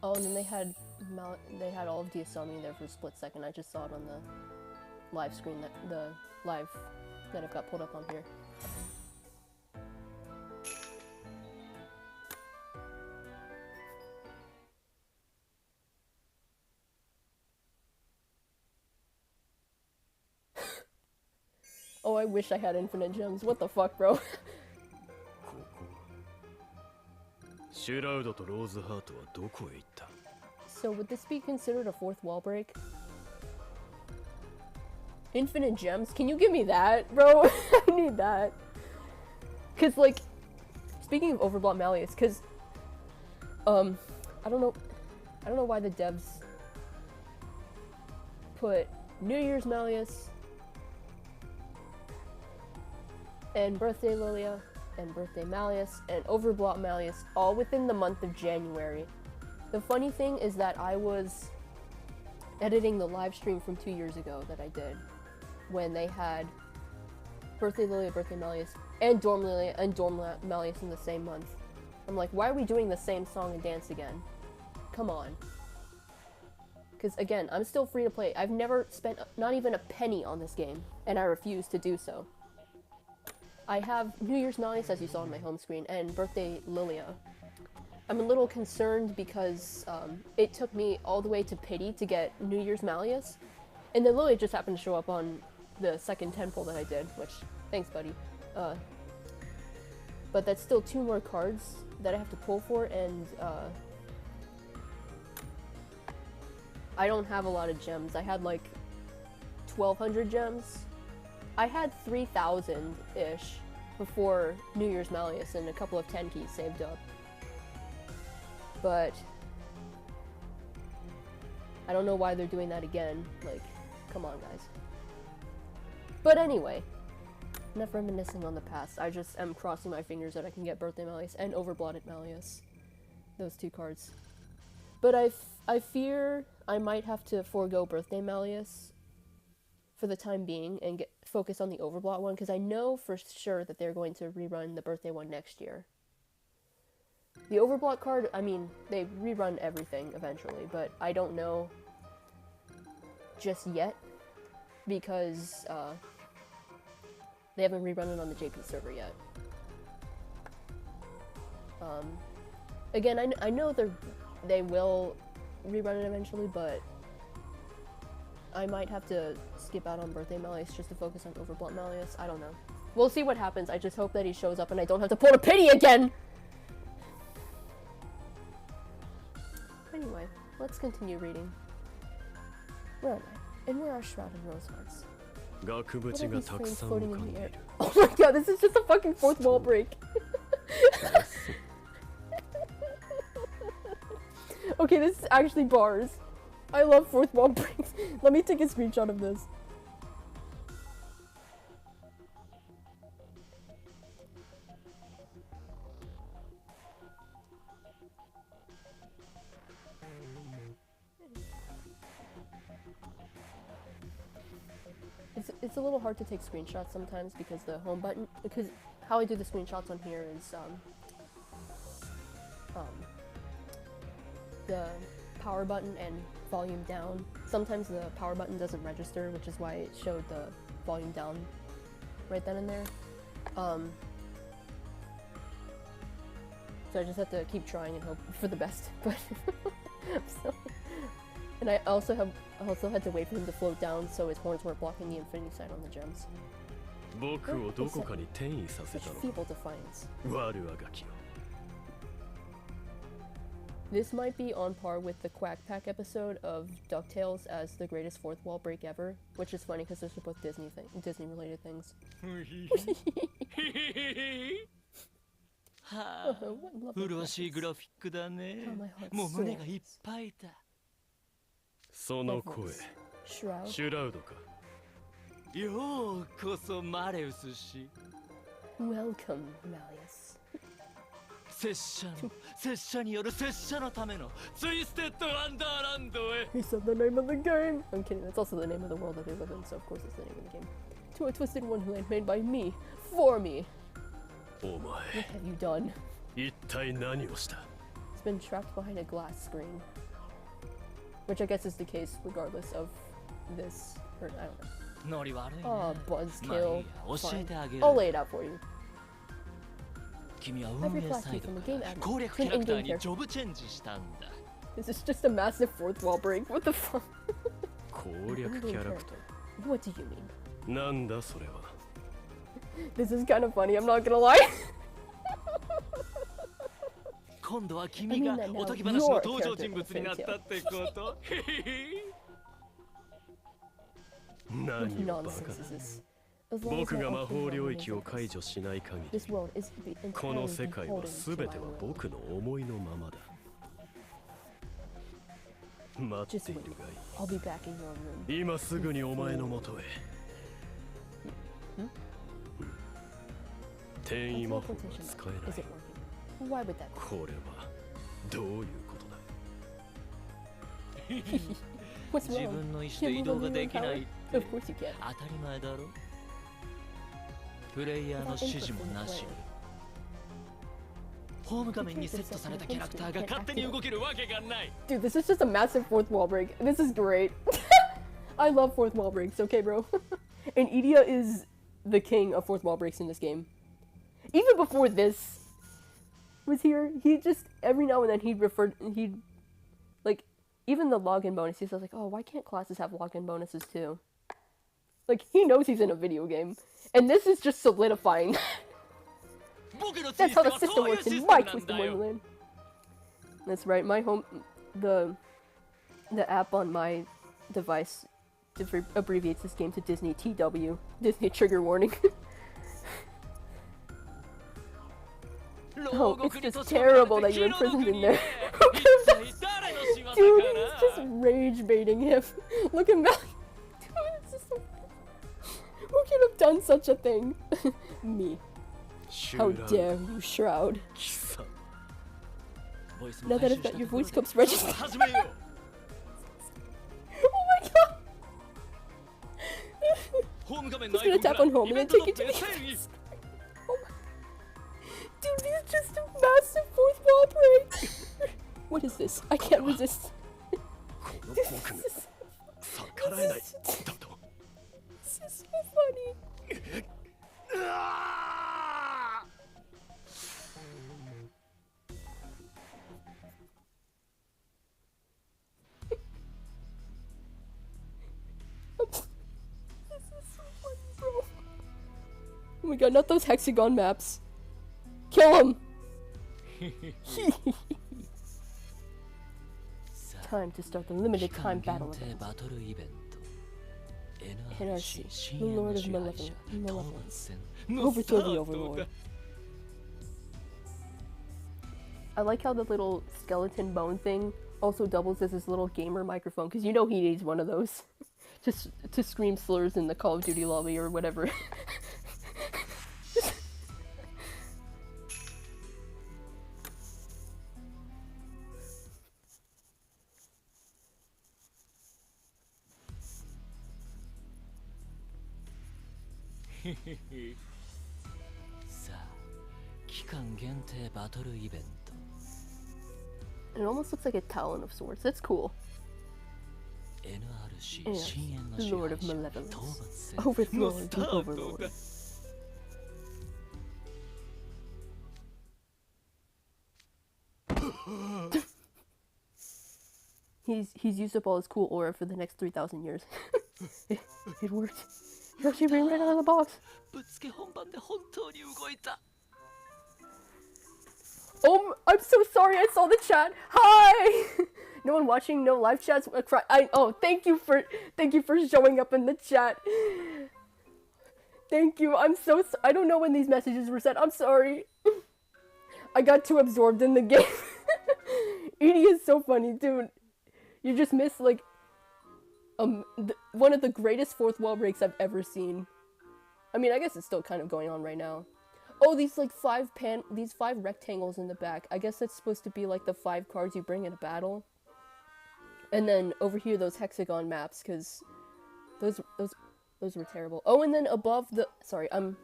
Oh, and then they had all of Diasami there for a split second. I just saw it on the live screen that I've got pulled up on here. Oh, I wish I had infinite gems. What the fuck, bro? シュラウドとローズハートはどこへ行った。 So would this be considered a fourth wall break? Infinite gems? Can you give me that, bro? I need that. Cause like, speaking of overblot Malleus, cause I don't know why the devs put New Year's Malleus and Birthday Lilia and Birthday Malleus and Overblot Malleus all within the month of January. The funny thing is that I was editing the live stream from 2 years ago that I did when they had Birthday Lilia, Birthday Malleus, and Dorm Lilia and Dorm Malleus in the same month. I'm like, why are we doing the same song and dance again? Come on. Because again, I'm still free to play. I've never spent not even a penny on this game, and I refuse to do so. I have New Year's Malleus, as you saw on my home screen, and Birthday Lilia. I'm a little concerned because it took me all the way to Pity to get New Year's Malleus, and then Lilia just happened to show up on the second 10-pull that I did, which, thanks buddy. But that's still 2 more cards that I have to pull for, and I don't have a lot of gems. I had like 1,200 gems. I had 3,000-ish before New Year's Malleus and a couple of 10 keys saved up. But I don't know why they're doing that again. Like, come on, guys. But anyway, enough reminiscing on the past. I just am crossing my fingers that I can get Birthday Malleus and Overblotted Malleus. Those 2 cards. But I fear I might have to forego Birthday Malleus for the time being and focus on the Overblot one, because I know for sure that they're going to rerun the birthday one next year. The Overblot card, I mean, they rerun everything eventually, but I don't know just yet because they haven't rerun it on the JP server yet. Again, I know they will rerun it eventually, but I might have to skip out on Birthday Malleus just to focus on Overblot Malleus. I don't know. We'll see what happens. I just hope that he shows up and I don't have to pull a Pity again! Anyway, let's continue reading. Where am I? And where are Shrouded Rose Hearts? What are these frames floating in the air? Oh my god, this is just a fucking fourth wall break! Okay, this is actually bars. I love fourth wall breaks. Let me take a screenshot of this. It's a little hard to take screenshots sometimes because the home button, because how I do the screenshots on here is the power button and volume down. Sometimes the power button doesn't register, which is why it showed the volume down right then and there. So I just have to keep trying and hope for the best, but I'm so And I also had to wait for him to float down so his horns weren't blocking the infinity sign on the gems. 僕をどこかに転移させ Such たの feeble defiance. 悪あがきを This might be on par with the Quack Pack episode of DuckTales as the greatest fourth wall break ever, which is funny because those are both Disney-related things. はあ、麗しいグラフィックだね。もう胸がいっぱいだ。その声、シュラウドか。ようこそマレウス氏。Welcome, Malleus. 拙者による拙者のためのツイステッドワンダーランドへ。He said the name of the game. I'm kidding. That's also the name of the world that they live in, so of course it's the name of the game. To a twisted wonderland made by me, for me. お前、 What have you done? 一体何をした？ It's been trapped behind a glass screen. Which I guess is the case regardless of this, or I don't know. ノリ悪いね。Oh, buzzkill. 教えてあげる。I'll lay it out for you. 君は運営サイドから攻略キャラクターにジョブチェンジしたんだ。This is just a massive fourth wall break. What the fuck? 攻略キャラクター。 What do you mean? なんだそれは。 This is kind of funny, I'm not gonna lie. 今度は君がおとぎ話の登場人物になったってこと。何をバカだ。僕が魔法領域を解除しない限り、この世界は全ては僕の思いのままだ。待っているがいい。今すぐにお前のもとへ。転移魔法が使えない。これはどういうことだ。自分の意思で移動ができないって当たり前だろ。プレイヤーの指示もなしに。ホーム画面にセットされたキャラクターが勝手に動けるわけがない。Dude, this is just a massive fourth wall break. This is great. I love fourth wall breaks, okay, bro? And Idia is the king of fourth wall breaks in this game. Even before this was here, he just, every now and then he'd, like, even the login bonus, he's like, oh, why can't classes have login bonuses too? Like, he knows he's in a video game. And this is just solidifying. That's how the system works in my Twisted Wonderland. That's right, my home, the app on my device abbreviates this game to Disney TW, Disney Trigger Warning. Oh, it's just terrible that you're imprisoned in there. Dude, he's just rage baiting him. Look at Malleus. Dude, it's just so... Who could have done such a thing? Me. How dare you, Shroud. Now that I've got your voice clips registered. Oh my god! He's gonna tap on home and then take it to me. Dude, this is just a massive fourth wall break! What is this? I can't resist. This is so funny. This is so funny, bro. Oh my god, not those hexagon maps. Kill him! Time to start the limited time battle event. NRC, the Lord of Malevolence. Overthrow the Overlord. I like how the little skeleton bone thing also doubles as his little gamer microphone, because you know he needs one of those just to scream slurs in the Call of Duty lobby or whatever. It almost looks like a talon of swords. That's cool. NRC, Lord of Malevolence. Overthrow the Overlord. He's used up all his cool aura for the next 3,000 years. It worked. He actually ran right out of the box. Oh, I'm so sorry. I saw the chat. Hi. No one watching. No live chats. Oh, thank you for showing up in the chat. Thank you. I'm so. I don't know when these messages were sent. I'm sorry. I got too absorbed in the game. Idia is so funny, dude. You just missed like one of the greatest fourth wall breaks I've ever seen. I mean, I guess it's still kind of going on right now. Oh, these like these 5 rectangles in the back. I guess that's supposed to be like the 5 cards you bring in a battle. And then over here, those hexagon maps, because those were terrible. Oh, and then above the... Sorry, I'm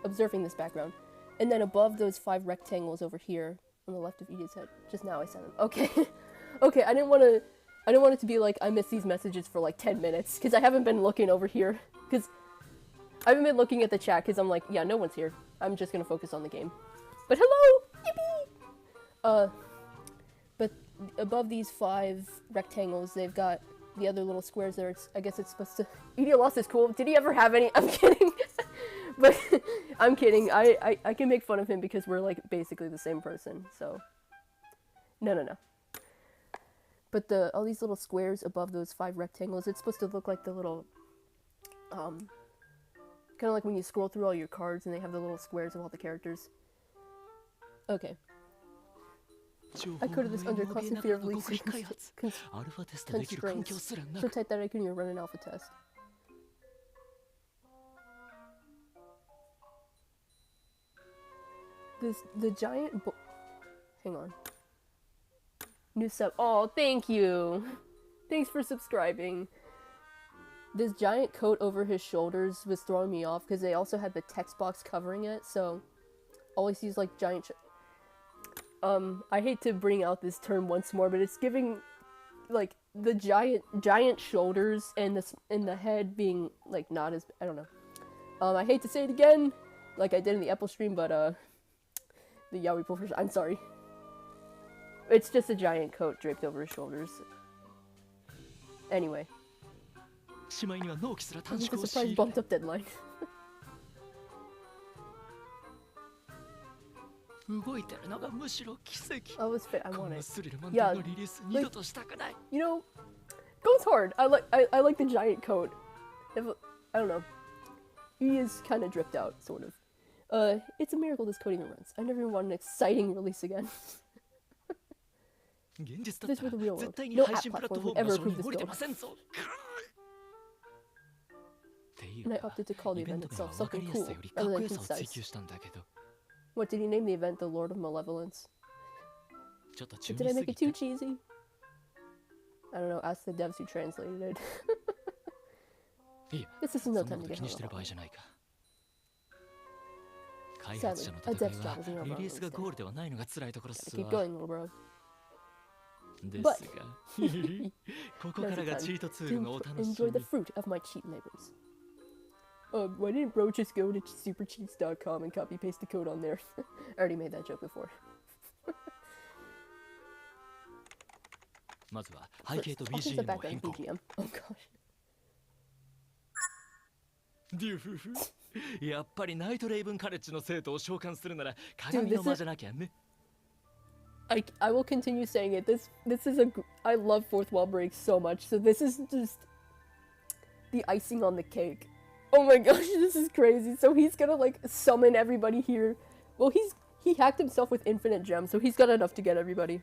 observing this background. And then above those 5 rectangles over here, on the left of Idia's head. Just now I sent them. Okay. Okay, I didn't want it to be like I missed these messages for like 10 minutes, because I haven't been looking over here. Because I haven't been looking at the chat, because I'm like, yeah, no one's here. I'm just gonna focus on the game. But hello! Yippee! But above these 5 rectangles, they've got the other little squares there. I guess it's supposed to... Idia lost his cool. Did he ever have any? I'm kidding. But I'm kidding. I can make fun of him because we're like basically the same person. So no. But all these little squares above those 5 rectangles, it's supposed to look like the little kind of like when you scroll through all your cards and they have the little squares of all the characters. Okay. I coded this under constant fear of leaks constraints, so tight that I couldn't even run an alpha test. The giant hang on. New sub. Oh, thank you! Thanks for subscribing. This giant coat over his shoulders was throwing me off because they also had the text box covering it, so all I see is like giant I hate to bring out this term once more, but it's giving like the giant shoulders and the head being like not as, I don't know. I hate to say it again, like I did in the Apple stream, but the Yaoi professional, I'm sorry. It's just a giant coat draped over his shoulders. Anyway. I'm just surprised bumped up deadline. I was fit. I want it. Yeah, like, you know, goes hard. I like the giant coat. I don't know. He is kind of dripped out, sort of. It's a miracle this code even runs. I never even want an exciting release again. This was the real world. No app platform would ever approve this code. And I opted to call the event itself something cool, rather than concise. What, did he name the event the Lord of Malevolence? But did I make it too cheesy? I don't know, ask the devs who translated it. This is no time to get hung up. Sadly, a dev's job is in your wrong instead. Keep going, little bro. But, now's the time to enjoy the fruit of my cheat labors. Why didn't bro just go to supercheats.com and copy paste the code on there? I already made that joke before. First, I'll change the background BGM. Oh gosh. Dude, I will continue saying it. This is I love fourth wall breaks so much. So this is just the icing on the cake. Oh my gosh, this is crazy. So he's gonna like summon everybody here. Well, he hacked himself with infinite gems, so he's got enough to get everybody.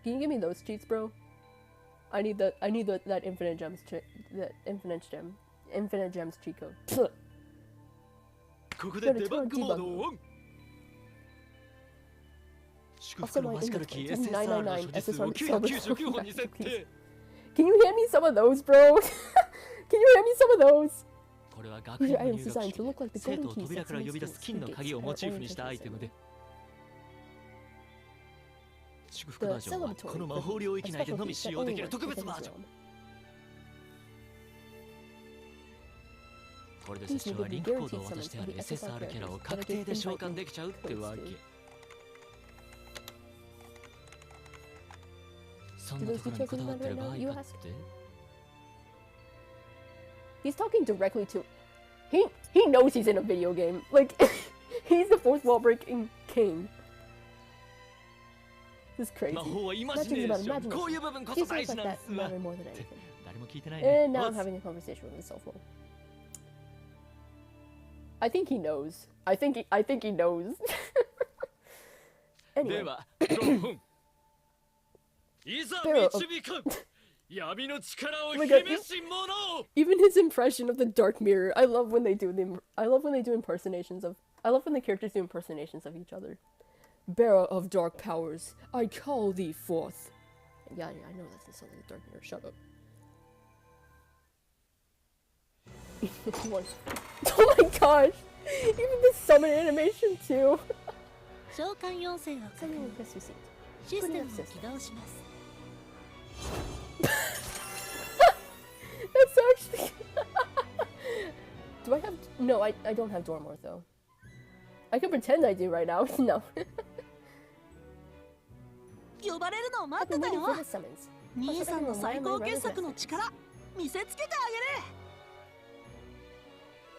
Can you give me those cheats, bro? I need that infinite gems infinite gems cheat code. Also, my index 999 SSR silver. Can you hand me some of those, bro? Can you hand me some of those? These are items designed to look like the golden keys that the celebratory, a special piece that only works within this realm. These will give you guaranteed summons of the SSR characters that are gifted invite you. Do those details even matter right now, you ask? He's talking directly to... He knows he's in a video game. Like, he's the fourth wall breaking king. This is crazy. Imagine about imagination. Details like that matter more than anything. And now I'm having a conversation with myself. I think he knows. I think he knows. Anyway. Pharaoh of... Even his impression of the Dark Mirror. I love when they do impersonations of... I love when the characters do impersonations of each other. Bearer of dark powers, I call thee forth. Yeah, I know that's something the Dark Mirror. Shut up. Oh my gosh! Even the summon animation too. That's actually... Do I have... No, I don't have Dormor though. I can pretend I do right now. No. I've been waiting for the summons.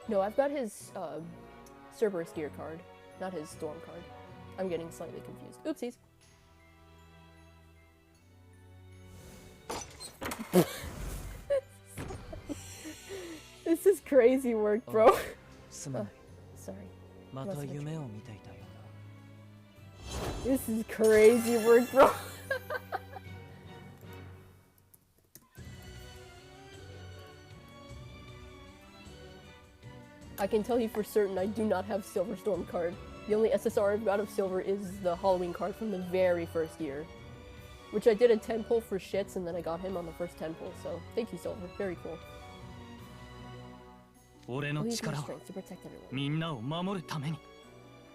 No, I've got his Cerberus gear card, not his Storm card. I'm getting slightly confused. Oopsies. This is crazy work, bro. Sorry. This is crazy work, bro. I can tell you for certain I do not have Silver Storm card. The only SSR I've got of Silver is the Halloween card from the very first year. Which I did a 10 pull for shits and then I got him on the first 10 pull, so thank you, Silver. Very cool. I'll use my strength to protect everyone.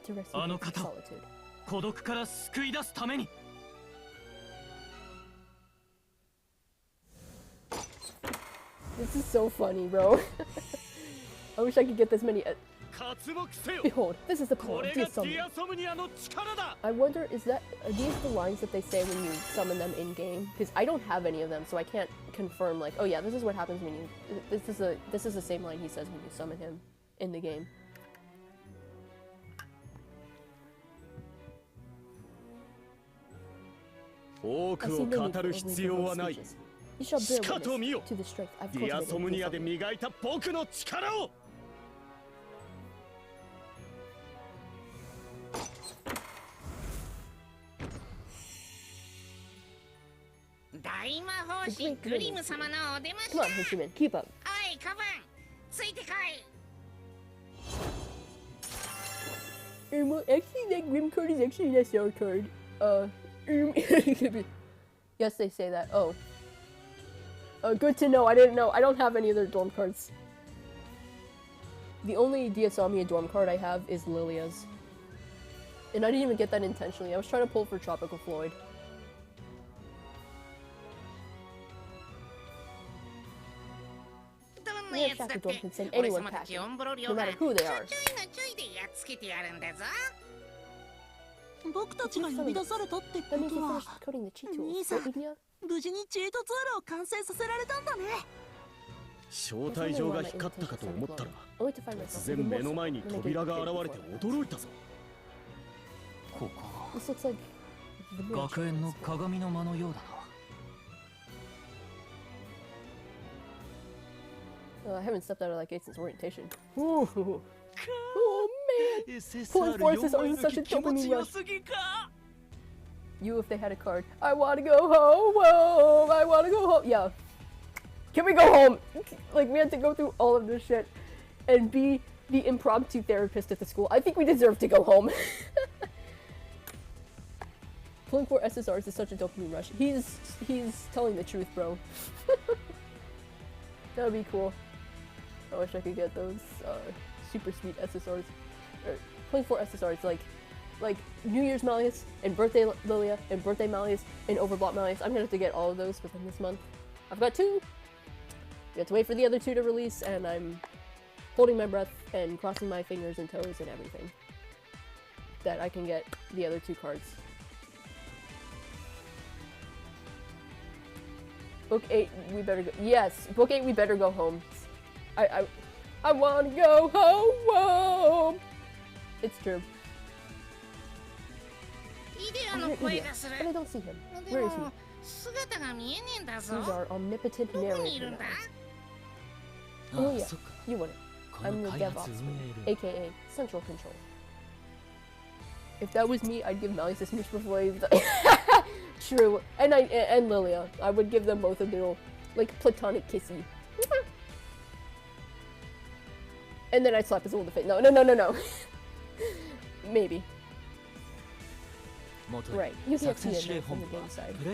To rescue them from solitude. This is so funny, bro. I wish I could get this many. Behold, this is the power of Dia-Somnia. I wonder, are these the lines that they say when you summon them in game? Because I don't have any of them, so I can't confirm. Like, oh yeah, this is what happens when you. This is the same line he says when you summon him in the game. You shall bear witness to the strength I've cultivated in Dia-Somnia. Come on, Henchman, keep up. Well, actually, that Grim card is actually an SR card. Yes, they say that. Oh. Good to know. I didn't know. I don't have any other Dorm cards. The only Dia-Somnia Dorm card I have is Lilia's. And I didn't even get that intentionally. I was trying to pull for Tropical Floyd. The Shackle Dorm can send anyone packing, no matter who they are. That means you finished coding the cheat tools, so Idia? 招待状が光ったかと思ったら突然目の前に扉が現れて驚いたぞ。ここ学園の鏡の間のようだな。I haven't stepped out of that gate since orientation. Ooh. Oh man! Pulling forces are such a dopamine rush. You, if they had a card. I wanna go home! Whoa! I wanna go home! Yeah. Can we go home? Like, we had to go through all of this shit and be the impromptu therapist at the school. I think we deserve to go home. Pulling for SSRs is such a dopamine rush. He's telling the truth, bro. That would be cool. I wish I could get those super sweet SSRs. Or pulling for SSRs like New Year's Malleus and Birthday Lilia and Birthday Malleus and Overblotted Malleus. I'm gonna have to get all of those within this month. I've got 2. We have to wait for the other 2 to release, and I'm holding my breath and crossing my fingers and toes and everything that I can get the other 2 cards. Book 8, we better go. Yes, book 8, we better go home. I want to go home. It's true. But I don't see him. Where is he? He's our omnipotent narrator. Oh yeah, you wouldn't. I'm the DevOps, aka Central Control. If that was me, I'd give Malleus a smooch before I True. And Lilia. I would give them both a little, like, platonic kissy. And then I'd slap his old face. No. Maybe. Right. You can't see it from the game side. Let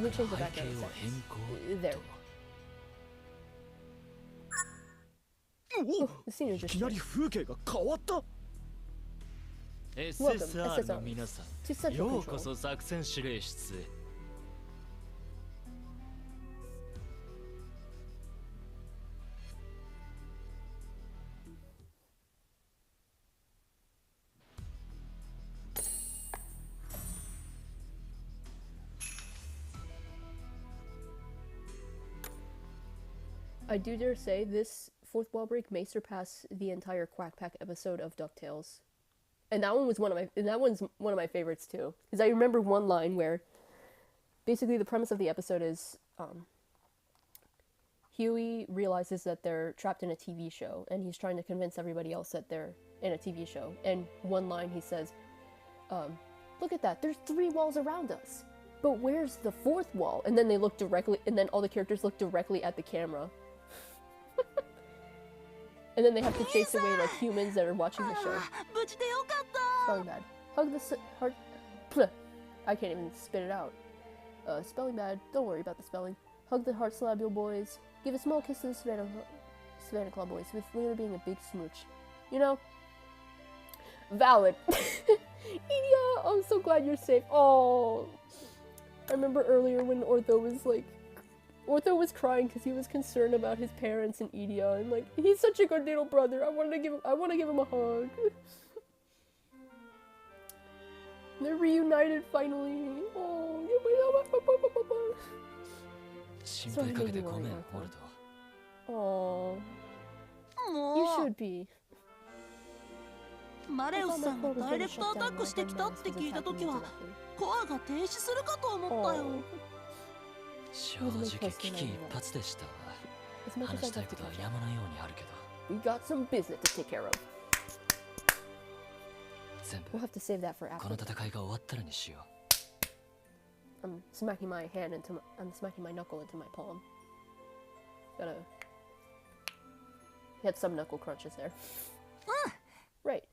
me change the background settings. There. Oh, the scene is just SSR の皆さん、ようこそ作戦指令室へ。I do dare say this fourth wall break may surpass the entire Quack Pack episode of DuckTales. And that one's one of my favorites too. Because I remember one line where basically the premise of the episode is Huey realizes that they're trapped in a TV show and he's trying to convince everybody else that they're in a TV show. And one line he says, look at that, there's 3 walls around us. But where's the 4th wall? And then they look directly, and then all the characters look directly at the camera. And then they have to chase away like humans that are watching the show. Spelling bad. Hug the heart. I can't even spit it out. Spelling bad. Don't worry about the spelling. Hug the heart slabule boys. Give a small kiss to the Savannah Claw boys, with Luna being a big smooch. You know? Valid. Idia, I'm so glad you're safe. Oh. I remember earlier when Ortho was crying because he was concerned about his parents and Idia, and like, he's such a good little brother. I want to give him a hug. They're reunited finally. Oh, so I made you worry, Ortho. Oh, you should be. マレウスさんがダイレクトアタックしてきたって聞いたときはコアが停止するかと思ったよ。正直危機一髪でしたわ。話したいことは山のようにあるけど。We got some business to take care of. 全部 We'll have to save that for after. この戦いが終わったらにしよう。I'm smacking my knuckle into my palm. Gotta. He had some knuckle crunches there. Right.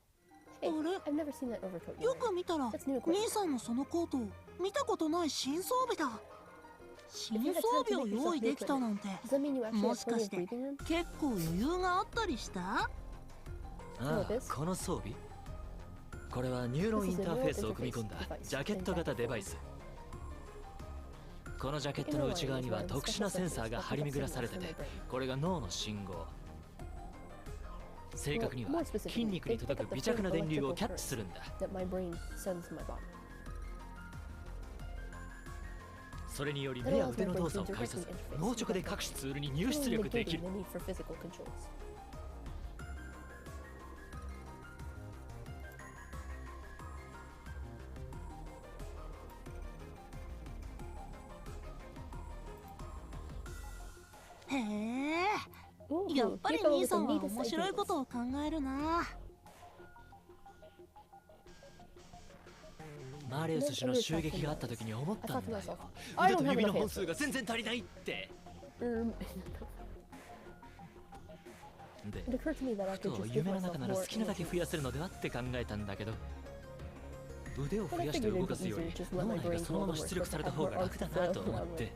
Hey, I've never seen that overcoat. よく見たら、兄さんのそのコート、見たことない新装備だ。新装備を用意できたなんて、もしかして結構余裕があったりした？ああ、この装備？これはニューロンインターフェースを組み込んだジャケット型デバイス。このジャケットの内側には特殊なセンサーが張り巡らされてて、これが脳の信号。正確には筋肉に届く微弱な電流をキャッチするんだ。それにより目や腕の動作を介さず脳直で各種ツールに入出力できる。へえ、やっぱり兄さんは面白いことを考えるな。マレウス氏の襲撃があった時に思ったんだよ。腕と指の本数が全然足りないって。で、ふと夢の中なら好きなだけ増やせるのではって考えたんだけど、腕を増やして動かすより脳内がそのまま出力された方が楽だなと思って。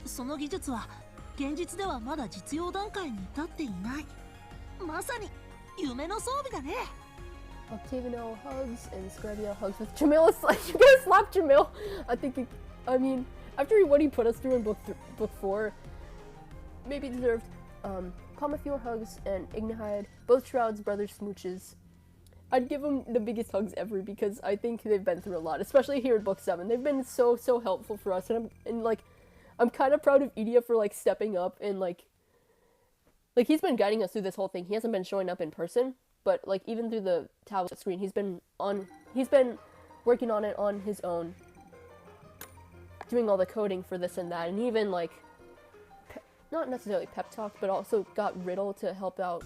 その技術は現実ではまだ実用段階に至っていない。まさに夢の装備だね。Octavino hugs and Scrabia hugs with Jamil. Is like, you guys slapped Jamil. I mean, after what he put us through in book 4, maybe deserved. Pomafior hugs and Ignihide, both Shroud's brother smooches. I'd give them the biggest hugs ever because I think they've been through a lot, especially here in book 7. They've been so helpful for us, and I'm kind of proud of Idia for like stepping up and like he's been guiding us through this whole thing. He hasn't been showing up in person, but like even through the tablet screen, he's been working on it on his own, doing all the coding for this and that, and even like not necessarily pep talk, but also got Riddle to help out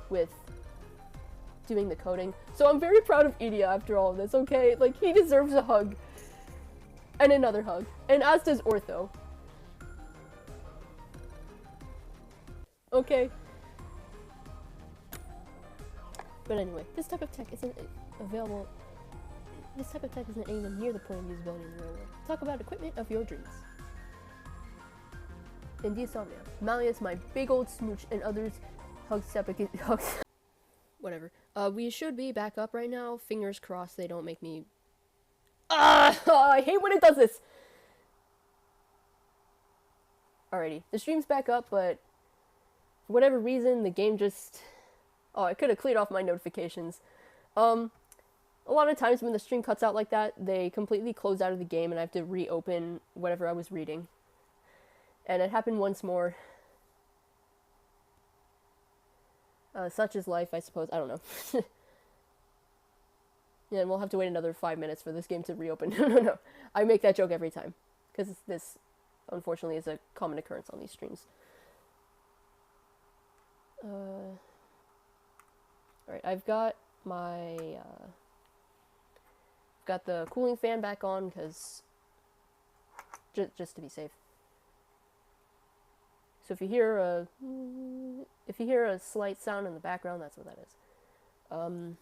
with doing the coding. So I'm very proud of Idia after all of this, okay? Like, he deserves a hug. And another hug. And as does Ortho. Okay. But anyway, this type of tech isn't available. This type of tech isn't even near the point of usability in the real world. Talk about equipment of your dreams. Insomnia. Malleus, my big old smooch, and others hugs hugs. Whatever. We should be back up right now. Fingers crossed they don't make me... I hate when it does this! Alrighty. The stream's back up, but for whatever reason, the game just... Oh, I could have cleared off my notifications. A lot of times when the stream cuts out like that, they completely close out of the game and I have to reopen whatever I was reading. And it happened once more. Such is life, I suppose. I don't know. Yeah, and we'll have to wait another 5 minutes for this game to reopen. No. I make that joke every time. Because this, unfortunately, is a common occurrence on these streams. Alright, I've got my... got the cooling fan back on, because... just to be safe. So if you hear a slight sound in the background, that's what that is. I'm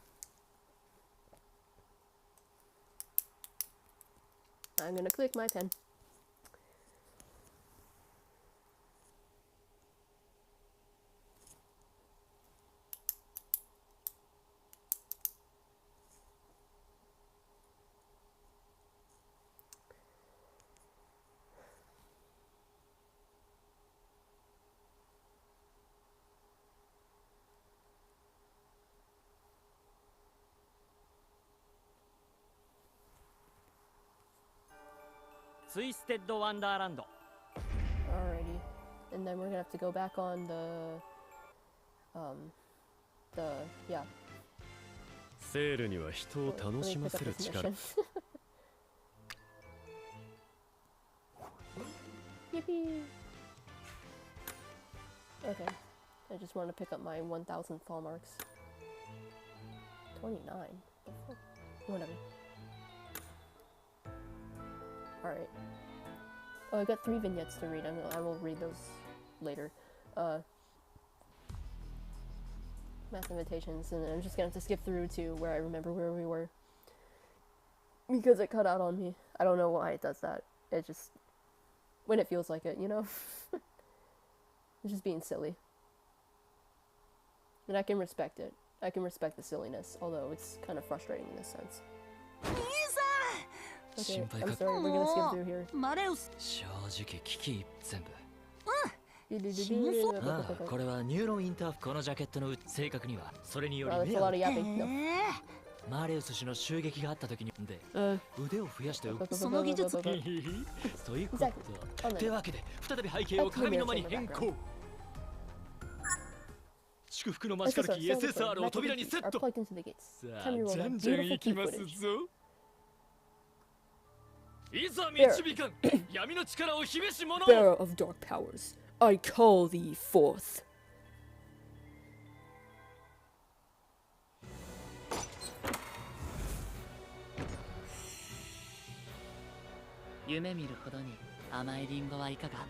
gonna click my pen. Twisted Wonderland. Alrighty. And then we're gonna have to go back on yeah. セールには人を楽しませる力。Yippee! Okay. I just want to pick up my 1,000 fall marks. 29? Whatever. Alright. Oh, I got 3 vignettes to read. I will read those later. Math invitations, and I'm just gonna have to skip through to where I remember where we were. Because it cut out on me. I don't know why it does that. It just... when it feels like it, you know? It's just being silly. And I can respect it. I can respect the silliness, although it's kind of frustrating in this sense. Okay, I'm sorry, we're gonna skip through here. 正直危機全部。これはニューロンインターフこのジャケットの正確にはそれにより That's a lot of yapping. No. マーレウス氏の襲撃があった時にで腕を増やしてその技術そういうことってわけで再び背景を鏡の間に変更祝福のマジカルキー SSR を扉にセットさあじゃんじゃん行きますぞいざ導かん闇の力を示し者 Bearer of dark powers, I call thee forth. 夢見るほどに甘いリンゴはいかが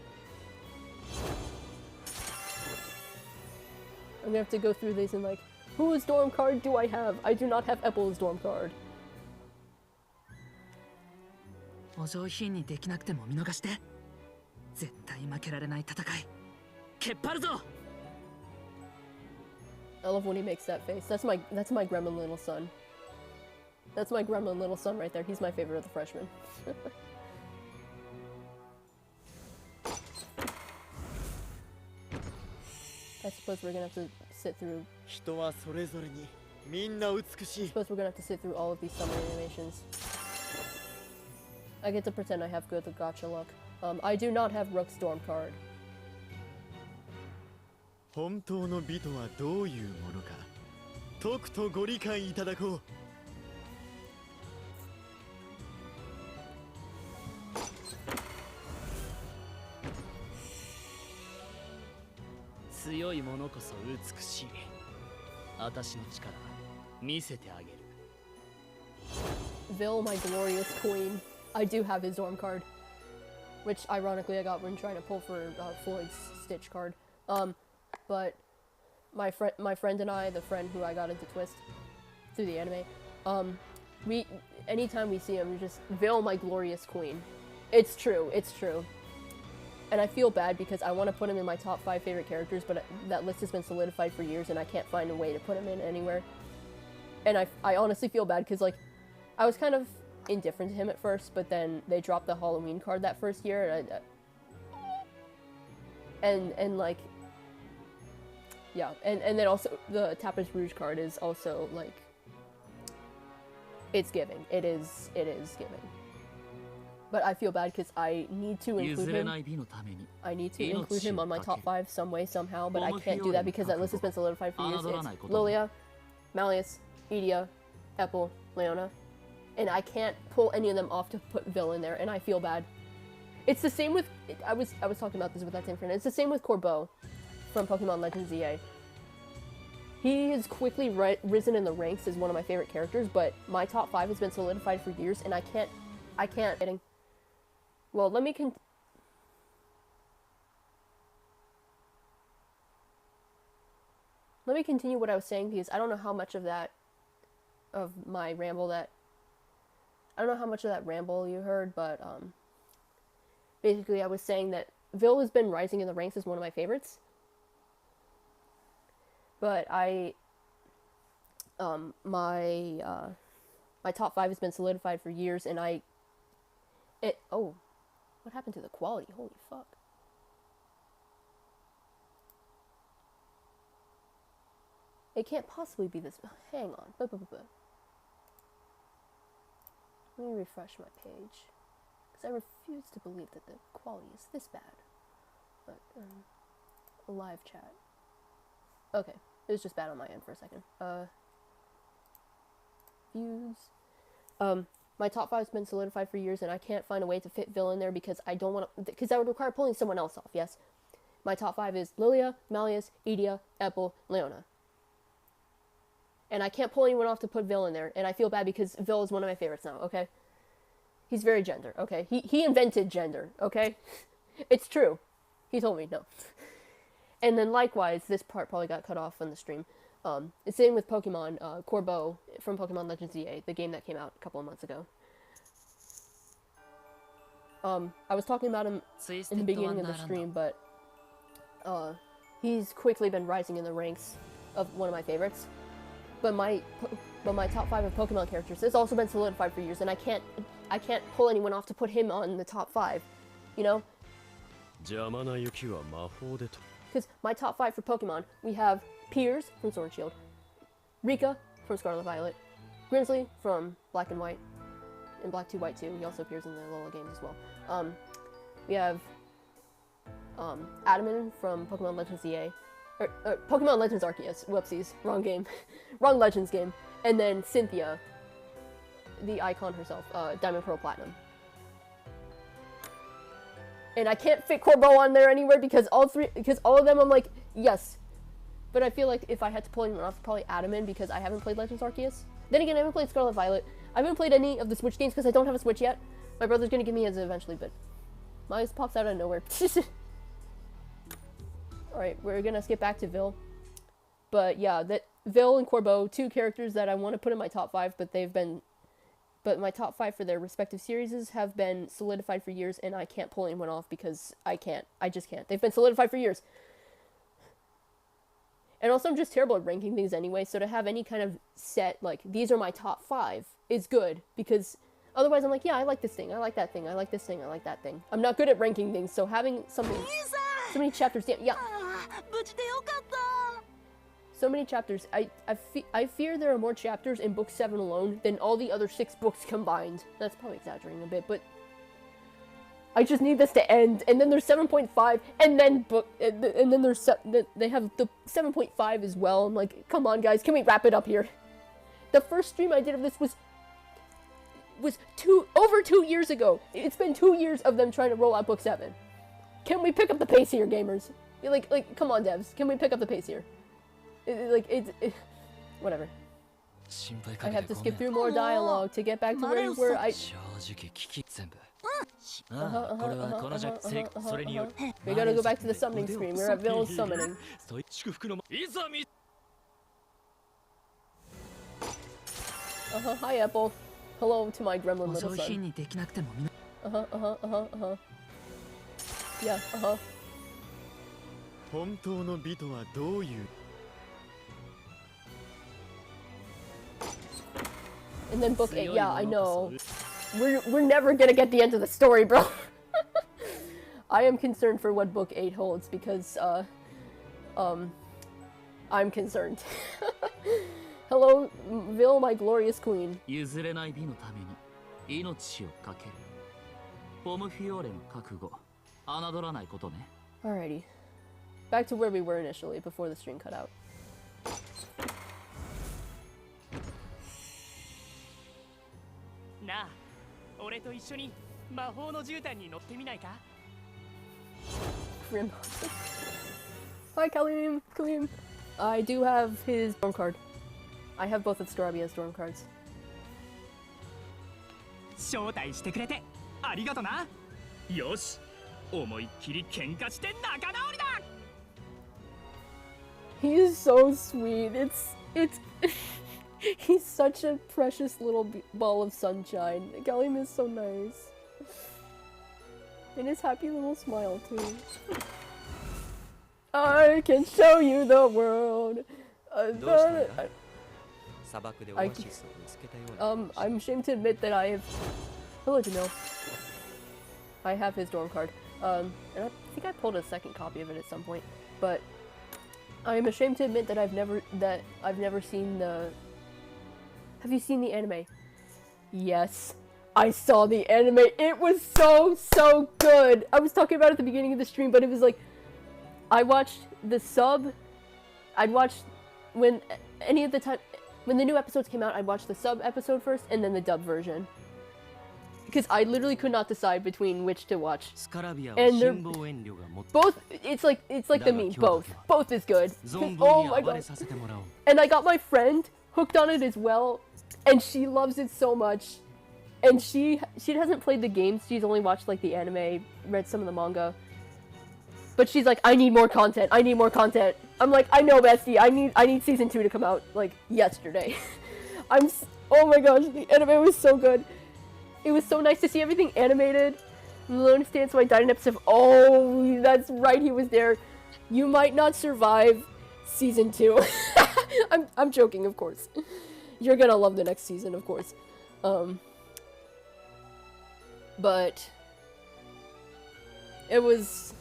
I'm gonna have to go through these and like, whose dorm card do I have? I do not have Apple's dorm card. お上品にできなくても見逃して絶対負けられない戦いけっぱるぞ I love when he makes that face. That's my gremlin little son. That's my gremlin little son right there. He's my favorite of the freshmen. I suppose we're gonna have to sit through. 人はそれぞれに suppose we're gonna have to sit through all of these summary animations. I get to pretend I have good gacha luck. I do not have Rook Storm card. 本当の美とはどういうものか、とくとご理解いただこう。強いものこそ美しい。私の力、見せてあげる。Vil, my glorious queen. I do have his Zorm card, which ironically I got when trying to pull for Floyd's Stitch card. But my friend and I, the friend who I got into Twist through the anime, anytime we see him, we're just Vil, my glorious queen. It's true, it's true. And I feel bad because I want to put him in my top 5 favorite characters, but that list has been solidified for years and I can't find a way to put him in anywhere. And I honestly feel bad because, like, I was kind of indifferent to him at first, but then they dropped the Halloween card that first year, and like, yeah, and then also the Tapis Rouge card is also, like, it's giving. It is giving. But I feel bad because I need to include him. I need to include him on my top 5 some way, somehow, but I can't do that because that list has been solidified for years. It's Lilia, Malleus, Idia, Epple, Leona. And I can't pull any of them off to put Vil in there, and I feel bad. It's the same with... I was talking about this with that same friend. It's the same with Corbeau from Pokemon Legends EA. He has quickly risen in the ranks as one of my favorite characters, but my top 5 has been solidified for years, and I can't... Well, let me continue what I was saying, because I don't know how much of that... of my ramble that... I don't know how much of that ramble you heard, but basically I was saying that Vil has been rising in the ranks as one of my favorites. But my top 5 has been solidified for years, and oh, what happened to the quality? Holy fuck. It can't possibly be this. Hang on. Let me refresh my page, because I refuse to believe that the quality is this bad. But, live chat. Okay, it was just bad on my end for a second. Views. My top 5 has been solidified for years, and I can't find a way to fit Vil in there because I don't want to, because that would require pulling someone else off, yes? My top 5 is Lilia, Malleus, Idia, Epple, Leona. And I can't pull anyone off to put Vil in there, and I feel bad because Vil is one of my favorites now, okay? He's very gender, okay? He invented gender, okay? It's true. He told me, no. And then likewise, this part probably got cut off on the stream. It's same with Pokemon, Corbeau from Pokemon Legends EA, the game that came out a couple of months ago. I was talking about him in the beginning of the stream, but he's quickly been rising in the ranks of one of my favorites. But my top 5 of Pokemon characters has also been solidified for years, and I can't pull anyone off to put him on the top 5, you know? Because my top 5 for Pokemon, we have Piers from Sword and Shield, Rika from Scarlet Violet, Grinsly from Black and White, and Black 2 White 2. He also appears in the Alola games as well. We have Adaman from Pokemon Legends EA. Pokemon Legends Arceus. Whoopsies. Wrong game. Wrong Legends game. And then Cynthia, the icon herself, Diamond Pearl Platinum. And I can't fit Corbeau on there anywhere because all of them I'm like, yes. But I feel like if I had to pull anyone off, probably Adaman because I haven't played Legends Arceus. Then again, I haven't played Scarlet Violet. I haven't played any of the Switch games because I don't have a Switch yet. My brother's gonna give me his eventually, but Malleus pops out of nowhere. Alright, we're gonna skip back to Vil. But yeah, that Vil and Corbeau, 2 characters that I want to put in my top 5, but my top 5 for their respective series have been solidified for years, and I can't pull anyone off because I just can't. They've been solidified for years. And also I'm just terrible at ranking things anyway, so to have any kind of set, like, these are my top 5 is good, because otherwise I'm like, yeah, I like this thing, I like that thing, I like this thing, I like that thing. I'm not good at ranking things, so having something, so many chapters, yeah. So many chapters. I fear there are more chapters in book 7 alone than all the other 6 books combined. That's probably exaggerating a bit, but I just need this to end. And then there's 7.5, and then there's they have the 7.5 as well. I'm like, come on, guys, can we wrap it up here? The first stream I did of this was over 2 years ago. It's been 2 years of them trying to roll out book 7. Can we pick up the pace here, gamers? Like, come on, devs. Can we pick up the pace here? Whatever. I have to skip through more dialogue to get back to where we were. We gotta go back to the summoning screen. We're at Vill's summoning. Hi, Apple. Hello to my gremlin little son. Yeah, 本当の美とはどういう And then book 8, yeah, I know. We're never gonna get the end of the story, bro. I am concerned for what book 8 holds because, I'm concerned. Hello, Vil, my glorious queen. Alrighty. Back to where we were initially, before the stream cut out. Grim. Hi, Kalim. Kalim. I do have his storm card. I have both of Starabia's storm cards. He is so sweet. It's he's such a precious little ball of sunshine. Kalim is so nice. And his happy little smile too. I can show you the world. I'm ashamed to admit that I have. Hello, Jamil. I have his dorm card. And I think I pulled a second copy of it at some point, but I am ashamed to admit that I've never seen the. Have you seen the anime? Yes, I saw the anime. It was so good. I was talking about it at the beginning of the stream, but it was like I watched the sub. I'd watched when the new episodes came out. I'd watch the sub episode first and then the dub version. Because I literally could not decide between which to watch. And they're both, it's like the meme, both is good. Oh my god. And I got my friend hooked on it as well, and she loves it so much. And she hasn't played the games, she's only watched like the anime, read some of the manga. But she's like, I need more content, I need more content. I'm like, I know, bestie, I need season 2 to come out, like, yesterday. Oh my gosh, the anime was so good. It was so nice to see everything animated. You'll understand, so I died in episode. Oh, that's right, he was there. You might not survive season 2. I'm joking, of course. You're gonna love the next season, of course. But it was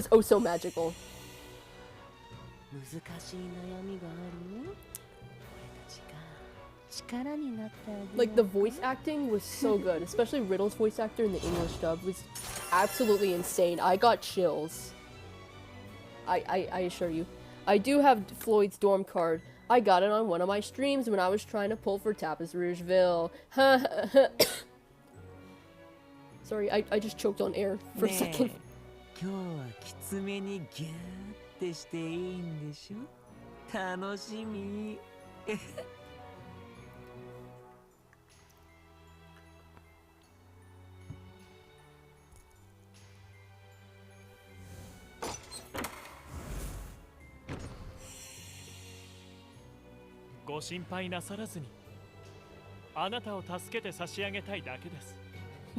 oh so magical. Like, the voice acting was so good, especially Riddle's voice actor in the English dub was absolutely insane. I got chills. I assure you. I do have Floyd's dorm card. I got it on one of my streams when I was trying to pull for Tapas Rougeville. Sorry, I just choked on air for a second. ご心配なさらずに、あなたを助けて差し上げたいだけです。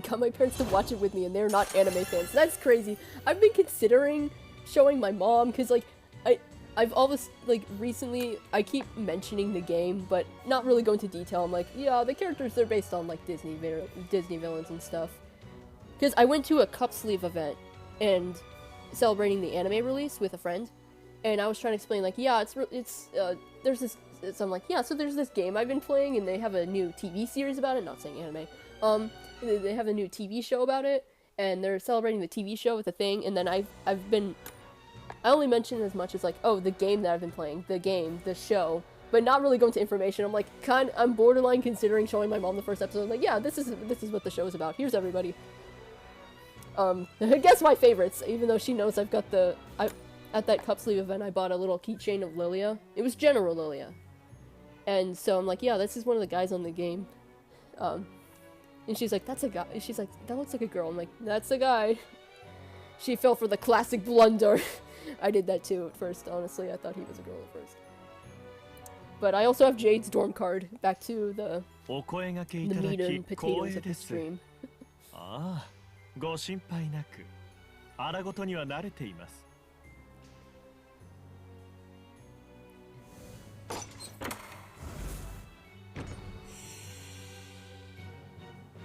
Got my parents to watch it with me and they're not anime fans. That's crazy. I've been considering showing my mom because like I've always like recently I keep mentioning the game but not really going into detail. I'm like, yeah, the characters they're based on like Disney villains and stuff. Because I went to a cup sleeve event and celebrating the anime release with a friend, And I was trying to explain, like, yeah, there's this, so I'm like, yeah, so there's this game I've been playing, and they have a new TV series about it, not saying anime, they have a new TV show about it, and they're celebrating the TV show with a thing, and then I only mentioned as much as, like, oh, the game that I've been playing, the show, but not really go into information. I'm like, I'm borderline considering showing my mom the first episode. I'm like, yeah, this is what the show is about. Here's everybody. Guess my favorites, even though she knows I've got at that cup sleeve event, I bought a little keychain of Lilia. It was General Lilia. And so I'm like, yeah, this is one of the guys on the game. And she's like, that's a guy. She's like, that looks like a girl. I'm like, that's a guy. She fell for the classic blunder. I did that too at first, honestly. I thought he was a girl at first. But I also have Jade's dorm card. Back to the meat and potatoes of the stream. ご心配なく、荒ごとには慣れています。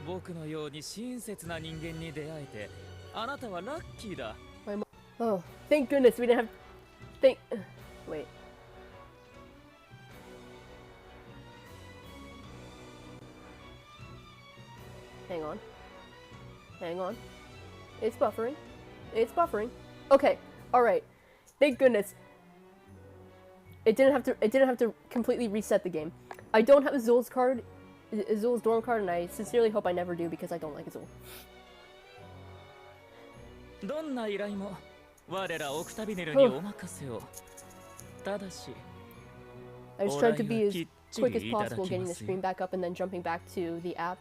僕のように親切な人間に出会えて、あなたはラッキーだ。Oh, thank goodness we didn't have. Wait. Hang on. Hang on. It's buffering. It's buffering. Okay. All right. Thank goodness. It didn't have to completely reset the game. I don't have Azul's card, Azul's dorm card, and I sincerely hope I never do because I don't like Azul. どんな依頼も我らオクタビネルにお任せを。ただし、I just tried to be as quick as possible getting the stream back up and then jumping back to the app.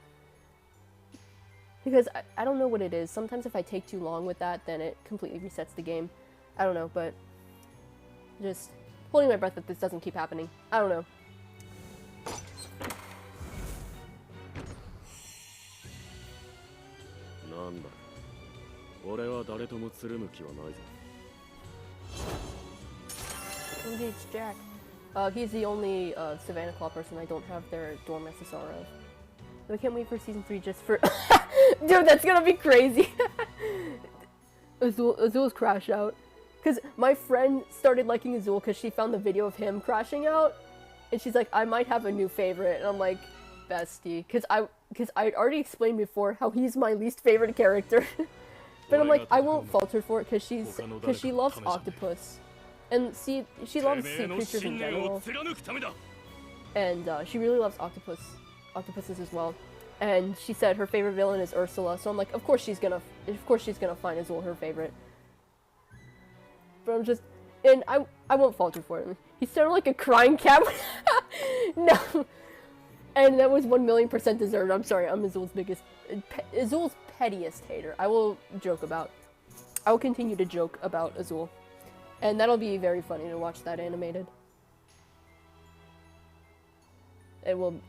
Because I don't know what it is. Sometimes if I take too long with that, then it completely resets the game. I don't know, but just holding my breath that this doesn't keep happening. I don't know. Engage Jack. He's the only Savannah Claw person I don't have their dorm SSR of. I can't wait for season 3 just for. Dude, that's gonna be crazy. Azul's crash out. Because my friend started liking Azul because she found the video of him crashing out. And she's like, I might have a new favorite. And I'm like, bestie. Because I already explained before how he's my least favorite character. But I'm like, I won't falter for it because she loves octopus. And she loves sea creatures in general. And she really loves octopuses as well. And she said her favorite villain is Ursula, so I'm like, of course she's gonna find Azul her favorite. But I'm just, and I won't falter for it. He sounded like a crying cat. No, and that was 1,000,000% deserved. I'm sorry, I'm Azul's pettiest hater. I will continue to joke about Azul, and that'll be very funny to watch that animated. I will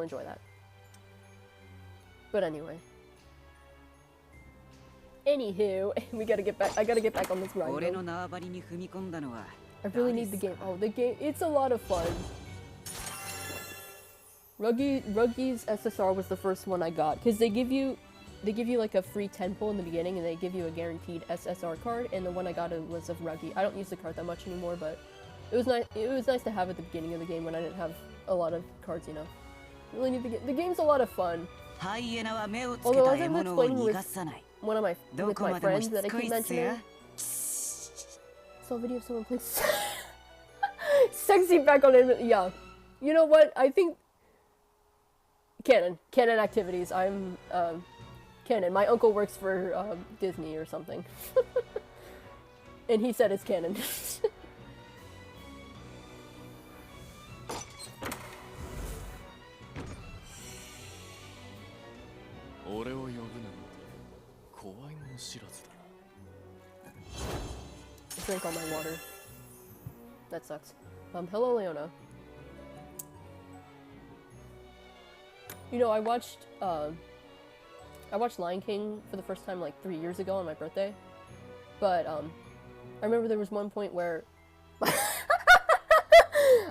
enjoy that. But anyway. Anywho, I gotta get back on this grind. I really need the game. Oh, the game, it's a lot of fun. Ruggy's SSR was the first one I got, because they give you like a free 10 pull in the beginning, and they give you a guaranteed SSR card, and the one I got was of Ruggy. I don't use the card that much anymore, but it was nice to have at the beginning of the game when I didn't have a lot of cards, you know. Really need the game's a lot of fun. Although as I was playing with my friends that I keep mentioning, saw a video of someone playing sexy back on anime. Yeah, you know what? I think canon activities. I'm canon. My uncle works for Disney or something, and he said it's canon. I drank all my water. That sucks. Hello, Leona. You know, I watched Lion King for the first time like 3 years ago on my birthday. But I remember there was one point where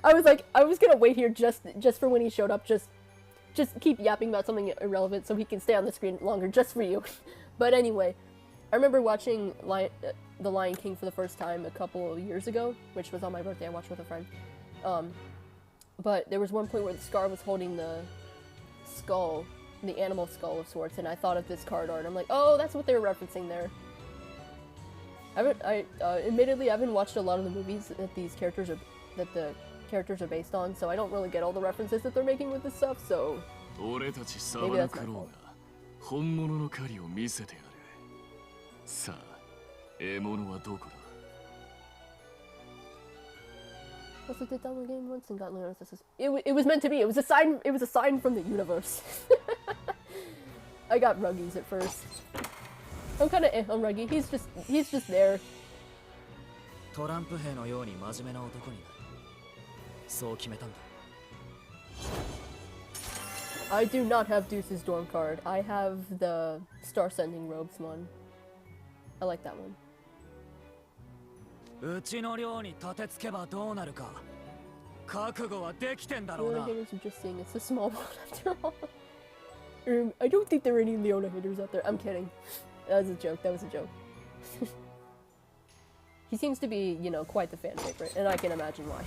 I was gonna wait here just for when he showed up, just keep yapping about something irrelevant so he can stay on the screen longer just for you. But anyway, I remember watching The Lion King for the first time a couple of years ago, which was on my birthday. I watched with a friend. But there was one point where the Scar was holding the skull, the animal skull of sorts, and I thought of this card art. I'm like, oh, that's what they were referencing there. Admittedly, I haven't watched a lot of the movies that the characters are based on, so I don't really get all the references that they're making with this stuff, so maybe that's my fault. Also did download game once and got learned. It was meant to be. It was a sign. It was a sign from the universe. I got Ruggies at first. I'm kind of on Ruggie. He's just there. I do not have Deuce's Dorm card. I have the Star Sending Robes one. I like that one. The Leona haters are just saying it's a small world after all. I don't think there are any Leona haters out there. I'm kidding. That was a joke. That was a joke. He seems to be, you know, quite the fan favorite, and I can imagine why.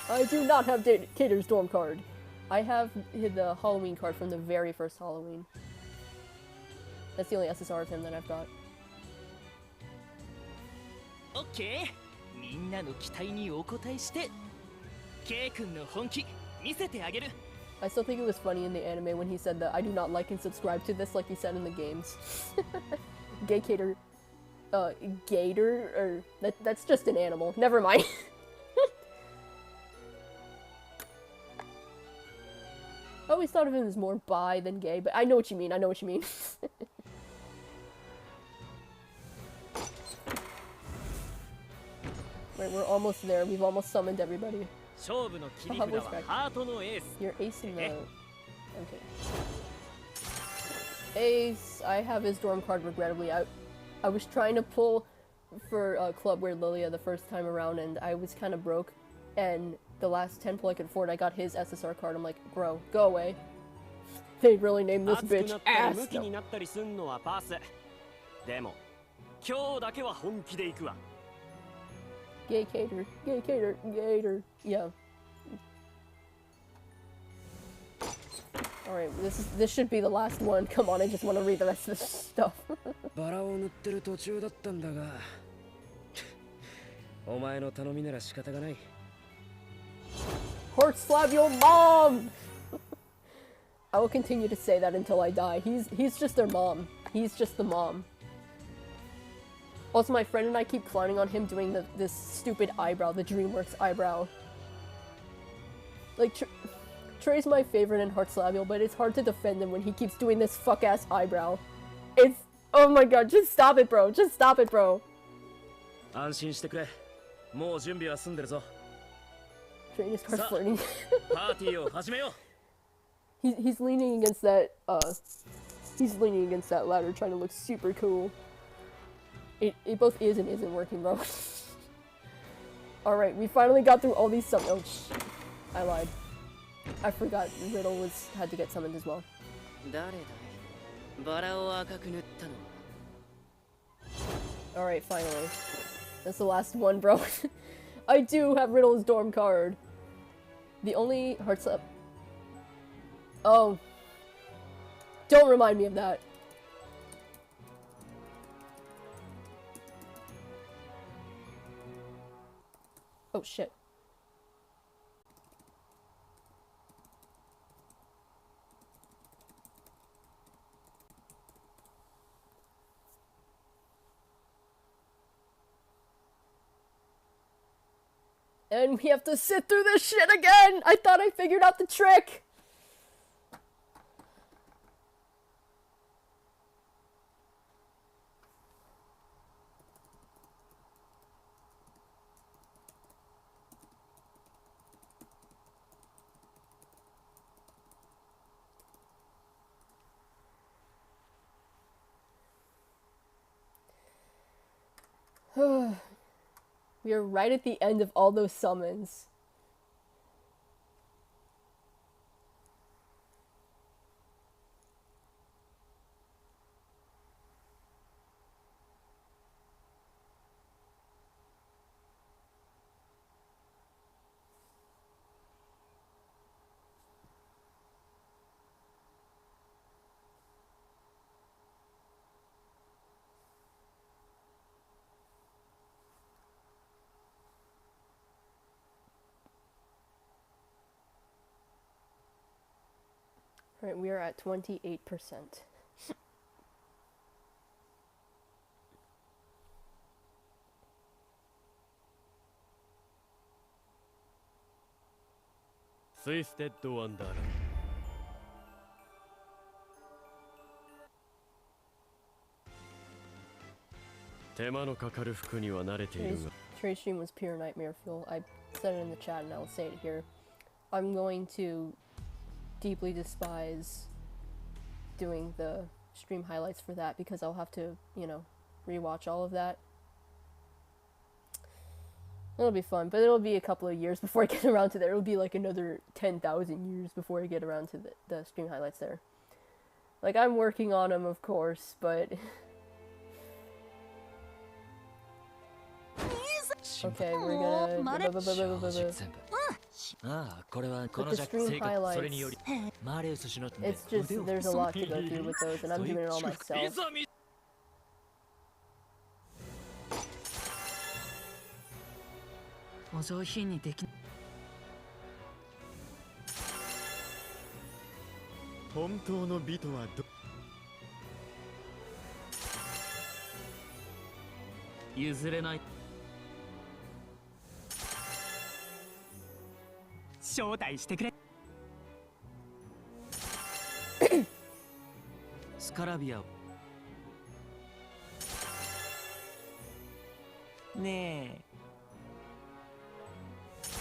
I do not have Cater's Dorm card. I have the Halloween card from the very first Halloween. That's the only SSR of him that I've got. Okay. I still think it was funny in the anime when he said that I do not like and subscribe to this like he said in the games. Gay Cater. Gator? Or that's just an animal. Never mind. I always thought of him as more bi than gay, but I know what you mean. I know what you mean. Right, we're almost there. We've almost summoned everybody. I'll have respect. You're ace in the... Okay. Ace. I have his dorm card, regrettably. I was trying to pull for Club Weird Lilia the first time around, and I was kind of broke. And the last 10 pull I could afford, I got his SSR card. I'm like, bro, go away. They really named this bitch ass. Gay Cater, Gay Cater, Gator. Yeah. Alright, this should be the last one. Come on, I just want to read the rest of this stuff. Horse slab your mom! I will continue to say that until I die. He's just their mom. He's just the mom. Also, my friend and I keep clowning on him doing this stupid eyebrow, the DreamWorks eyebrow. Like, Trey's my favorite in Heartslabial, but it's hard to defend him when he keeps doing this fuck-ass eyebrow. It's... Oh my god, just stop it, bro. Just stop it, bro. Trey just starts flirting. He's leaning against that, he's leaning against that ladder trying to look super cool. It both is and isn't working, bro. Alright, we finally got through all these oh, I lied. I forgot Riddle had to get summoned as well. Alright, finally. That's the last one, bro. I do have Riddle's dorm card. The only hearts up. Oh. Don't remind me of that. Oh shit. And we have to sit through this shit again! I thought I figured out the trick! We are right at the end of all those summons. Right, we are at 28%. Twisted Wonderland. 手間のかかる服には慣れているが Today's stream was pure nightmare fuel. I said it in the chat and I'll say it here. I'm going to deeply despise doing the stream highlights for that because I'll have to, you know, rewatch all of that. It'll be fun, but it'll be a couple of years before I get around to that. It'll be like another 10,000 years before I get around to the stream highlights there. Like, I'm working on them, of course, but... Okay, we're gonna... But the stream highlights... It's just, there's a lot to go through with those, and I'm doing it all myself.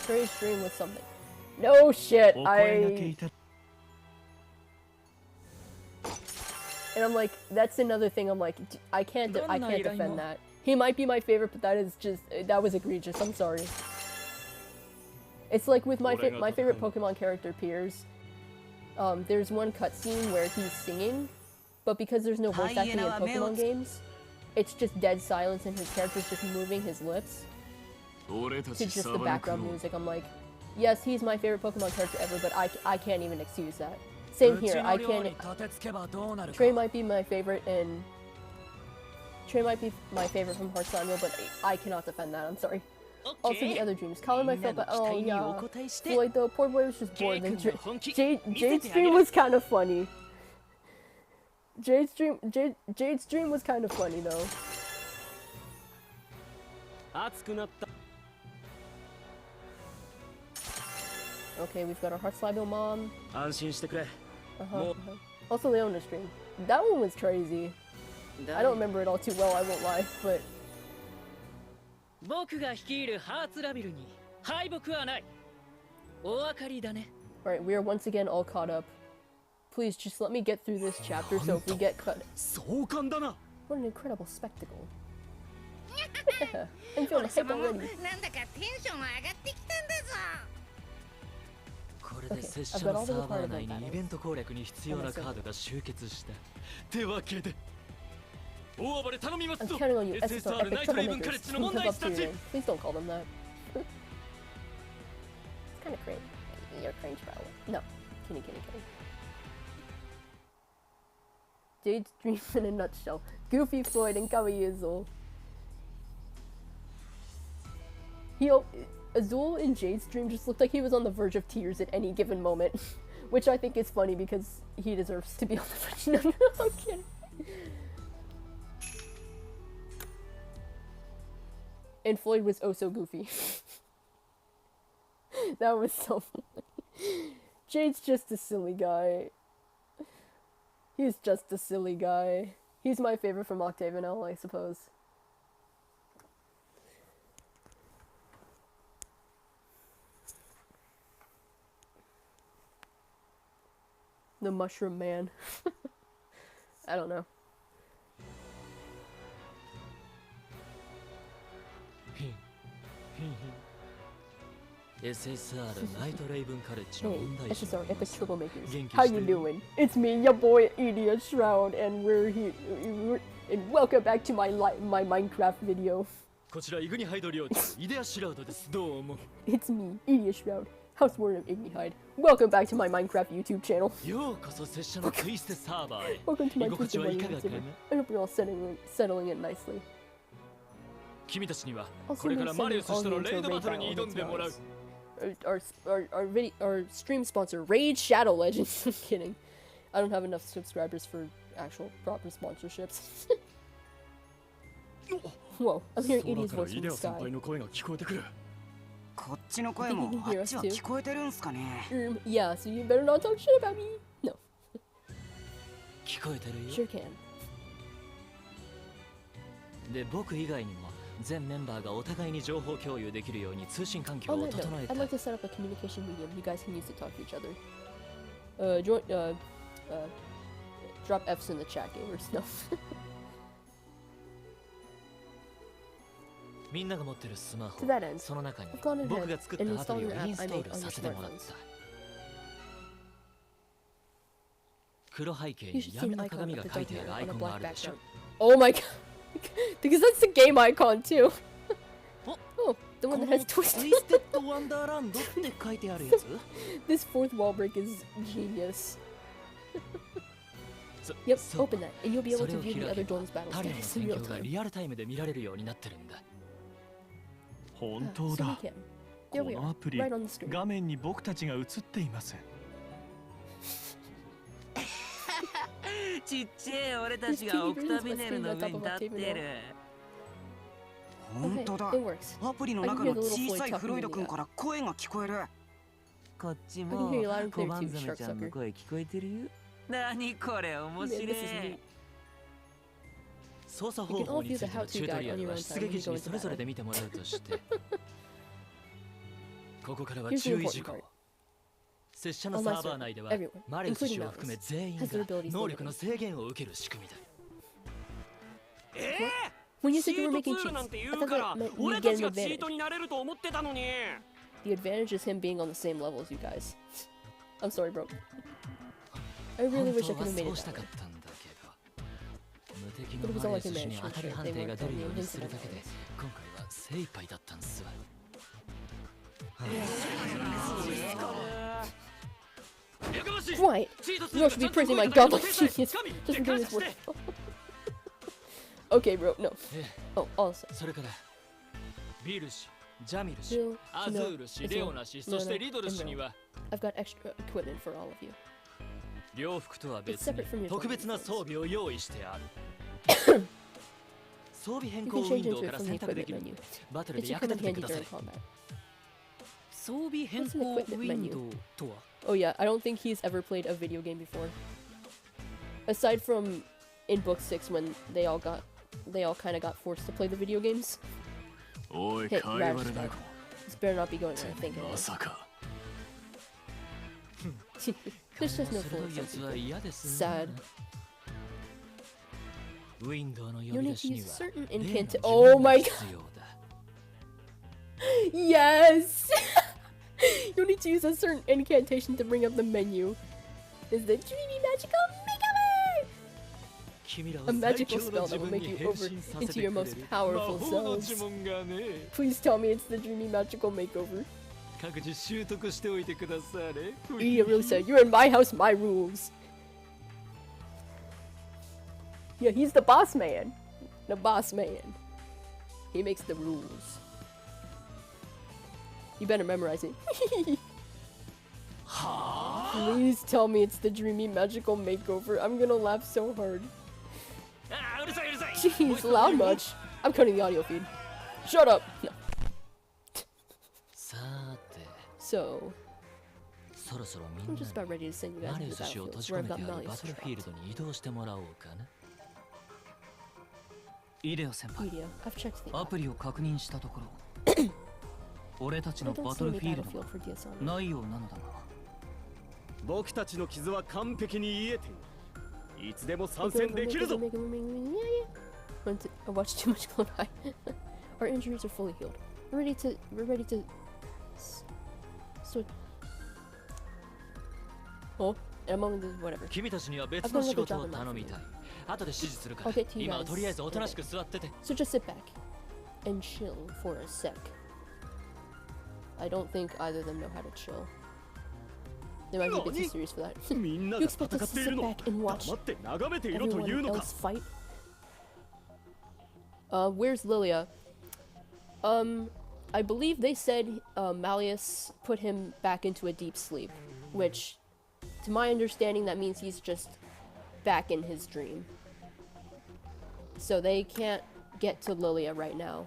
Today's stream with something. No shit, And I'm like, that's another thing. I'm like, I can't defend that. He might be my favorite, but that is just, that was egregious. I'm sorry. It's like with my favorite Pokemon character, Piers. There's one cutscene where he's singing, but because there's no voice acting in Pokemon games, it's just dead silence and his character's just moving his lips to just the background music. I'm like, yes, he's my favorite Pokemon character ever, but I can't even excuse that. Same here, I can't... Trey might be my favorite and... Trey might be my favorite from Heart Style, but I cannot defend that, I'm sorry. Also, the other dreams. Colin might feel, but oh yeah. Floyd though, poor boy was just bored. Then Jade's stream was kind of funny. Jade's stream was kind of funny though. Okay, we've got our Heart Slide mom. Also Leona's stream. That one was crazy. I don't remember it all too well, I won't lie, but... Alright, we are once again all caught up. Please, just let me get through this chapter so if we get cut... What an incredible spectacle. I'm feeling hype already. Okay, I've got all the required I'm counting on you, SSR epic troublemakers. Please live up to your name. Please don't call them that. It's kinda cringe. You're cringe, bro. No. Kidding. Jade's dreams in a nutshell. Goofy, Floyd, and Kawaii Azul. Azul in Jade's dream just looked like he was on the verge of tears at any given moment. Which I think is funny because he deserves to be on the verge. No, I'm kidding. And Floyd was oh so goofy. That was so funny. Jade's just a silly guy. He's just a silly guy. He's my favorite from Octagonal, I suppose. The Mushroom Man. I don't know. SSR ナイトレイブンカレッジの Hey, 問題児 SSR Epic Troublemakers. 元気 How して you る doing? It's me, your boy Idia Shroud, and we're here. And welcome back to my Minecraft video. こちらイグニハイド領長イデアシュラウドです。どうも。 It's me, Idia Shroud, Housewarden of Ignihide. Welcome back to my Minecraft YouTube channel. ようこそ拙者のツイステサーバーへ。 Welcome to my 居心地 Twisted はい Money かがか server. な？ I hope you're all settling in nicely. 君たちには Also, これから we're マリウ sending ス氏と all の you レイ into ド a バ raid トルに battle 挑んでもらう。 against our stream sponsor, Raid Shadow Legends. I'm kidding. I don't have enough subscribers for actual proper sponsorships. Whoa, I'm hearing Idia's voice from the sky. こっちの声もあっちは聞こえてるんすかね。Yeah, so you better not talk shit about me. No. 聞こえてるよ。 Sure can. で、僕以外にも全メンバーがお互いに情報共有できるように通信環境 On を that 整 note, えた I'd like to set up a communication medium you guys can use to talk to each other. Drop F's in the chat, gamers. No. みんなが持ってるスマホ To that end, その中に I've gone 僕 ahead が作った and アプリ installed を an イン app I ストー made ル on さ your せてもらっ smartphones. た。黒背景 You に should see 闇 an の icon 鏡 at が the 書い top てある here アイ on コ a ンがあ black るでしょ。 background. Oh my god! Because that's the game icon too. Oh, the one that has ツイ twisted. ステッドワンダーランドって書いてあるやつ This fourth wall break is genius. Yep, そう open that, and you'll be able それ to を view the 開 other けば Dawn's battle タリアの status 戦 in real 況が time. リアルタイムで見られるようになってるんだ。本 So 当 we だ。 can. There こ we の are, アプリ right on the screen. 画面に僕たちが映っています。ちっちゃい俺たちがオクタビネルの上に立ってる。本当だ。 It works. アプリの中の小さいフロイド君から声が聞こえる。こっち I も can hear you loud and 小 clear 判 too, ザメ shark ちゃんの sucker. 声聞こえてるよ。何これ面 Man, 白い this is neat. 操作方法についてのチュートリアルは出撃時にそれぞれで見てもらうとしてここからは Here's the 注意 important 事項 part. 拙者のサーバー内では Everyone, マレウス氏を including 含め Malleus, 全員 has their が abilities 能力の limited. 制限を受ける仕組みだ。 When you チ said you ー were ト making ツール cheats, なんて I 言う thought から that meant 俺 you'd た get ち an がチート advantage. になれると思ってたのに。 The advantage is him being on the same level as you guys. I'm sorry, bro. I really 本 wish 当 I は could have made そう it した that か way. ったんだけど無敵 But it の was マ all レウ like a ス氏に managed 当 to たり ensure 判 they 定が weren't 出る totally ようにする invincible だけで anyways. 今回は精一杯だったんすわ。 Quiet! You all should be praising my godlike genius just for doing this work. Okay, bro, no. Oh, also. それからビル氏、ジャミル氏 Jill, アズ Kino, ール氏、 Israel, レオナ氏、そして Lorna, リドル and 氏に Ro. は I've got extra equipment for all of you. 洋服とは別 It's に separate from your 特別な装備を用意してある。装備変 You 更 can ウィ change ンドウ into から it from the 選択で equipment きる。 menu. バトル It で should 役 come 立 in てて handy くださ during い。 combat. 装備変更ウィンドウとは Oh yeah, I don't think he's ever played a video game before. Aside from in book 6 when they all kind of got forced to play the video games. おい、 Hey, 会話 Raj, でな this better not be going where I think it ま is. さか There's just no 鋭 full いやつは sense. 嫌ですね。 Sad. ウィンドウの呼 You び need 出し to に use は certain 例の incant. 呪 Oh 文 my が god. 必要だ。 Yes! You need to use a certain incantation to bring up the menu. Is the dreamy magical makeover! 君らを A 最 magical 強の spell 自 that will 分 make に you 変 over 身させ into て your くれ most る powerful 魔法の selves. 呪文がね。 Please tell me it's the dreamy magical makeover. 各自習得しておいてくだされ。 Idia really said, "You're in my house, my rules." Yeah, he's the boss man. The boss man. He makes the rules. You better memorize it. Please tell me it's the dreamy magical makeover. I'm gonna laugh so hard. ああ、うるさいうるさい。 Jeez, loud much. I'm cutting the audio feed. Shut up. No. さて、 So, そろそろみ I'm んな just about ready to send you マ guys レ to ウ the ス氏を battlefield 閉じ where 込 I've め got てある Malleus バトルフィール trapped. ドに移動してもらおうかな。イデオ先輩 Idia, I've checked the ア app. プリを確認したところ俺たち I の don't バ see トル any フィールド battlefield for DS がないようなのだが僕たちの傷は完璧に癒えている。いつでも参戦できるぞ。 I watched too much Clone High. Our injuries are fully healed. We're ready to so oh, in a moment, whatever. 君たちには別の仕事を頼みたい。後で指示するから。今はとりあえずおとなしく座ってて。So just sit back and chill for a sec. I don't think either of them know how to chill. They might be a bit too serious for that. You expect us to sit back and watch everyone else fight? Where's Lilia? I believe they said Malleus put him back into a deep sleep, which, to my understanding, that means he's just back in his dream. So they can't get to Lilia right now.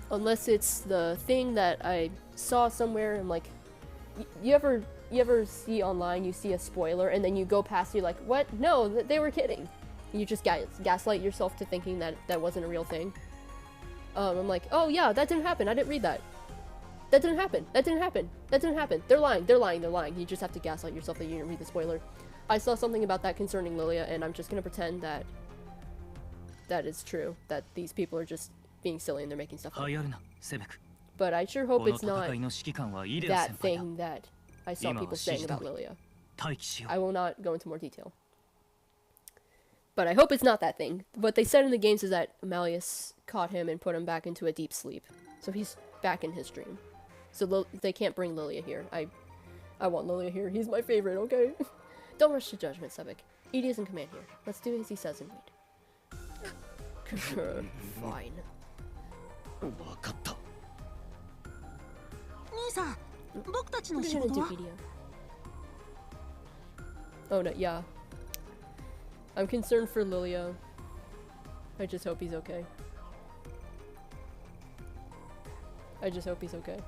Unless it's the thing that I saw somewhere and like, you ever see online, you see a spoiler and then you go past, you're like, what? No, they were kidding. You just gaslight yourself to thinking that that wasn't a real thing. I'm like, oh yeah, that didn't happen, I didn't read that. That didn't happen, that didn't happen, that didn't happen. They're lying, they're lying, they're lying. You just have to gaslight yourself that you didn't read the spoiler. I saw something about that concerning Lilia and I'm just gonna pretend that that is true, that these people are just being silly and they're making stuff up. But I sure hope it's not that thing that I saw people saying about Lilia. I will not go into more detail. But I hope it's not that thing. What they said in the games is that Malleus caught him and put him back into a deep sleep. So he's back in his dream. So they can't bring Lilia here. I want Lilia here. He's my favorite, okay? Don't rush to judgment, Sebek. Idia's in command here. Let's do as he says and wait. Fine. 兄さん、僕たちの仕事は Oh no, yeah. I'm concerned for Lilia. I just hope he's okay. I just hope he's okay.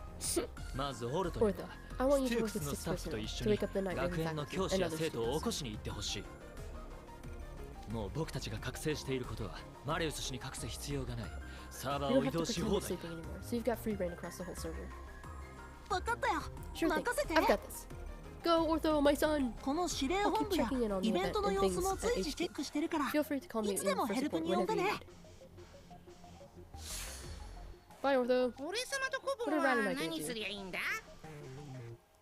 Ortho, I want you to work with 6 personnel to wake up the night faculty and other students. もう僕たちが覚醒していることはマレウス氏に隠す必要がない。サーバー You を don't 移 have to 動し pretend 放 you're 題。 sleeping anymore, so you've got free reign across the whole server. 分かったよ。 Sure thing. 任せて。 I've got this. Go, Ortho, my son. この司令本部やイベントの様子も随時チェックしてるから、 Feel free to call me いつでも for ヘルプ support に呼ん whenever で you ね。 need. Bye, Ortho. 俺様とコブは何すりゃいいんだ？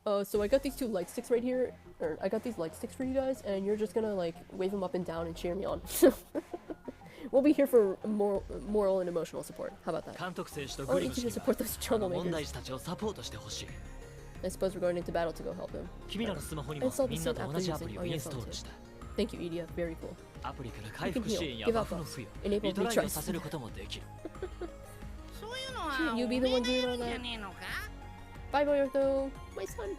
So I got these 2 light sticks right here, or I got these light sticks for you guys, and you're just gonna like wave them up and down and cheer me on. We'll be here for moral and emotional support. How about that? Or you can just support those troublemakers. I suppose we're going into battle to go help them. Install the same app they're using on your phone too. Thank you, Idia. Very cool. You can heal, give out buffs, enable retries. Shouldn't you be the one doing all that? Bye, boy, Ortho. My son.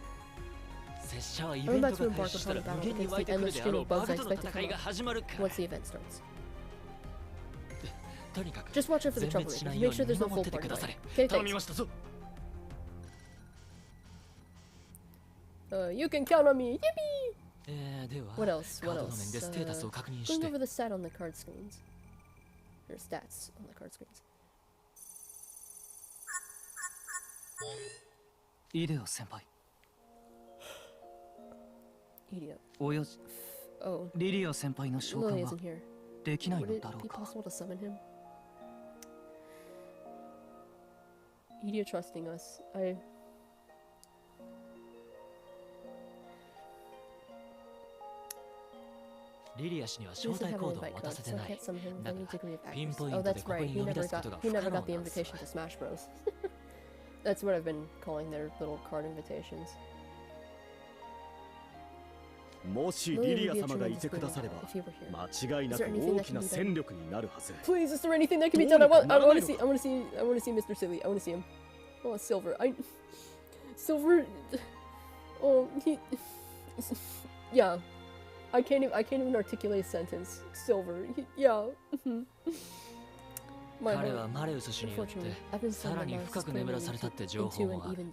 I'm about to embark upon a battle against the endless stream of bugs I expect to come up once the event starts. Just watch out for the troublemakers. Make sure there's no full party. Okay, thanks. You can count on me. Yippee! What else? What else? Going over the stat on the card screens. Or stats on the card screens. Idia 先輩。 Idia. およし。Oh. リリア先輩の召喚 Lily は isn't here. できない Would の it だろ be うか。 possible to summon him? Idia trusting us. I... リリア氏には招 He doesn't 待 have コ an ードを invite 渡 code, せて so I ない。 can't summon him with だ any から degree of ピン accuracy. ポイン Oh, トで that's ここ right. に呼び出すことが He 不可 never 能 got the なんです invitation to Smash Bros. That's what I've been calling their little card invitations. もしリリア様がいてくだされば間違いなく大きな戦力になるはず。 Please, is there anything that can be done? I want to see Mr. Silly. I want to see him. Oh, Silver. Silver. Oh, he. Yeah. I can't even articulate a sentence. Silver. Yeah. 彼はマレウス氏によってさらに深く眠らされたって情報もある。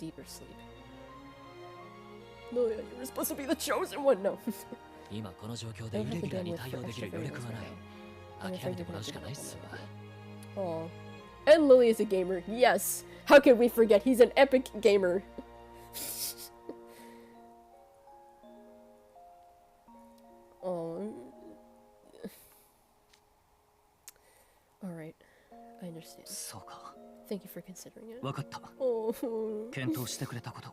No, you're supposed to be the chosen one. No. 今この状況でイレギュラーに対応できる余力はない。諦めてもらうしかないっすわ。 Oh. And Lily is a gamer. Yes. How could we forget? He's an epic gamer. Oh, understand. そうか。 Thank you for considering it. わかった。 Oh. 検討してくれたこと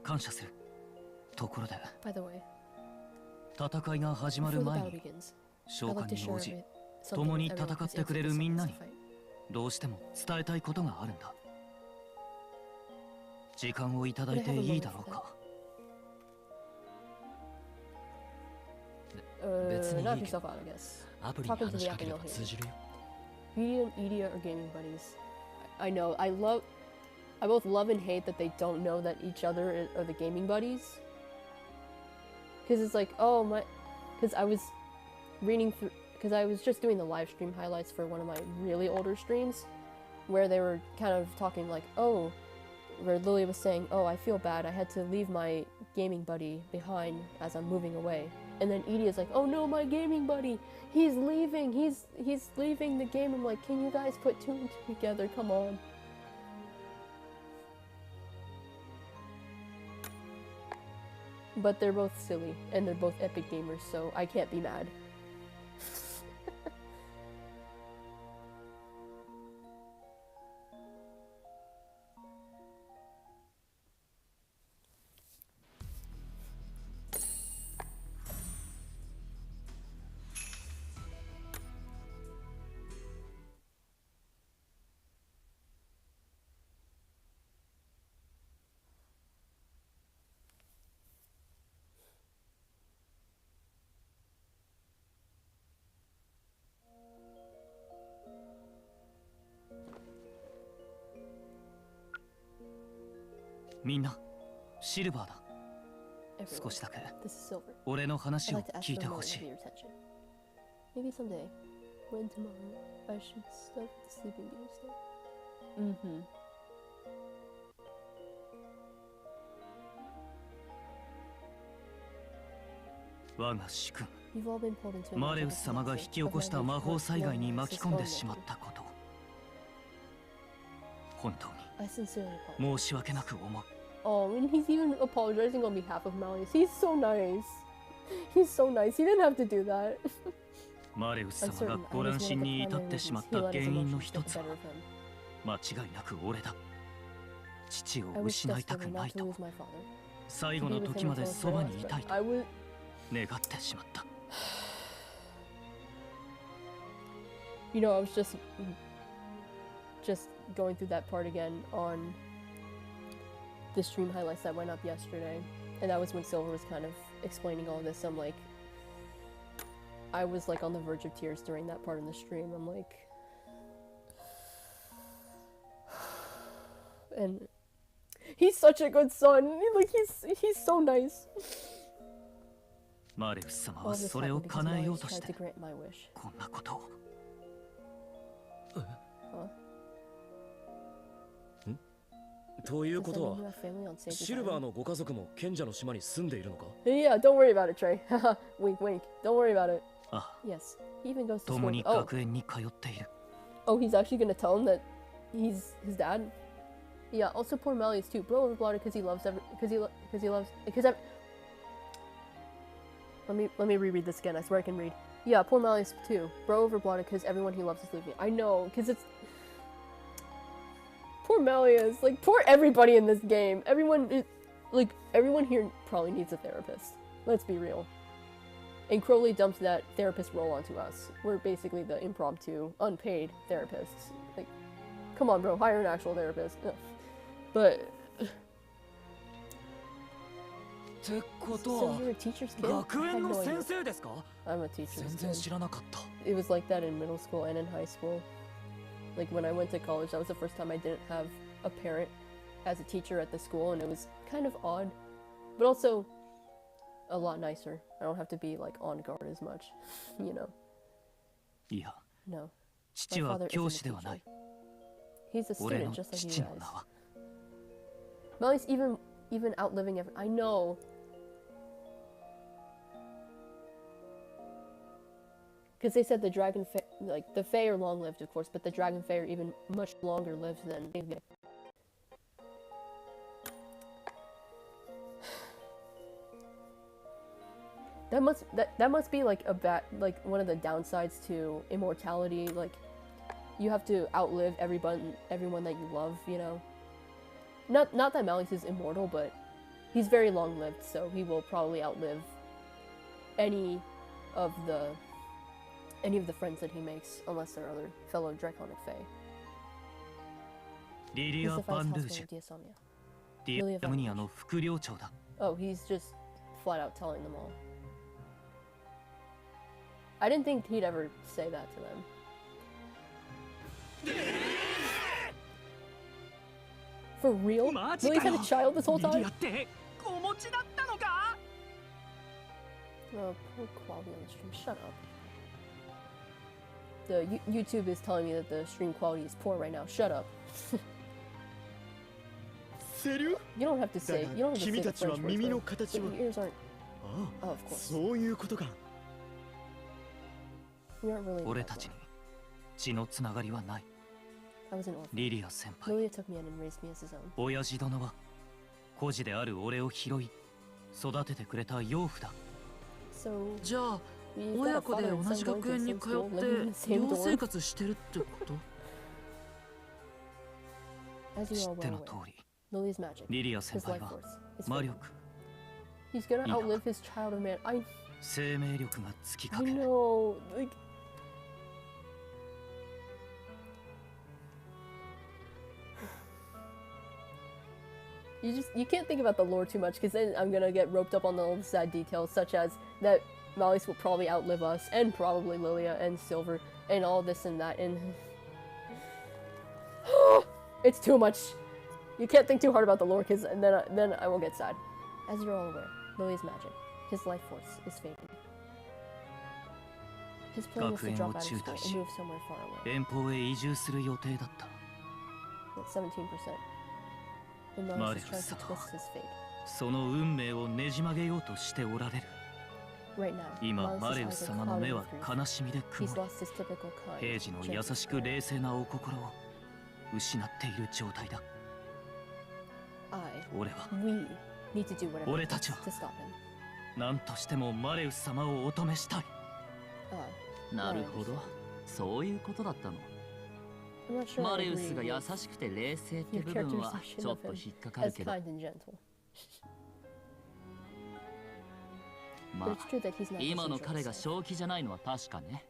感謝する。ところで、 By the way, 戦いが始まる before the 前 battle に begins, 召 I'd 喚 like to に share 応じ something 共 with に everyone 戦 who's ってくれる interested みんな in に this fight. どうしても伝えたいことがあるんだ。時間をいただいていいだろうか。別にいい knock けど yourself out, I guess. アプリに話しかければ通じるよ。Idia and Idia are gaming buddies. I know. I both love and hate that they don't know that each other are the gaming buddies. Because it's like, oh my, because I was reading through, because I was just doing the live stream highlights for one of my really older streams, where they were kind of talking like, oh, where Lily was saying, oh, I feel bad, I had to leave my gaming buddy behind as I'm moving away. And then Idia's like, oh no, my gaming buddy, he's leaving, he's leaving the game. I'm like, can you guys put two and two together, come on. But they're both silly, and they're both epic gamers, so I can't be mad. みんな、シルバーだ。少しだけ俺の話を聞いてほしい。Maybe someday, when tomorrow, I should stop the sleeping beauty stuff. Mm-hmm. 我が主君、マレウス様が引き起こした魔法災害に巻き込んでしまったこと、本当に申し訳なく思う。Oh, and he's even apologizing on behalf of Malleus. He's so nice. He's so nice. He didn't have to do that. マレウス様がご乱心に至ってしまった原因の一つは間違いなく俺だ。父を失いたくないと、最後の時までそばにいたいと願ってしまった。You know, I was just going through that part again on the stream highlights that went up yesterday, and that was when Silver was kind of explaining all this. I'm like, I was like on the verge of tears during that part in the stream. I'm like, and he's such a good son. Like he's so nice. マレウス様はそれを叶えようとしてこんなことを。ということは、シルバーのご家族も賢者の島に住んでいるのか？ Yeah, don't worry about it, Trey. Wink, wink. Don't worry about it. あ、 Yes, he even goes to 共 school. に学園に通っている。Oh, he's actually gonna tell him that he's his dad. Yeah. Also, poor Malleus too. Bro overblotted because he loves Let me reread this again. I swear I can read. Yeah, poor Malleus too. Bro overblotted because everyone he loves is leaving. I know, because it's poor Malleus. Like poor everybody in this game. Everyone here probably needs a therapist. Let's be real. And Crowley dumped that therapist role onto us. We're basically the impromptu, unpaid therapists. Like, come on, bro, hire an actual therapist. Ugh. But. So you're a teacher's kid? I had no idea. I'm a teacher's kid. It was like that in middle school and in high school. Like when I went to college, that was the first time I didn't have a parent as a teacher at the school, and it was kind of odd, but also a lot nicer. I don't have to be like on guard as much, you know. いや、 No. 父は教師ではない。 He's a student just like you guys. Malleus even outliving everyone. I know. Because they said the dragon like the Fae are long lived, of course, but the dragon Fae are even much longer lived than Idia. That must be like a bad, like one of the downsides to immortality. Like you have to outlive everyone that you love, you know. Not that Malleus is immortal, but he's very long-lived, so he will probably outlive any of the friends that he makes, unless they're other fellow Draconic Fae. Lidia Van Rouge. Diamuniaの副領長だ。 Oh, he's just flat out telling them all. I didn't think he'd ever say that to them. For real? Lily's had a child this whole time? Oh, poor quality on the stream. Shut up. The YouTube is telling me that the stream quality is poor right now. Shut up. You don't have to say. You don't have to say the French words, but your ears aren't. Oh, of course. We aren't really. 俺たちに血のつながりはない。 I was an orphan. リリア先輩。 Lilia took me in and raised me as his own. 親父殿は孤児である俺を拾い育ててくれた養父だ。 So じゃあ親子で同じ学園に通って寮生活してるってこと？ As you 知 are って well の通 aware, り、 Lily's magic, リリア先 his 輩 life は force, is 魔 fate. 力、 He's gonna outlive his child, oh man. I 生命力が尽きかける。 know. Like, you can't think about the lore too much, because then I'm gonna get roped up on all the sad details, such as that Malleus will probably outlive us, and probably Lilia and Silver, and all this and that, and it's too much. You can't think too hard about the lore, because then I will get sad. As you're all aware, Lilia's magic, his life force, is fading. His plan was to drop out of school and move somewhere far away. 遠方へ移住する予定だった。 That's 17%. And Malleus is trying to twist his fate. その運命をねじ曲げようとしておられる。 Right now, 今、マ Malleus レウ is ス eyes are 様の目 clouded は with grief. 悲しみで He's 曇り、 lost his typical kind, 平時の gentle 優しく冷静なお心を失っている状態だ。 I, 俺は we need to do whatever 俺 it たち takes は to stop him. 何としてもマレウス様をお止めしたい。なるほど、そういうことだったの。 I'm not sure マ I レウ agree スが優 with しくて冷静って your 部分は characterization ちょっ of と him 引っかかる as けど、 kind and gentle. ま But あ it's true that he's not 今の the 彼 central が正気じゃないのは確かね。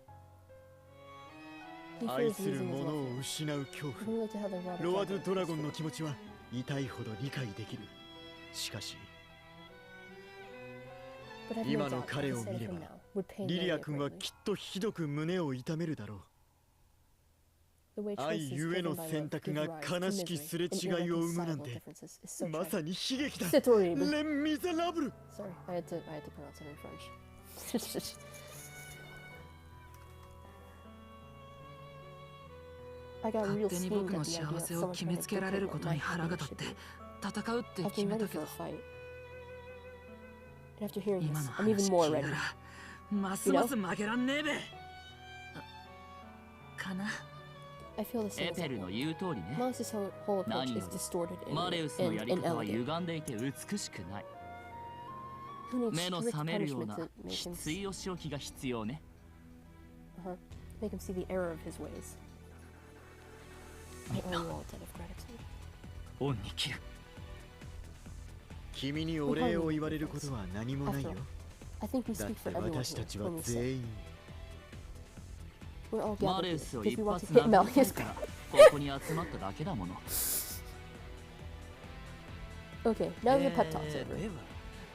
He 愛 fears する losing his 者 love を for 失う恐 him. 怖 Similar to how the Robert ロワード Dragon ドラ is ゴンの feared. 気持ちは痛いほど理解できる。しかし But I've no 今の doubt 彼 the を sight 見 of れ him ば now would pain リリア Lilia 君は greatly. きっとひどく胸を痛めるだろ The way う。愛 choices ゆえ driven の by 選 love 択 give が rise 悲 to しき misery すれ and 違いを生むなん irreconcilable て differences is so まさ tragic. に悲劇だ。 C'est horrible. レン・ミゼラブル。 Sorry, I had to pronounce it in French. I got 勝 real 手に steamed 僕 at の the 幸 idea of せを someone 決 trying め to つけられ dictate る what こと my に腹が happiness 立 should って be. 戦うって決 I've め been た ready け for ど a fight. And after hearing 今 this, の I'm even 話 more 聞い ready. たらますます負けらんねえべかな。 I feel the same エ as ペルの everyone. 言う通りね。 Malleus's whole approach 何よ is distorted りマレウスのやり and 方は inelegant. 歪んでいて美しくない。 Who needs 目の strict 覚めるよう punishment な to make き him ついお仕置きが必要ね。 make him see the error of his ways? I owe you all a debt of gratitude. 恩に切る。君にお礼を言われることは何もないよ。 I think we だっ speak て for everyone 私たち here は when we say 全員 we're all マ gathered レ here ウスを because 一 we want 発 to hit 殴りたい Malleus. からここに集まっただけだもの。 Okay, now the pep talk's で over. は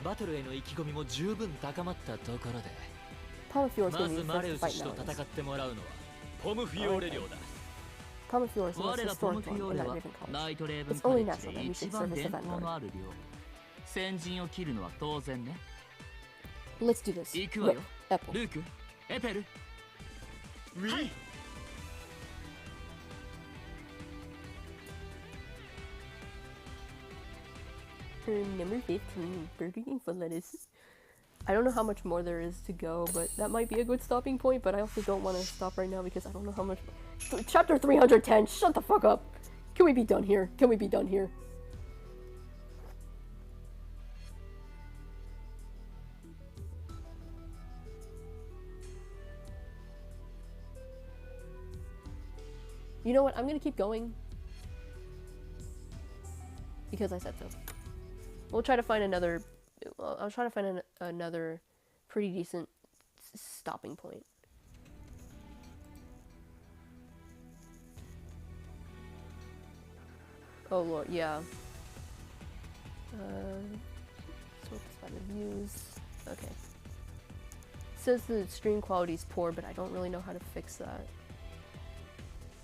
バトルへの意気込みも十分高まったところで、 Pomafior's ま gonna ず be マレ first ウ to ス氏 fight と Malleus. 戦ってもらうのはポムフィオーレ領だ。 Pomafior is the 我 most らポム historic フィ one オー in レ that は Raven ナ College. イトレーブン It's カレ only ッジ natural で that we 一 should 番 service 伝 at that 統の honor. ある領。先陣を切るのは当然ね。 Let's do this. 行くわよ。 Apple. ルーク、エペル。はい。 Number 15, Burger King for lettuce. I don't know how much more there is to go, but that might be a good stopping point, but I also don't want to stop right now because I don't know how much... Chapter 310, shut the fuck up! Can we be done here? Can we be done here? You know what? I'm gonna keep going because I said so. We'll try to find another. I'll try to find another pretty decent stopping point. Oh lord, yeah. Sort this by reviews. Okay. It says the stream quality is poor, but I don't really know how to fix that.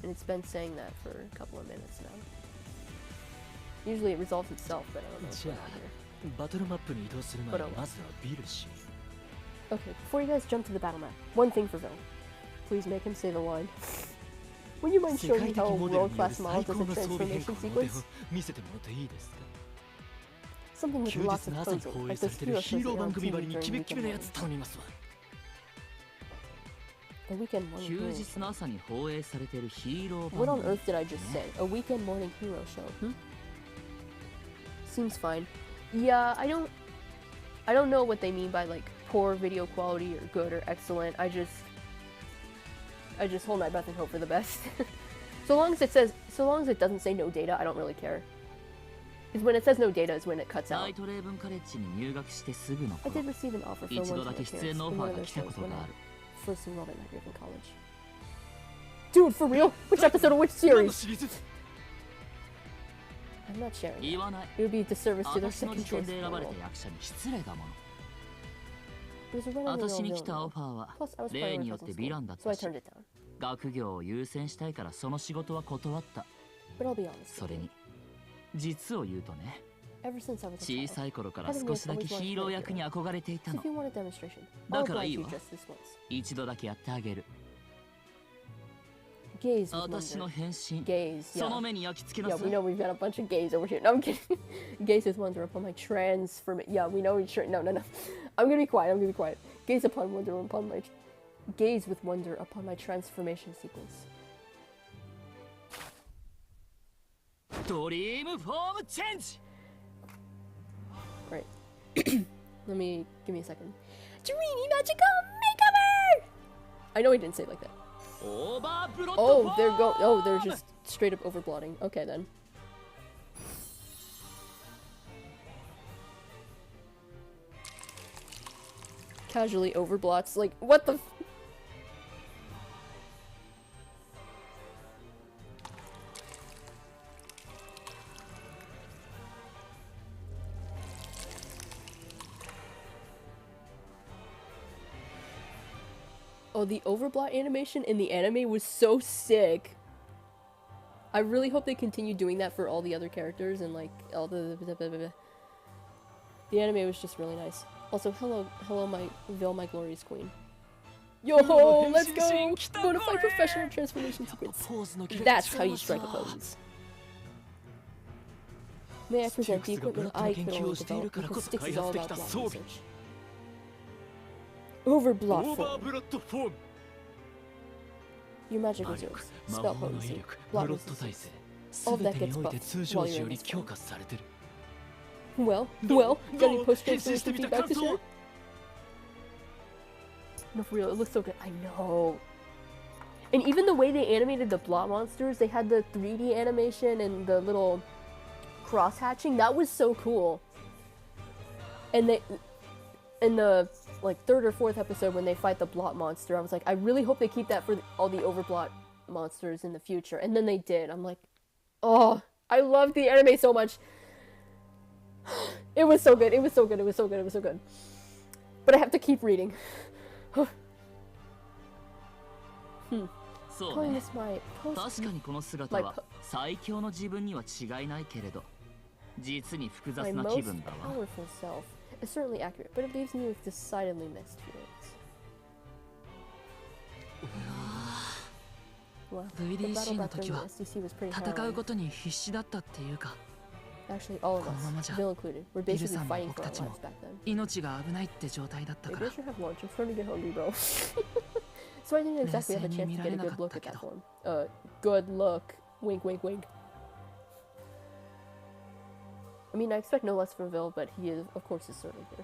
And it's been saying that for a couple of minutes now. Usually it resolves itself, but I don't know what's going on here. But oh well. Okay, before you guys jump to the battle map, one thing for Vil. Please make him say the line. Would you mind showing me how a world-class model does a transformation sequence? Something with lots of posing, like those hero shows that are on TV during weekend morning. A weekend morning hero show. What on earth did I just say? A weekend morning hero show, Seems fine. Yeah, I don't know what they mean by like poor video quality or good or excellent. I just hold my breath and hope for the best. So long as it doesn't say no data, I don't really care. Because when it says no data is when it cuts out. I did receive an offer for one of my parents in one of their shows when I first enrolled at my Griffin College. Dude, for real? Which episode of which series? I'm not sharing that. It would be a disservice to their second choice role. It was a run-of-the-mill villain. Plus, I was prioritizing school, so I turned it down. But I'll be honest with you. Ever since I was a child, part of me has always wanted to be a hero. So if you want a demonstration, I'll oblige you just this once. Gaze with wonder. Gaze, yeah. Yeah, we know we've got a bunch of gays over here. No, I'm kidding. Gaze with wonder upon my transformation. Yeah, we know we sure. No. I'm gonna be quiet. Gaze upon wonder upon my. Gaze with wonder upon my transformation sequence. Dream form change. Right. Give me a second. Dreamy magical makeover. I know he didn't say it like that. Oh, they're just straight up overblotting. Okay then. Casually overblots, like what the Oh, the overblot animation in the anime was so sick. I really hope they continue doing that for all the other characters and like all the anime was just really nice. Also, hello my Vil, my glorious queen. Yo, let's go! Bonafide professional transformation sequence. That's how you strike a pose. May I present the equipment I could only develop because Styx is all about blot research. Overblot form. Your magic reserves, spell potency, blot resistance. All of that gets buffed while you're in this form. Well, got any post-transformation feedback to share? No, for real, it looks so good. I know. And even the way they animated the blot monsters, they had the 3D animation and the little cross-hatching. That was so cool. And they, in the like third or fourth episode when they fight the blot monster, I was like, I really hope they keep that for all the overblot monsters in the future. And then they did. I'm like, oh, I love the anime so much. It was so good. It was so good. It was so good. It was so good. But I have to keep reading. Calling this my post. My most powerful self is certainly accurate, but it leaves me with decidedly mixed feelings. Well, the battle back during the SDC was pretty harrowing. Actually, all of us, Vil included, were basically fighting for our lives back then. Maybe I should have lunch. I'm starting to get hungry, bro. So I didn't exactly have a chance to get a good look at that form. Good look. Wink, wink, wink. I mean, I expect no less from Vil, but he is, of course, is serving here.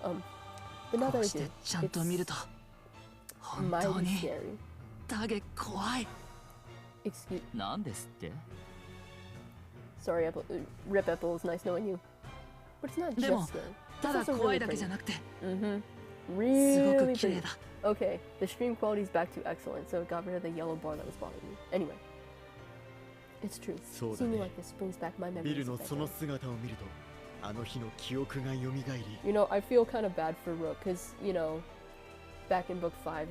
But now that I do, it's mighty scary. Excuse. なんですって? Sorry, Apple. Rip Apple, it's nice knowing you. But it's not just good. ただ怖いだけじゃなくて。Really pretty. Okay, the stream quality is back to excellent, so it got rid of the yellow bar that was bothering me. Anyway, it's true. Seeing you like this brings back my memories. You know, I feel kind of bad for Rook, because, you know, back in book 5,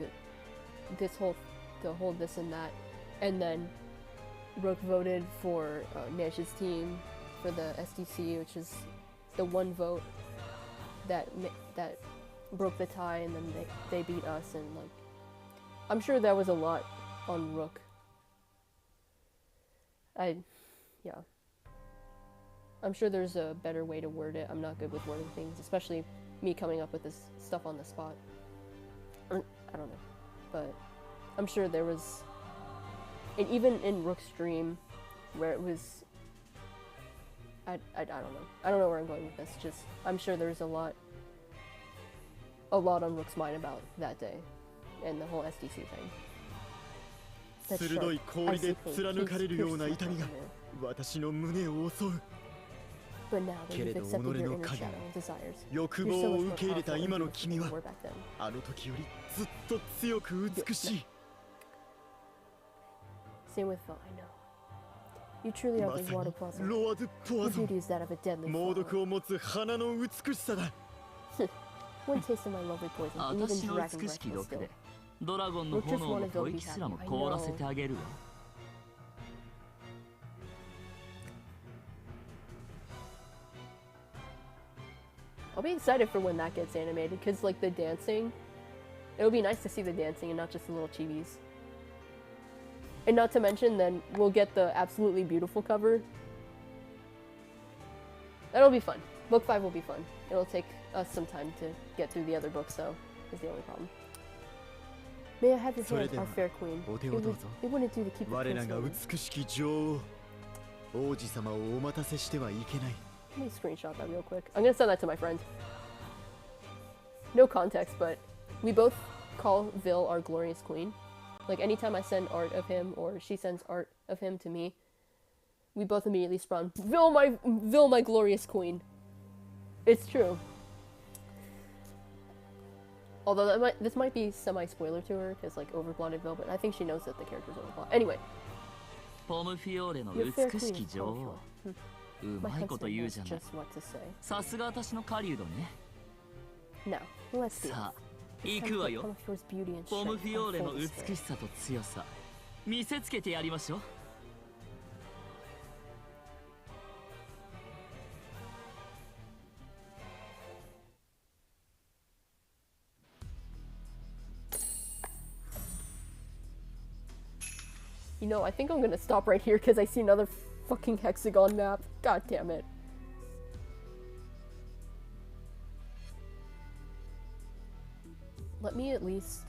the whole this and that, and then Rook voted for Nash's team for the SDC, which is the one vote that broke the tie, and then they beat us, and like, I'm sure that was a lot on Rook. Yeah. I'm sure there's a better way to word it. I'm not good with wording things, especially me coming up with this stuff on the spot. Or, I don't know, but I'm sure there was, and even in Rook's stream, where it was, I don't know. I don't know where I'm going with this. Just, I'm sure there's a lot on Rook's mind about that day and the whole SDC thing. That's sharp. I see pain. But now that you've accepted your inner shadow and desires, you're so much more powerful than you were back then. Same with Phil, I know. You truly are the Lord of Poison. Your beauty is that of a deadly flower. One taste of my lovely poison, and even dragon breath will still. ドラゴンの炎の吐息すらも凍らせてあげるわ。I'll be excited for when that gets animated, because like the dancing, it'll be nice to see the dancing and not just the little chibis. And not to mention, then we'll get the absolutely beautiful cover. That'll be fun. Book 5 will be fun. It'll take us some time to get through the other books, though, is the only problem. May I have your hand, our fair queen? It wouldn't do to keep the prince waiting. Let me screenshot that real quick. I'm gonna send that to my friend. No context, but we both call Vil our glorious queen. Like, anytime I send art of him, or she sends art of him to me, we both immediately spawn, Vil my glorious queen. It's true. Although this might be semi-spoiler to her, because like overblotted Vil, but I think she knows that the character's overblotted. Anyway. Your fair queen is powerful. My husband knows just what to say. さすが私の狩人ね。 Now, let's do さあ、 this. 行くわよ。 Pomofiore's beauty and ポム strength フィオーレ on の full display. 美しさと強さ、見せつけてやりましょう。 You know, I think I'm gonna stop right here because I see another fucking hexagon map. God damn it. Let me at least...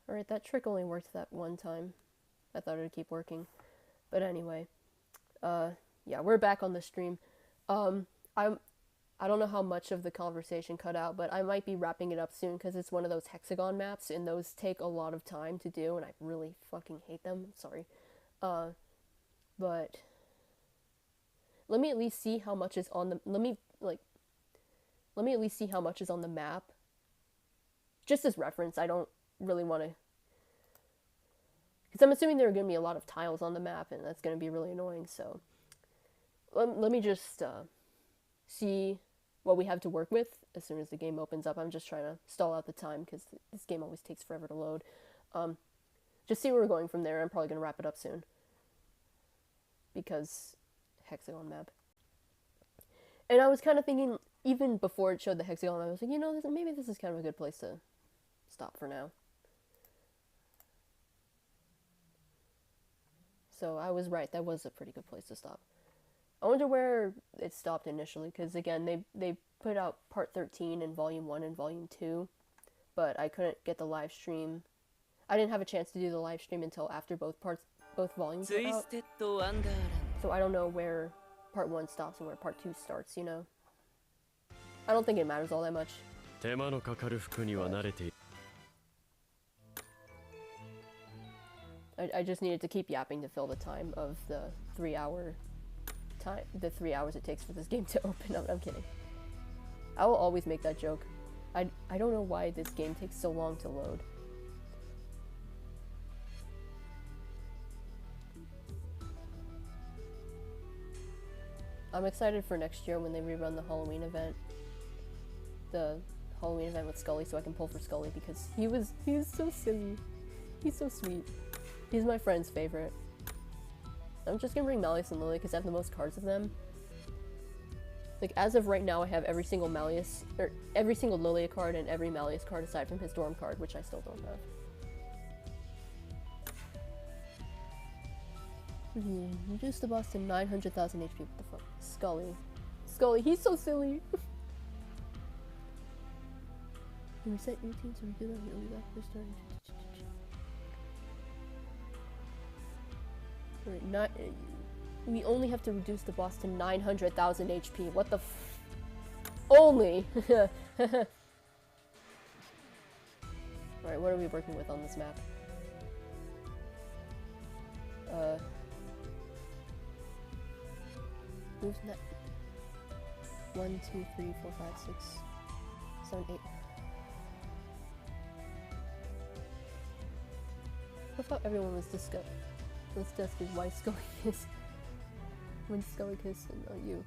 Alright, that trick only worked that one time. I thought it would keep working. But anyway. Yeah, we're back on the stream. I don't know how much of the conversation cut out, but I might be wrapping it up soon because it's one of those hexagon maps, and those take a lot of time to do, and I really fucking hate them. Sorry. But let me at least see how much is on the... Let me at least see how much is on the map. Just as reference, I don't really want to... Because I'm assuming there are going to be a lot of tiles on the map, and that's going to be really annoying, so... Let me just see what we have to work with as soon as the game opens up. I'm just trying to stall out the time because this game always takes forever to load. Just see where we're going from there. I'm probably going to wrap it up soon. Because hexagon map. And I was kind of thinking, even before it showed the hexagon map, I was like, you know, maybe this is kind of a good place to stop for now. So I was right. That was a pretty good place to stop. I wonder where it stopped initially, because again, they put out part 13 in volume 1 and volume 2, but I couldn't get the live stream. I didn't have a chance to do the live stream until after both volumes were out. So I don't know where part 1 stops and where part 2 starts, you know? I don't think it matters all that much. I just needed to keep yapping to fill the time of the 3 hours it takes for this game to open up. I'm kidding. I will always make that joke. I don't know why this game takes so long to load. I'm excited for next year when they rerun the Halloween event. The Halloween event with Scully, so I can pull for Scully because he was so silly. He's so sweet. He's my friend's favorite. I'm just gonna bring Malleus and Lily because I have the most cards of them. Like, as of right now, I have every single Malleus, or every single Lilia card and every Malleus card aside from his dorm card, which I still don't have. Reduce the boss to 900,000 HP. What the fuck? Scully. Scully, he's so silly! Reset your routine to redo that really back for starting. Right, we only have to reduce the boss to 900,000 HP. What the f- Only! Alright, what are we working with on this map? Moves net. 1, 2, 3, 4, 5, 6, 7, 8. I thought everyone was disgusted. Let's test why Scully is when Scully kissed and not you.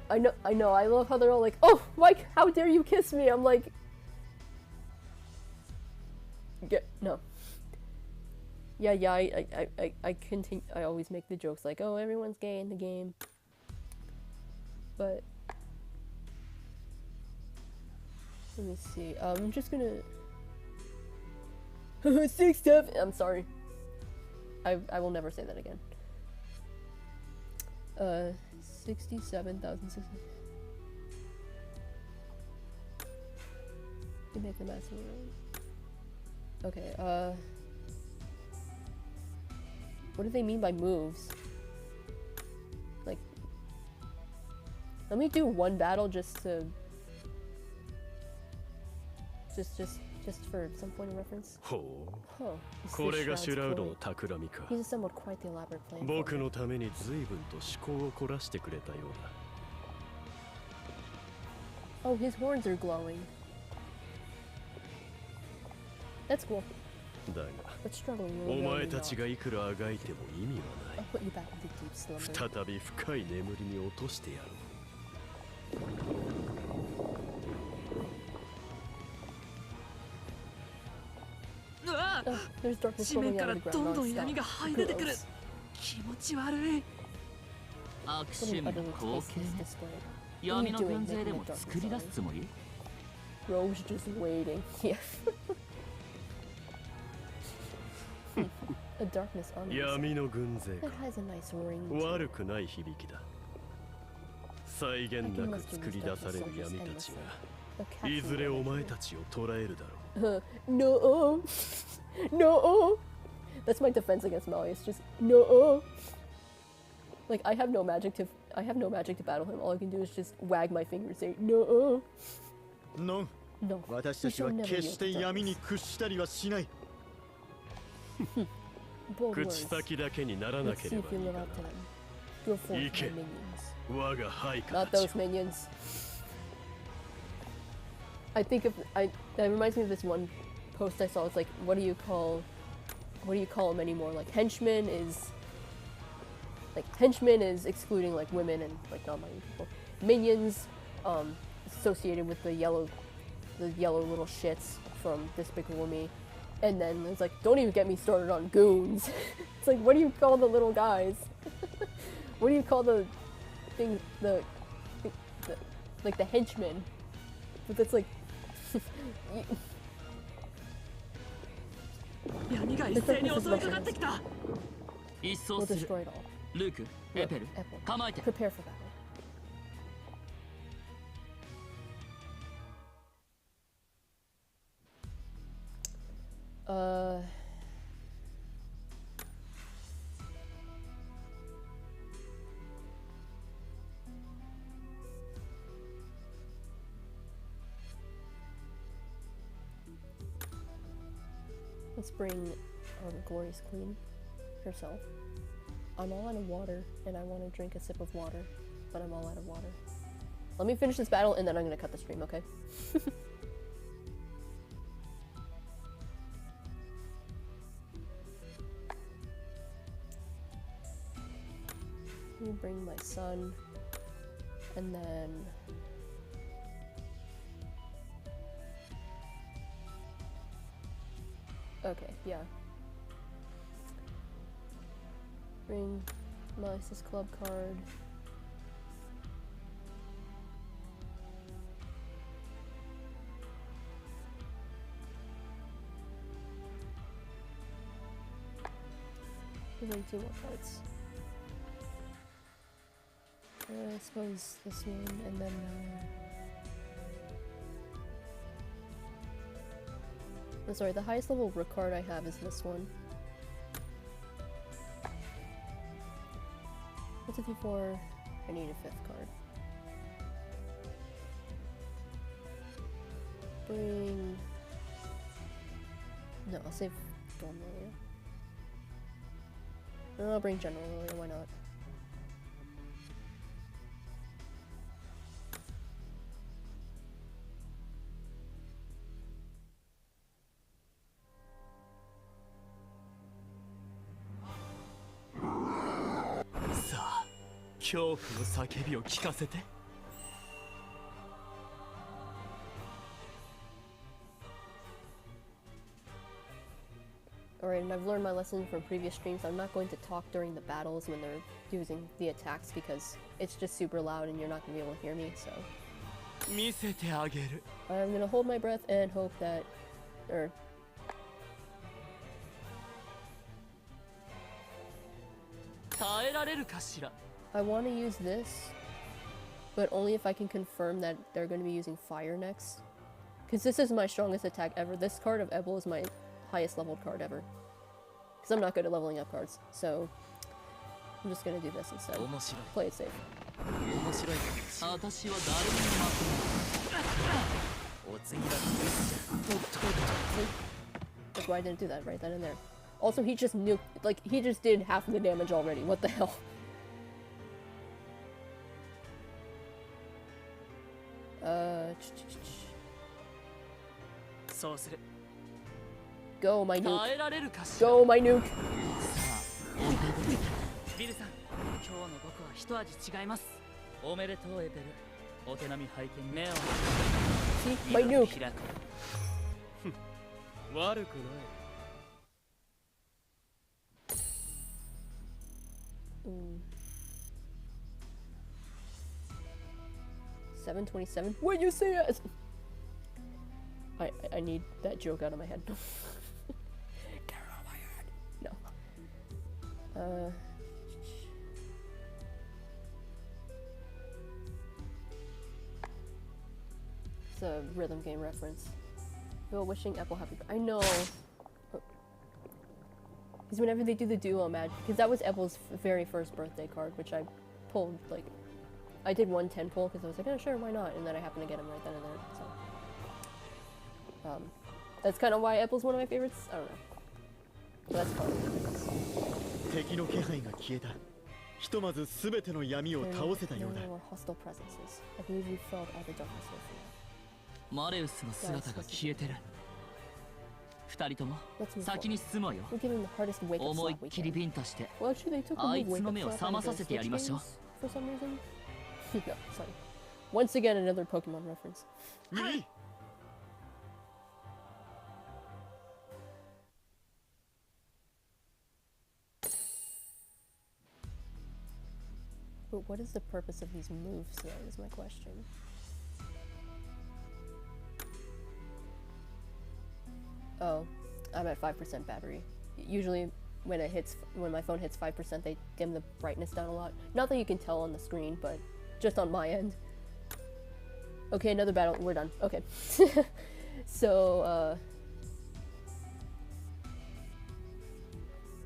I know, I love how they're all like, oh, Mike, how dare you kiss me? I'm like, no. Yeah, I continue, I always make the jokes like, oh, everyone's gay in the game. But, let me see, I'm just gonna, 6 stuff, I'm sorry. I will never say that again. 67,060. You make the massive room. Okay, what do they mean by moves? Like, let me do one battle just to just for some point of reference. Oh, he's assembled quite the elaborate plan. Oh, his horns are glowing. That's cool. But struggling really well. I'll put you back into deep slumber. Oh, there's darkness rolling out of the ground non-stop. Gross. Rogue's just waiting. Yeah. A darkness on this. That has a nice ring to it. No. No. That's my defense against Malleus. Just no. Like I have no magic to battle him. All I can do is just wag my finger and say no. No. No. We shall never yield to darkness. Bold words. Let's see if you live up to them. Go forth, my minions. Not those minions. I think that reminds me of this one post I saw. It's like, what do you call them anymore? Like henchmen is excluding like women and like non-binary people. Minions, associated with the yellow little shits from Despicable Me. And then it's like, don't even get me started on goons. It's like, what do you call the little guys? What do you call the thing, like the henchmen? But that's like, we'll destroy it all. Look, prepare for battle. Let's bring Glorious Queen herself. I'm all out of water, and I want to drink a sip of water, but I'm all out of water. Let me finish this battle, and then I'm gonna cut the stream, okay? Let me bring my son, and then... Okay, yeah. Bring Malleus Club card. Bring 2 more cards. I suppose this one, and then I'm sorry, the highest level rook card I have is this one. What's it for? I need a 5th card. Bring... No, I'll save Dawn Lilia. No, I'll bring General Lilia, why not? Alright, and I've learned my lesson from previous streams. I'm not going to talk during the battles when they're using the attacks because it's just super loud and you're not going to be able to hear me, so... I'm going to hold my breath and hope that... I want to use this, but only if I can confirm that they're going to be using fire next. Because this is my strongest attack ever. This card of Ebel is my highest leveled card ever. Because I'm not good at leveling up cards, so I'm just going to do this instead. Play it safe. That's why I didn't do that right then and there. Also, he just nuked, like, he just did half of the damage already. What the hell? Go, my nuke. Go, my nuke. See? My nuke. 727. When you say it, I need that joke out of my head. Get out of my head. No. It's a rhythm game reference. Bill wishing Apple happy. I know. Because whenever they do the duo match, because that was Apple's very first birthday card, which I pulled, like, I did 110 pull because I was like, oh sure, why not? And then I happened to get him right then and there, so. That's kind of why Apple's one of my favorites. I don't know. But that's part of it. No more hostile presences. I believe you felt all the darkness with you. マレウスの姿が消えてる。二人とも先に進もうよ。思いっきりビンタして、あいつの目を覚まさせてやりましょう。For some reason. No, sorry. Once again, another Pokemon reference. But what is the purpose of these moves, though, is my question. Oh, I'm at 5% battery. Usually, when my phone hits 5%, they dim the brightness down a lot. Not that you can tell on the screen, but just on my end. Okay, another battle. We're done. Okay. So,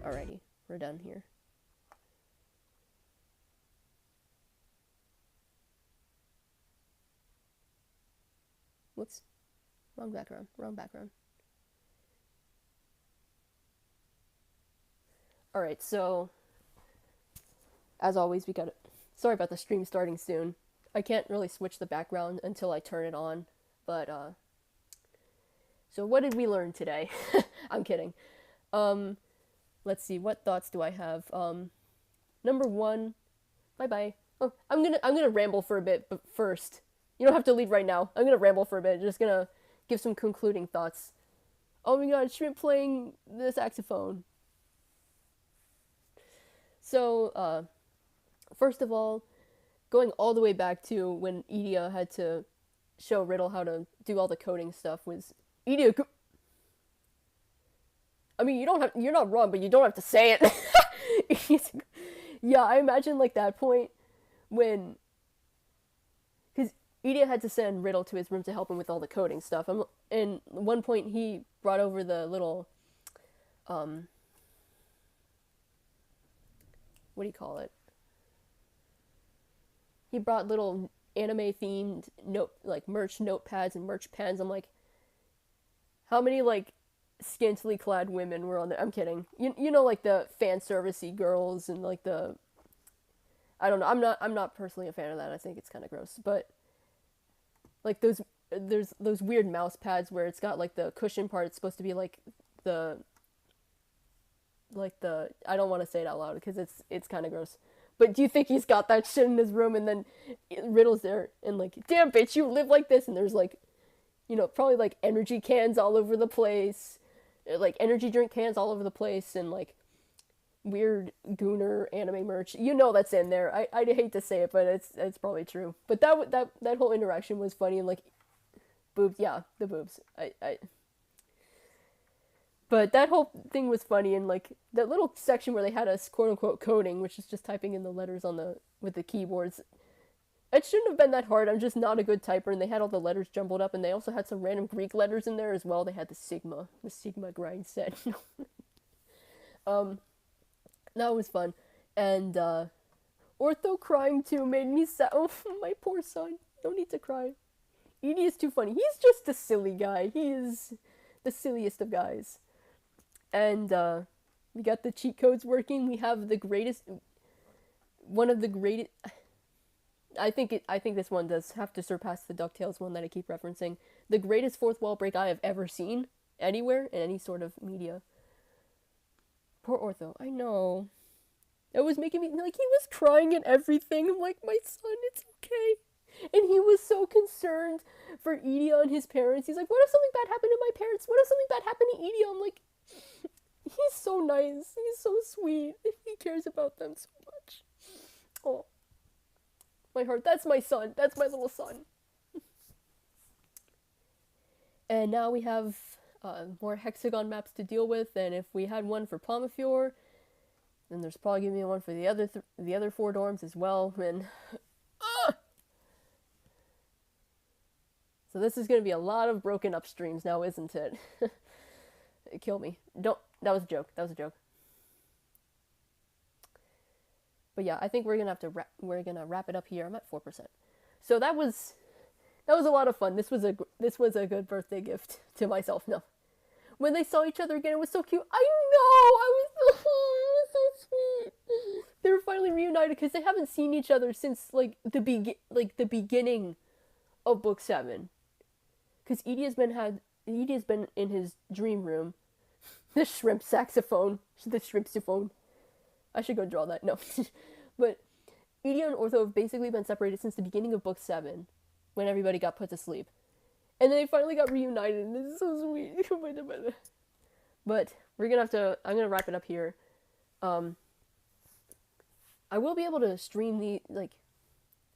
alrighty, we're done here. Whoops. Wrong background. Wrong background. Alright, so as always, we got sorry about the stream starting soon. I can't really switch the background until I turn it on, but so what did we learn today? I'm kidding. Let's see, what thoughts do I have? Number one, bye-bye. Oh, I'm gonna ramble for a bit, but first, you don't have to leave right now. I'm gonna ramble for a bit, just gonna give some concluding thoughts. Oh my god, Shrimp playing the saxophone. So, first of all, going all the way back to when Idia had to show Riddle how to do all the coding stuff was Idia. I mean, you're not wrong, but you don't have to say it. Yeah, I imagine like that point when, because Idia had to send Riddle to his room to help him with all the coding stuff. And at one point he brought over the little, what do you call it? He brought little anime-themed merch notepads and merch pens. I'm like, how many like scantily clad women were on there? I'm kidding. You know, like the fan servicey girls and like the, I don't know. I'm not personally a fan of that. I think it's kind of gross. But like there's those weird mouse pads where it's got like the cushion part. It's supposed to be like the I don't want to say it out loud because it's kind of gross. But do you think he's got that shit in his room and then Riddle's there and like, damn bitch, you live like this, and there's like, you know, probably like energy cans all over the place, like energy drink cans all over the place, and like weird Gooner anime merch. You know that's in there. I hate to say it, but it's probably true. But that whole interaction was funny, and like boobs, yeah, the boobs. But that whole thing was funny, and like that little section where they had us quote unquote coding, which is just typing in the letters with the keyboards. It shouldn't have been that hard. I'm just not a good typer, and they had all the letters jumbled up, and they also had some random Greek letters in there as well. They had the Sigma grind set. That was fun. And Ortho crying too made me sad. Oh, my poor son. No need to cry. Edie is too funny. He's just a silly guy. He is the silliest of guys. And we got the cheat codes working. We have one of the greatest. I think this one does have to surpass the DuckTales one that I keep referencing. The greatest fourth wall break I have ever seen anywhere in any sort of media. Poor Ortho. I know. It was making me like, he was crying and everything. I'm like, my son, it's okay. And he was so concerned for Idia and his parents. He's like, what if something bad happened to my parents? What if something bad happened to Idia? I'm like, he's so nice. He's so sweet. He cares about them so much. Oh. My heart. That's my son. That's my little son. And now we have more hexagon maps to deal with. And if we had one for Pomafior, then there's probably going to be one for the other 4 dorms as well. And so this is going to be a lot of broken up streams now, isn't it? Kill me. Don't. That was a joke. That was a joke. But yeah, I think we're gonna wrap it up here. I'm at 4%. So that was a lot of fun. This was a good birthday gift to myself. No, when they saw each other again, it was so cute. I know. It was so sweet. They were finally reunited because they haven't seen each other since like the beginning of book 7. Because Idia's been in his dream room. The shrimp saxophone. The shrimpsophone. I should go draw that. No. But Idia and Ortho have basically been separated since the beginning of book 7, when everybody got put to sleep. And then they finally got reunited, and it's so sweet. But I'm gonna wrap it up here. I will be able to stream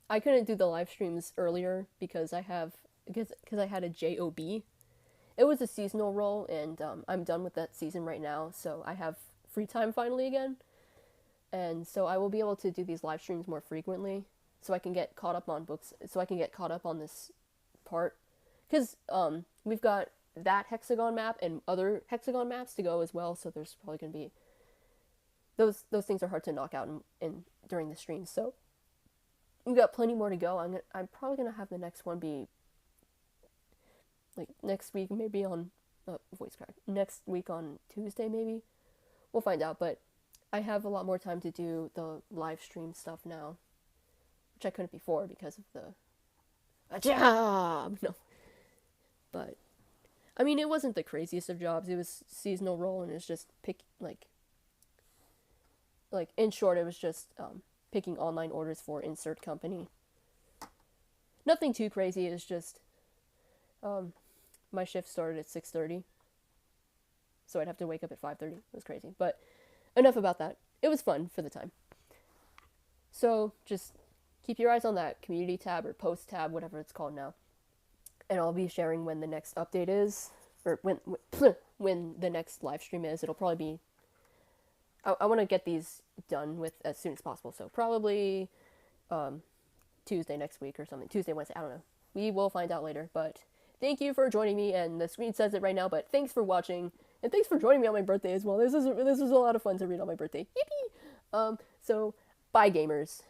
I couldn't do the live streams earlier because I had a JOB. It was a seasonal role, and I'm done with that season right now, so I have free time finally again. And so I will be able to do these live streams more frequently, so I can get caught up on books, so I can get caught up on this part. Because we've got that hexagon map and other hexagon maps to go as well, so there's probably going to be... Those things are hard to knock out in during the stream, so we've got plenty more to go. I'm probably going to have the next one be like next week, maybe on... voice crack. Next week on Tuesday, maybe? We'll find out, but I have a lot more time to do the live stream stuff now, which I couldn't before because of a job. No, but I mean, it wasn't the craziest of jobs. It was seasonal role, and it's just like in short, it was just picking online orders for insert company. Nothing too crazy. It's just my shift started at 6:30, so I'd have to wake up at 5:30. It was crazy, but enough about that. It was fun for the time. So just keep your eyes on that community tab or post tab, whatever it's called now, and I'll be sharing when the next update is, or when the next live stream is. It'll probably be. I want to get these done with as soon as possible, so probably Tuesday next week or something. Tuesday, Wednesday, I don't know. We will find out later, but thank you for joining me, and the screen says it right now, but thanks for watching, and thanks for joining me on my birthday as well. This was a lot of fun to read on my birthday. Yippee! So, bye gamers.